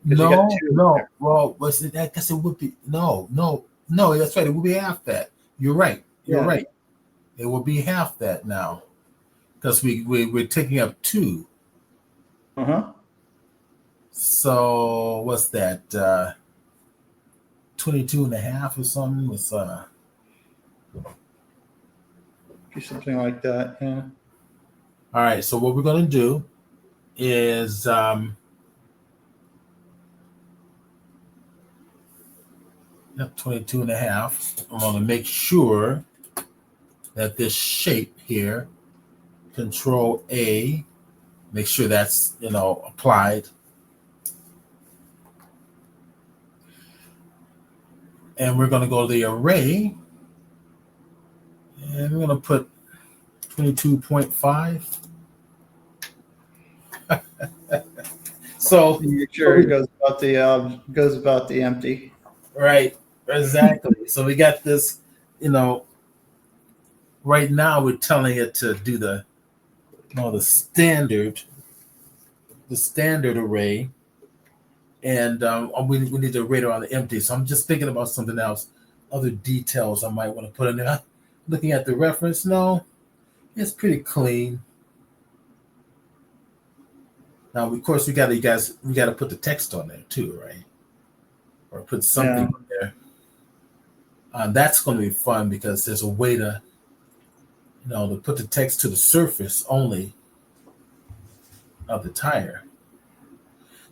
No. Well, was it? I guess it would be. No. That's right. It will be half that. You're right. You're right. It will be half that now, because we're taking up 2. So what's that? 22 and a half or something was something like that. Yeah. All right. So what we're going to do is yep, 22 and a half. I'm going to make sure that this shape here, Control A, make sure that's, applied. And we're going to go to the array. And we're going to put 22.5. So Make sure it goes about the empty. Right, exactly. So we got this, right now we're telling it to do the standard array, and we need to array it on the empty. So I'm just thinking about something else, other details I might want to put in there. Looking at the reference, no, it's pretty clean. Now, of course, we got to put the text on there too, right? Or put something on there. That's going to be fun because there's a way to, to put the text to the surface only of the tire.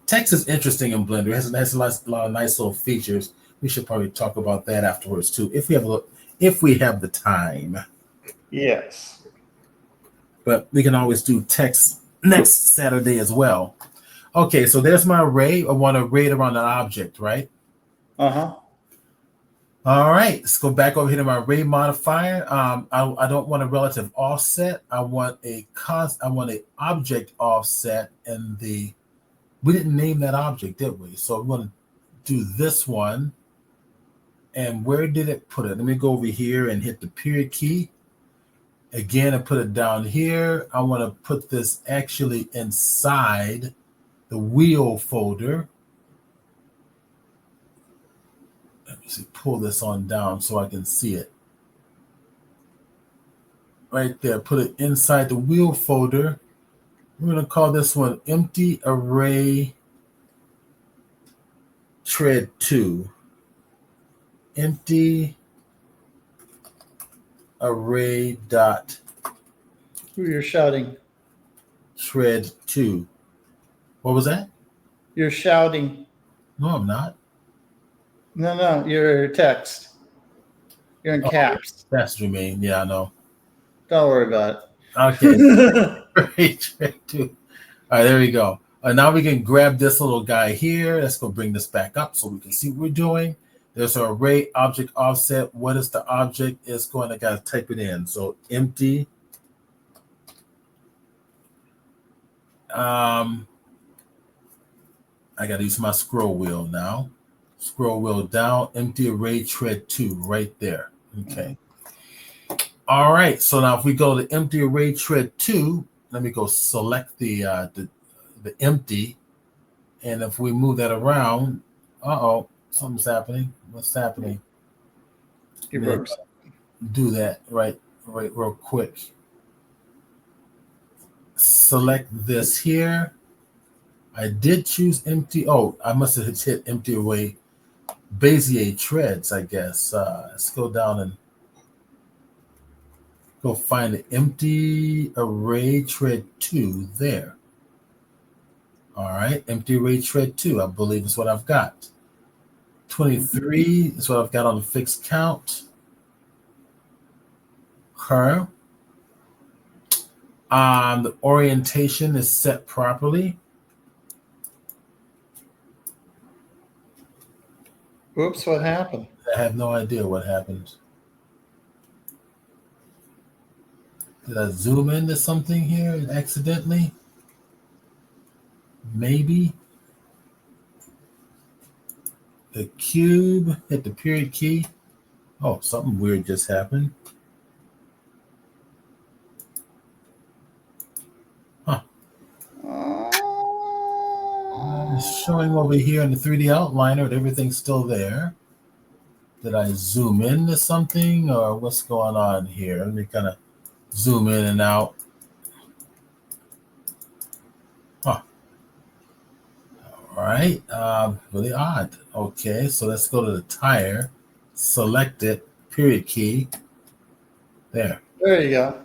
Text is interesting in Blender. It has a lot of nice little features. We should probably talk about that afterwards too, if we have the time. Yes. But we can always do text next Saturday as well. Okay, so there's my array. I want to array it around an object, right? Uh-huh. All right, let's go back over here to my array modifier. I don't want a relative offset. I want a object offset, and we didn't name that object, did we? So I'm going to do this one. And where did it put it? Let me go over here and hit the period key. Again, I put it down here. I want to put this actually inside the wheel folder. Let me see, pull this on down so I can see it. Right there, put it inside the wheel folder. We're going to call this one empty array tread 2. Empty array dot Ooh, you're shouting. Tread 2. What was that? You're shouting. No, I'm not. No, your text. You're in caps. That's what you mean. Yeah, I know. Don't worry about it. Okay. Tread 2. All right, there we go. Now we can grab this little guy here. Let's go bring this back up so we can see what we're doing. There's an array object offset. What is the object? It's going to type it in. So empty. I got to use my scroll wheel now. Scroll wheel down. Empty array tread 2 right there. Okay. All right. So now if we go to empty array tread 2, let me go select the empty. And if we move that around, something's happening. What's happening? Do that right real quick. Select this here. I did choose empty. Oh, I must have hit empty array Bezier treads, I guess. Let's go down and go find the empty array tread 2 there. All right, empty array tread 2, I believe is what I've got. 23 is what I've got on the fixed count. Okay. The orientation is set properly. Oops, what happened? I have no idea what happened. Did I zoom into something here accidentally? Maybe. The cube, hit the period key. Oh, something weird just happened. Huh. It's showing over here in the 3D outliner that everything's still there. Did I zoom into something or what's going on here? Let me kind of zoom in and out. Huh. All right. Really odd. Okay, so let's go to the tire. Select it. Period key. There. There you go.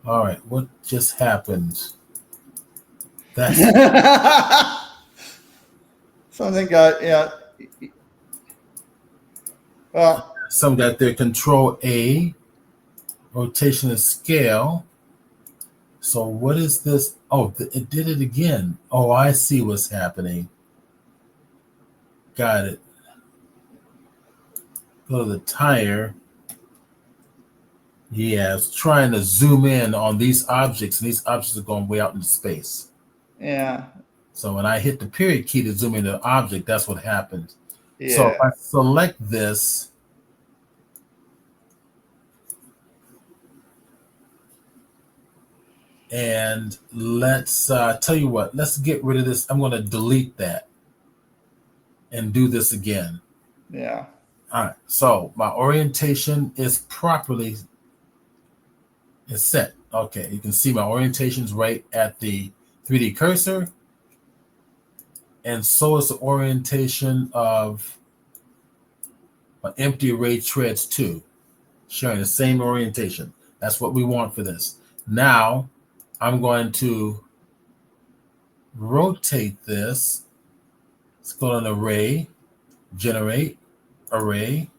All right. What just happened? That's something got Well, some got their Control A, rotation and scale. So what is this? Oh, it did it again. Oh, I see what's happening. Got it. Go to the tire. Yeah, it's trying to zoom in on these objects, and these objects are going way out into space. Yeah. So when I hit the period key to zoom into the object, that's what happens. Yeah. So if I select this, and let's tell you what, let's get rid of this. I'm going to delete that and do this again. Yeah. All right. So my orientation is properly set. Okay. You can see my orientation's right at the 3D cursor. And so is the orientation of my empty array treads too, sharing the same orientation. That's what we want for this. Now I'm going to rotate this. Let's go to an array, generate array.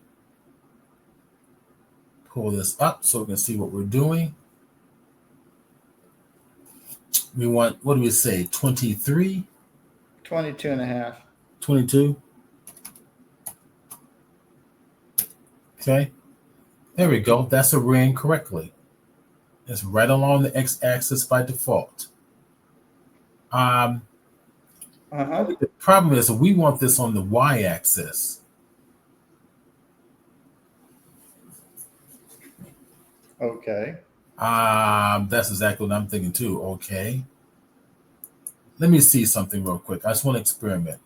Pull this up so we can see what we're doing. We want, what do we say, 23? 22 and a half. 22. Okay. There we go. That's arraying correctly. It's right along the x-axis by default. The problem is we want this on the y-axis. Okay. That's exactly what I'm thinking too. Okay. Let me see something real quick. I just want to experiment.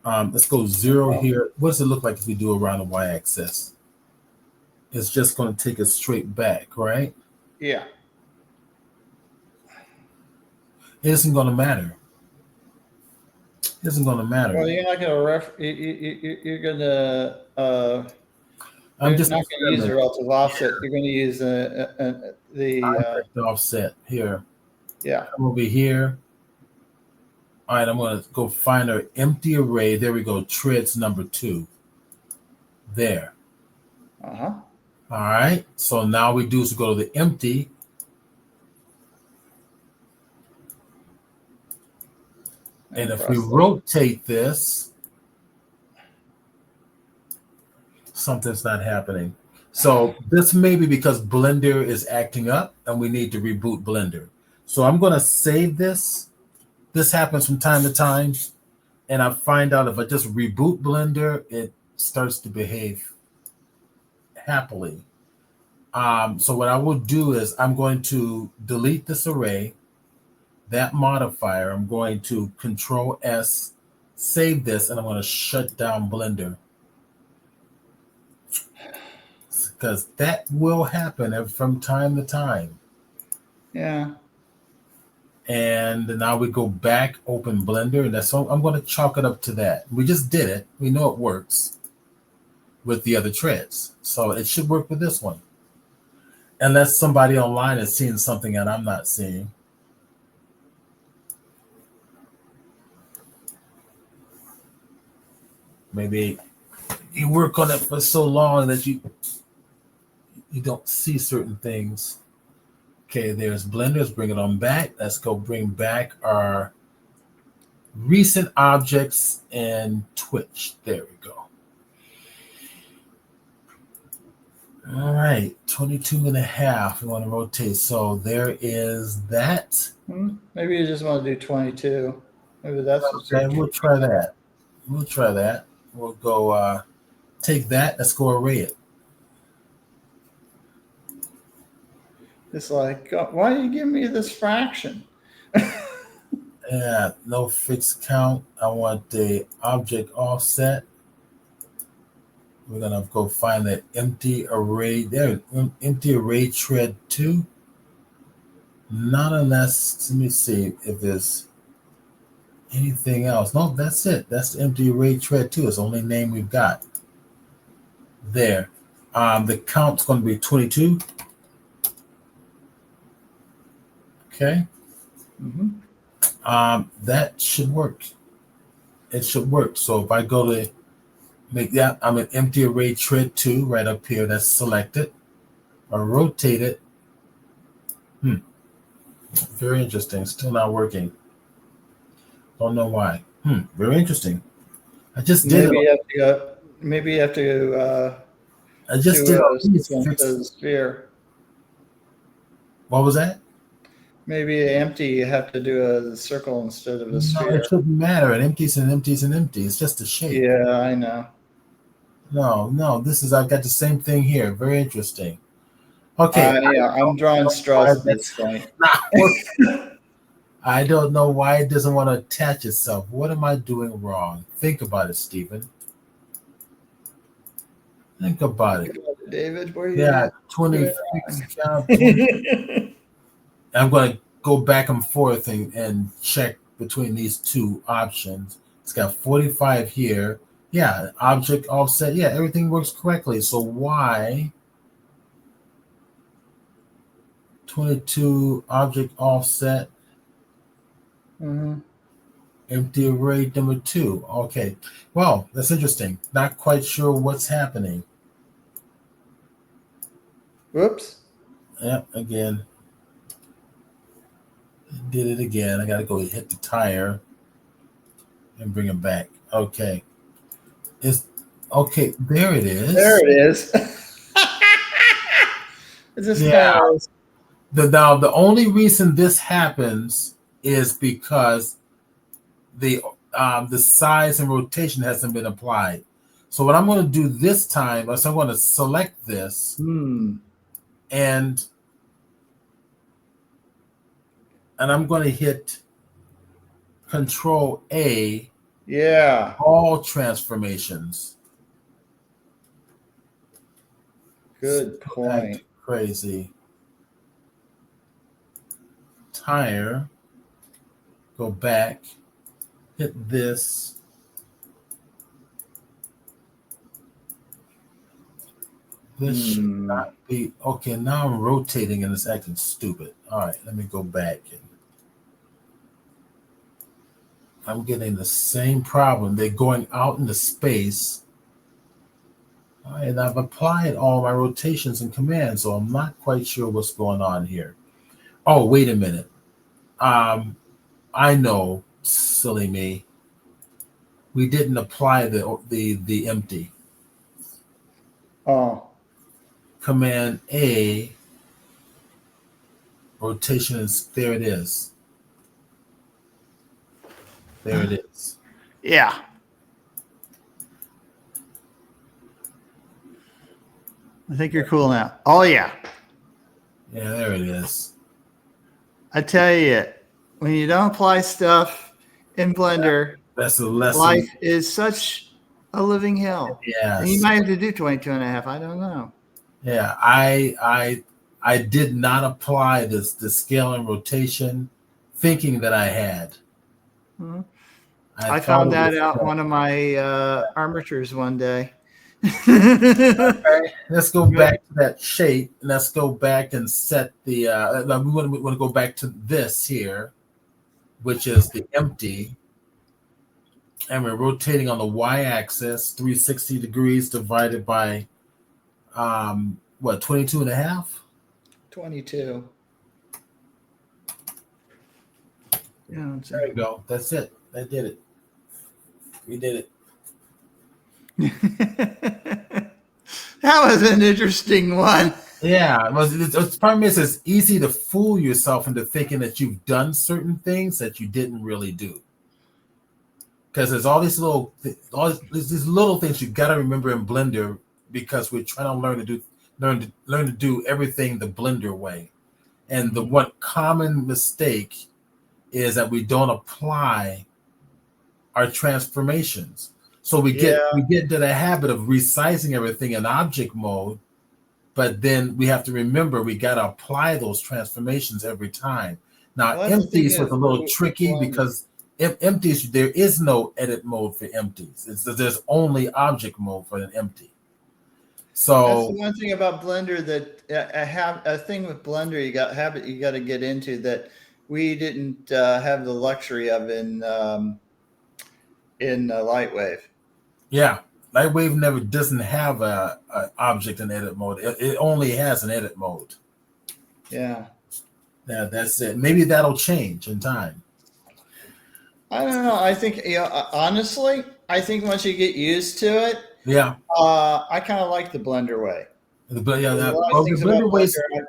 Let's go 0 here. What does it look like if we do around the y-axis? It's just going to take us straight back, right? Yeah. It isn't going to matter. It isn't going to matter. Well, you're not going to you're going to I'm just not going to use the relative offset. You're going to use the offset here. Yeah. Come over here. All right, I'm going to go find our empty array. There we go. Treads number 2. There. Uh-huh. All right. So now we do is go to the empty. And if we rotate this, something's not happening. So this may be because Blender is acting up and we need to reboot Blender. So I'm going to save this. This happens from time to time. And I find out if I just reboot Blender, it starts to behave happily. So what I will do is I'm going to delete this array, that modifier. I'm going to Control S, save this, and I'm going to shut down Blender. Because that will happen from time to time. Yeah. And now we go back, open Blender, and that's all. I'm going to chalk it up to that. We just did it. We know it works with the other treads. So it should work with this one. Unless somebody online is seeing something that I'm not seeing. Maybe you work on it for so long that you don't see certain things. Okay, there's Blender. Let's bring it on back. Let's go bring back our recent objects and Twitch. There we go. All right, 22 and a half. We want to rotate. So there is that. Maybe you just want to do 22. Maybe that's okay. We'll try that. We'll try that. We'll go take that. Let's go array it. It's like, why do you give me this fraction? Yeah, no fixed count. I want the object offset. We're going to go find that empty array. There, empty array tread 2. Not unless, let me see if there's anything else. No, that's it. That's the empty array tread 2. It's the only name we've got. There. The count's going to be 22. Okay. Mm-hmm. That should work. It should work. So if I go to make that, I'm an empty array tread 2 right up here. That's selected. I rotate it. Very interesting. Still not working. Don't know why. Very interesting. I just did maybe it. Maybe you have to I just did all these fix. The sphere. What was that? Maybe empty. You have to do a circle instead of a sphere. No, it shouldn't matter. It empties and empties and empties. It's just a shape. Yeah, I know. No. I've got the same thing here. Very interesting. Okay. I'm drawing straws at this point. I don't know why it doesn't want to attach itself. What am I doing wrong? Think about it, Stephen. Think about it. David, where are you? Yeah, 26 count. 20. I'm going to go back and forth and check between these two options. It's got 45 here. Yeah, object offset. Yeah, everything works correctly. So why 22 object offset? Mm-hmm. Empty array number 2. Okay. Well, that's interesting. Not quite sure what's happening. Whoops. Yep, again. Did it again. I got to go hit the tire and bring it back. Okay. Okay, there it is. There it is. Now, the only reason this happens is because the size and rotation hasn't been applied. So what I'm going to do this time is I'm going to select this and I'm going to hit Control A. Yeah. All transformations. Good point. Crazy. Tire. Go back. Hit this. This should not be okay. Now I'm rotating and it's acting stupid. All right, let me go back. I'm getting the same problem. They're going out into space. All right, and I've applied all my rotations and commands, so I'm not quite sure what's going on here. Oh, wait a minute. I know, silly me. We didn't apply the empty. Oh. Command A. Rotation is there. It is. There it is. Yeah. I think you're cool now. Oh, yeah. Yeah, there it is. I tell you, when you don't apply stuff in Blender, that's a lesson. Life is such a living hell. Yeah. You might have to do 22 and a half. I don't know. Yeah, I did not apply the scale and rotation thinking that I had. Mm-hmm. I found that out one of my armatures one day. Okay, let's go back to that shape. Let's go back and set the. We want to go back to this here, which is the empty, and we're rotating on the y-axis, 360 degrees divided by, 22 and a half. 22. Yeah, there you go. That's it. I did it. We did it. That was an interesting one. Yeah, the problem is it's easy to fool yourself into thinking that you've done certain things that you didn't really do. Because there's all these little things you got to remember in Blender because we're trying to learn to do everything the Blender way. And the one common mistake is that we don't apply our transformations. So we get into the habit of resizing everything in object mode, but then we have to remember we got to apply those transformations every time. Now, empties was a little tricky because empties, there is no edit mode for empties. There's only object mode for an empty. So that's the one thing about Blender that I have a thing with Blender you got to get into that we didn't have the luxury of in LightWave. Yeah, LightWave doesn't have a object in edit mode. It only has an edit mode. Yeah. Yeah, that's it. Maybe that'll change in time. I don't know. I think honestly, I think once you get used to it, Yeah. I kind of like the blender way. The things about blender way. Blender,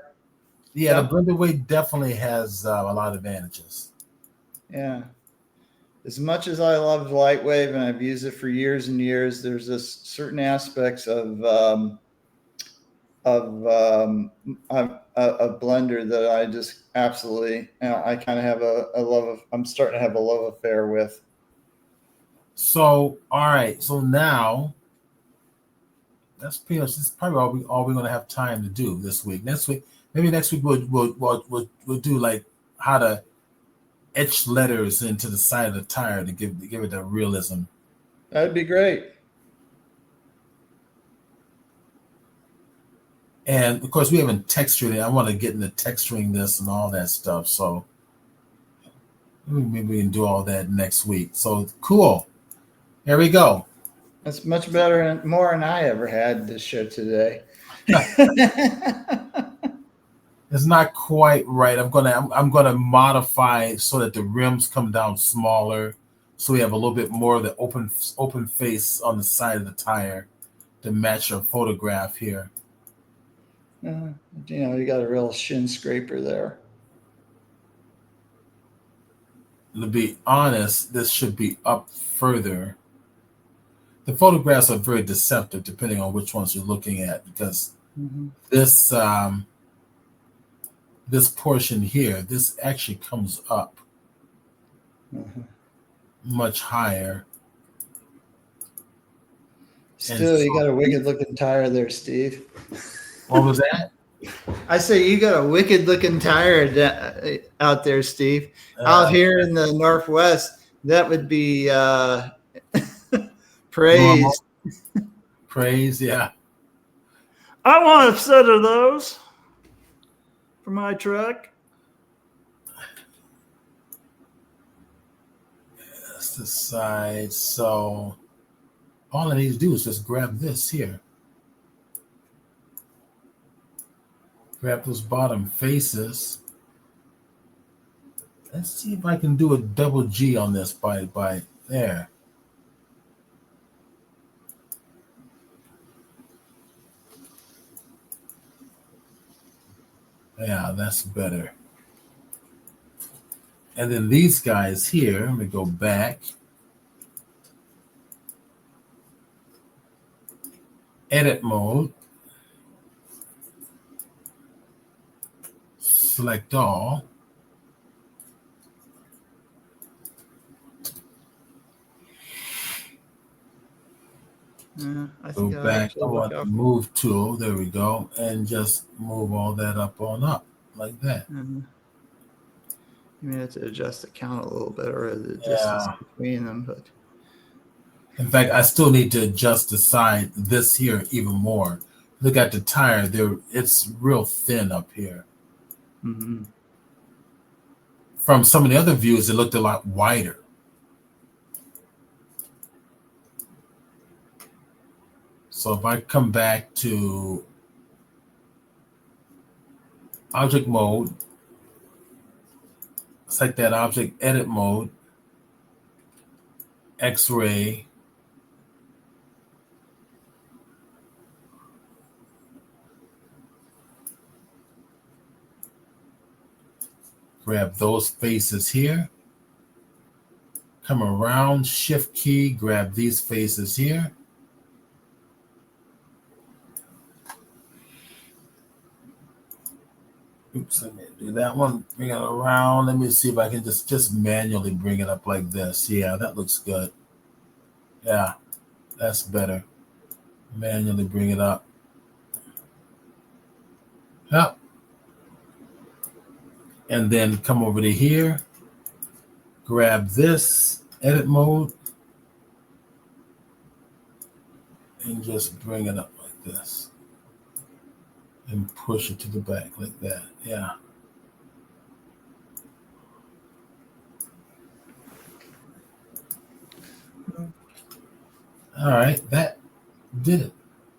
Yeah, the blender way definitely has a lot of advantages. Yeah. As much as I love LightWave and I've used it for years and years, there's this certain aspects of a blender that I just absolutely, I kind of have a love of. I'm starting to have a love affair with. So, all right. So now, that's pretty much. This is probably all we're going to have time to do this week. Next week, maybe next week we'll do like how to etch letters into the side of the tire to give it that realism. That'd be great. And of course, we haven't textured it. I want to get into texturing this and all that stuff. So maybe we can do all that next week. So cool. There we go. That's much better and more than I ever had this show today. It's not quite right. I'm gonna modify so that the rims come down smaller, so we have a little bit more of the open face on the side of the tire to match our photograph here. You got a real shin scraper there. To be honest, this should be up further. The photographs are very deceptive depending on which ones you're looking at, because this portion here, this actually comes up much higher. Still, you got a wicked looking tire there, Steve. What was that? I say you got a wicked looking tire out there, Steve. Out here in the Northwest, that would be praise. Praise, yeah. I want a set of those for my truck. That's the side. So all I need to do is just grab this here. Grab those bottom faces. Let's see if I can do a double G on this by there. Yeah, that's better. And then these guys here, let me go back. Edit mode. Select all. Go back to the move tool. There we go. And just move all that up on up like that. You may have to adjust the count a little bit or the distance between them. But in fact, I still need to adjust the side, this here, even more. Look at the tire. It's real thin up here. From some of the other views, it looked a lot wider. So if I come back to object mode, select that object, edit mode, X-ray, grab those faces here, come around, shift key, grab these faces here. Oops, let me do that one. Bring it around. Let me see if I can just manually bring it up like this. Yeah, that looks good. Yeah, that's better. Manually bring it up. Yep. And then come over to here. Grab this, edit mode. And just bring it up like this. And push it to the back like that. Yeah. All right, that did it.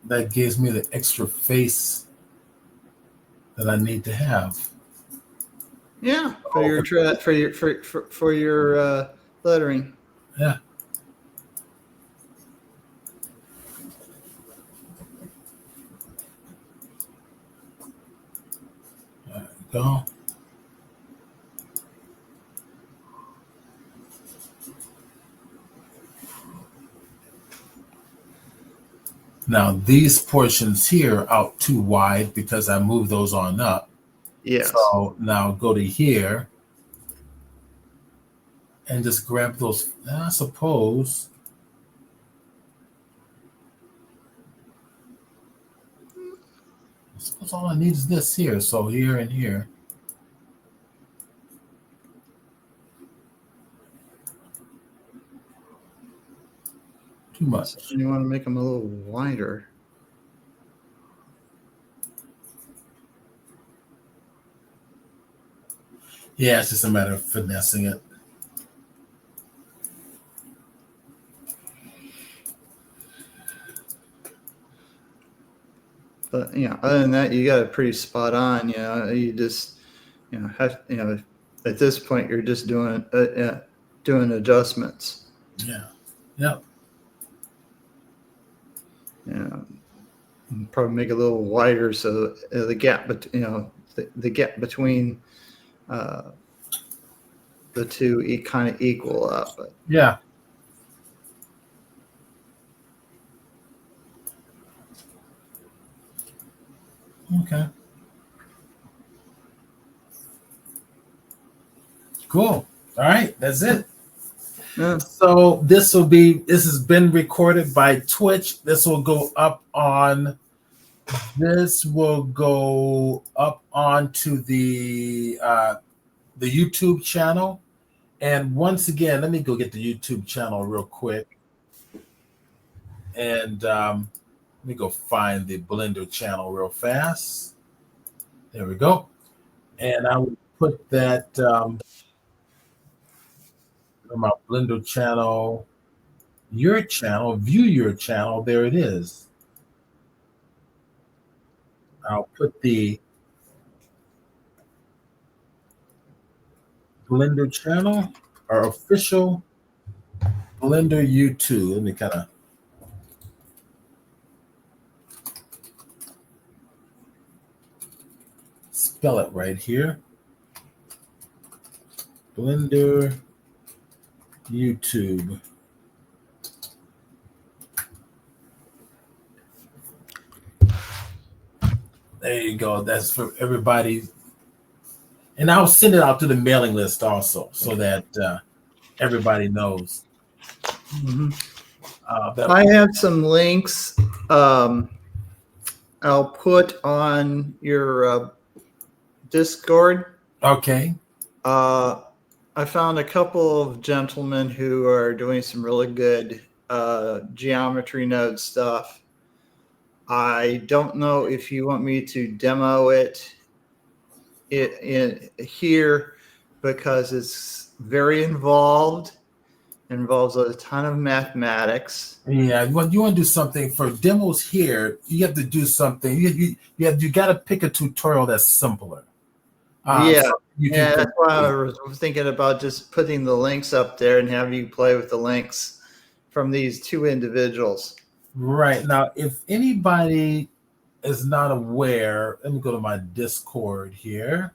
That gives me the extra face that I need to have. Yeah, for your lettering. Yeah. Go. Now these portions here are out too wide because I moved those on up. Yes. So now go to here and just grab those. I suppose. All I need is this here. So here and here. Too much. So you want to make them a little wider. Yeah, it's just a matter of finessing it. But other than that, you got it pretty spot on. You just have at this point you're just doing adjustments. Yeah. Yep. Probably make it a little wider so the gap, but the gap between the two kind of equal up. But yeah. Okay. Cool. All right, that's it. Yeah. So this has been recorded by Twitch. This will go up onto the YouTube channel. And once again, let me go get the YouTube channel real quick. And let me go find the Blender channel real fast. There we go. And I will put that my Blender channel, your channel, view your channel. There it is. I'll put the Blender channel, our official Blender YouTube. Let me kind of spell it right here. Blender YouTube. There you go. That's for everybody. And I'll send it out to the mailing list also so that everybody knows. Mm-hmm. I have some links I'll put on your Discord. Okay. I found a couple of gentlemen who are doing some really good geometry node stuff. I don't know if you want me to demo it here because it's very involved. It involves a ton of mathematics. Yeah, when you want to do something for demos here, you have to do something. You got to pick a tutorial that's simpler. So that's why I was thinking about just putting the links up there and having you play with the links from these two individuals. Right. Now, if anybody is not aware, let me go to my Discord here.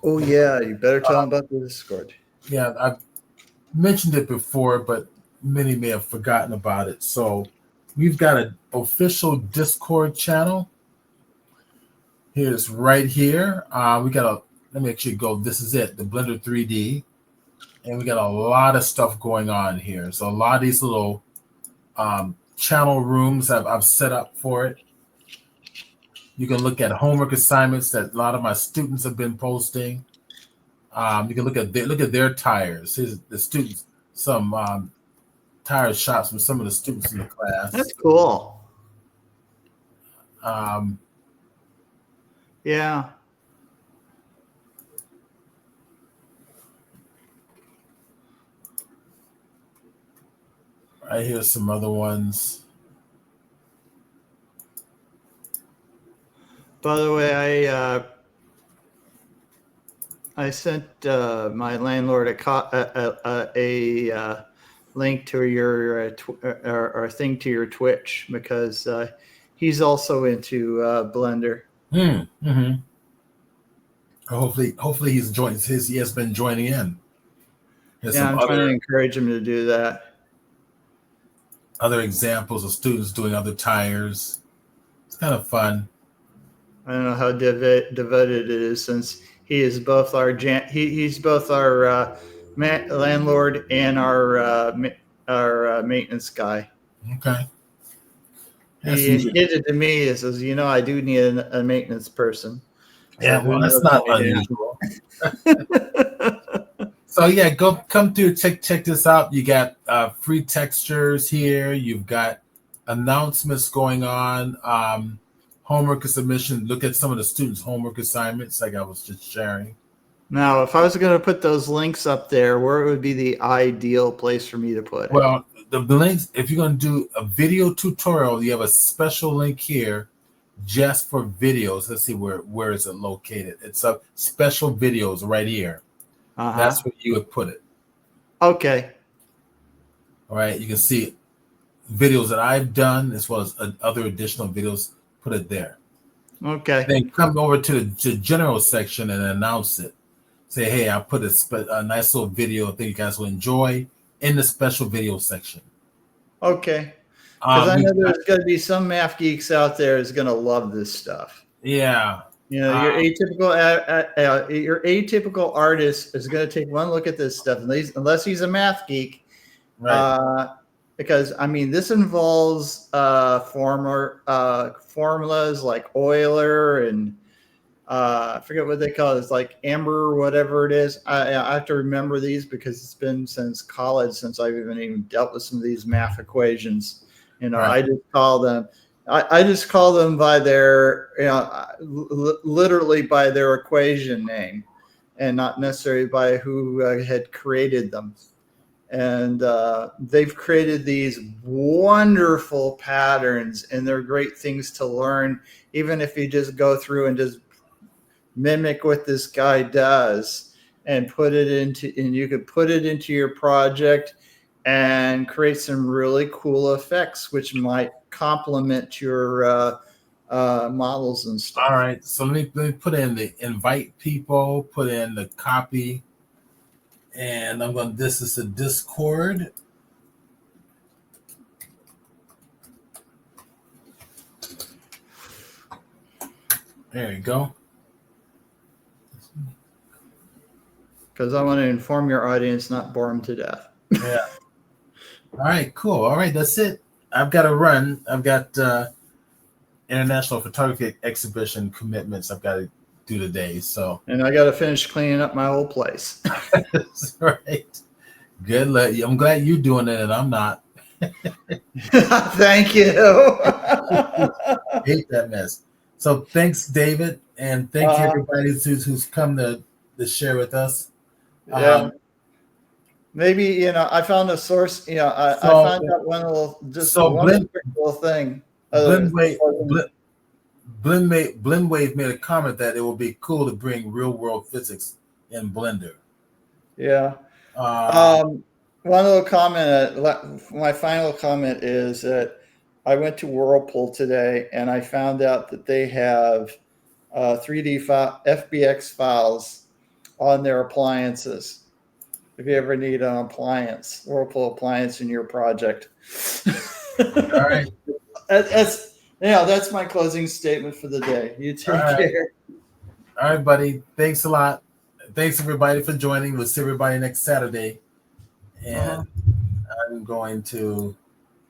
Oh, yeah. You better tell them about the Discord. Yeah, I've mentioned it before, but many may have forgotten about it. So we've got an official Discord channel. Here's right here. Let me actually go. This is it, the Blender 3D. And we got a lot of stuff going on here. So a lot of these little channel rooms I've set up for it. You can look at homework assignments that a lot of my students have been posting. You can look at their tires. Here's the students, some tire shots from some of the students in the class. That's cool. Yeah. Right here's some other ones. By the way, I sent my landlord a link to your or thing to your Twitch because he's also into Blender. Mm-hmm. Hopefully he has been joining in. There's Yeah, some I'm trying to encourage him to do that. other examples of students doing other tires. It's kind of fun. I don't know how devoted it is, since he is both our he's both our landlord and our maintenance guy. Okay. That's He neat. hinted to me, he says, I do need a maintenance person. Yeah, So who well, that's knows not how he unusual. did. So yeah, come through, check this out. You got free textures here. You've got announcements going on. Homework submission. Look at some of the students' homework assignments, like I was just sharing. Now, if I was going to put those links up there, where would be the ideal place for me to put it? Well, the links. If you're going to do a video tutorial, you have a special link here just for videos. Let's see where is it located. It's a special videos right here. That's where you would put it. Okay. All right. You can see videos that I've done as well as other additional videos. Put it there. Okay. Then come over to the general section and announce it. Say, hey, I put a nice little video I think you guys will enjoy in the special video section. Okay. Because I know there's going to be some math geeks out there who's going to love this stuff. Yeah. Your atypical artist is going to take one look at this stuff, unless he's a math geek. Right. Because this involves formulas like Euler and I forget what they call it. It's like Amber or whatever it is. I have to remember these because it's been since college since I've even dealt with some of these math equations. Right. I just call them by their literally by their equation name, and not necessarily by who had created them. And they've created these wonderful patterns, and they're great things to learn, even if you just go through and just mimic what this guy does and you could put it into your project and create some really cool effects, which might complement your models and stuff. All right. So let me put in the invite people, put in the copy. And this is the Discord. There you go. Because I want to inform your audience, not bore them to death. Yeah. All right, cool. All right, that's it. I've got to run. I've got international photography exhibition commitments I've got to do today. And I got to finish cleaning up my old place. That's right. Good luck. I'm glad you're doing it and I'm not. Thank you. Hate that mess. So thanks, David, and thank you everybody who's come to share with us. Yeah. Maybe I found a source. I found out one little thing. Blendwave made a comment that it would be cool to bring real world physics in Blender. Yeah. One little comment. My final comment is that I went to Whirlpool today and I found out that they have 3D FBX files on their appliances. If you ever need an Whirlpool appliance in your project. All right. That's my closing statement for the day. You take care. All right, buddy. Thanks a lot. Thanks everybody for joining. We'll see everybody next Saturday. And I'm going to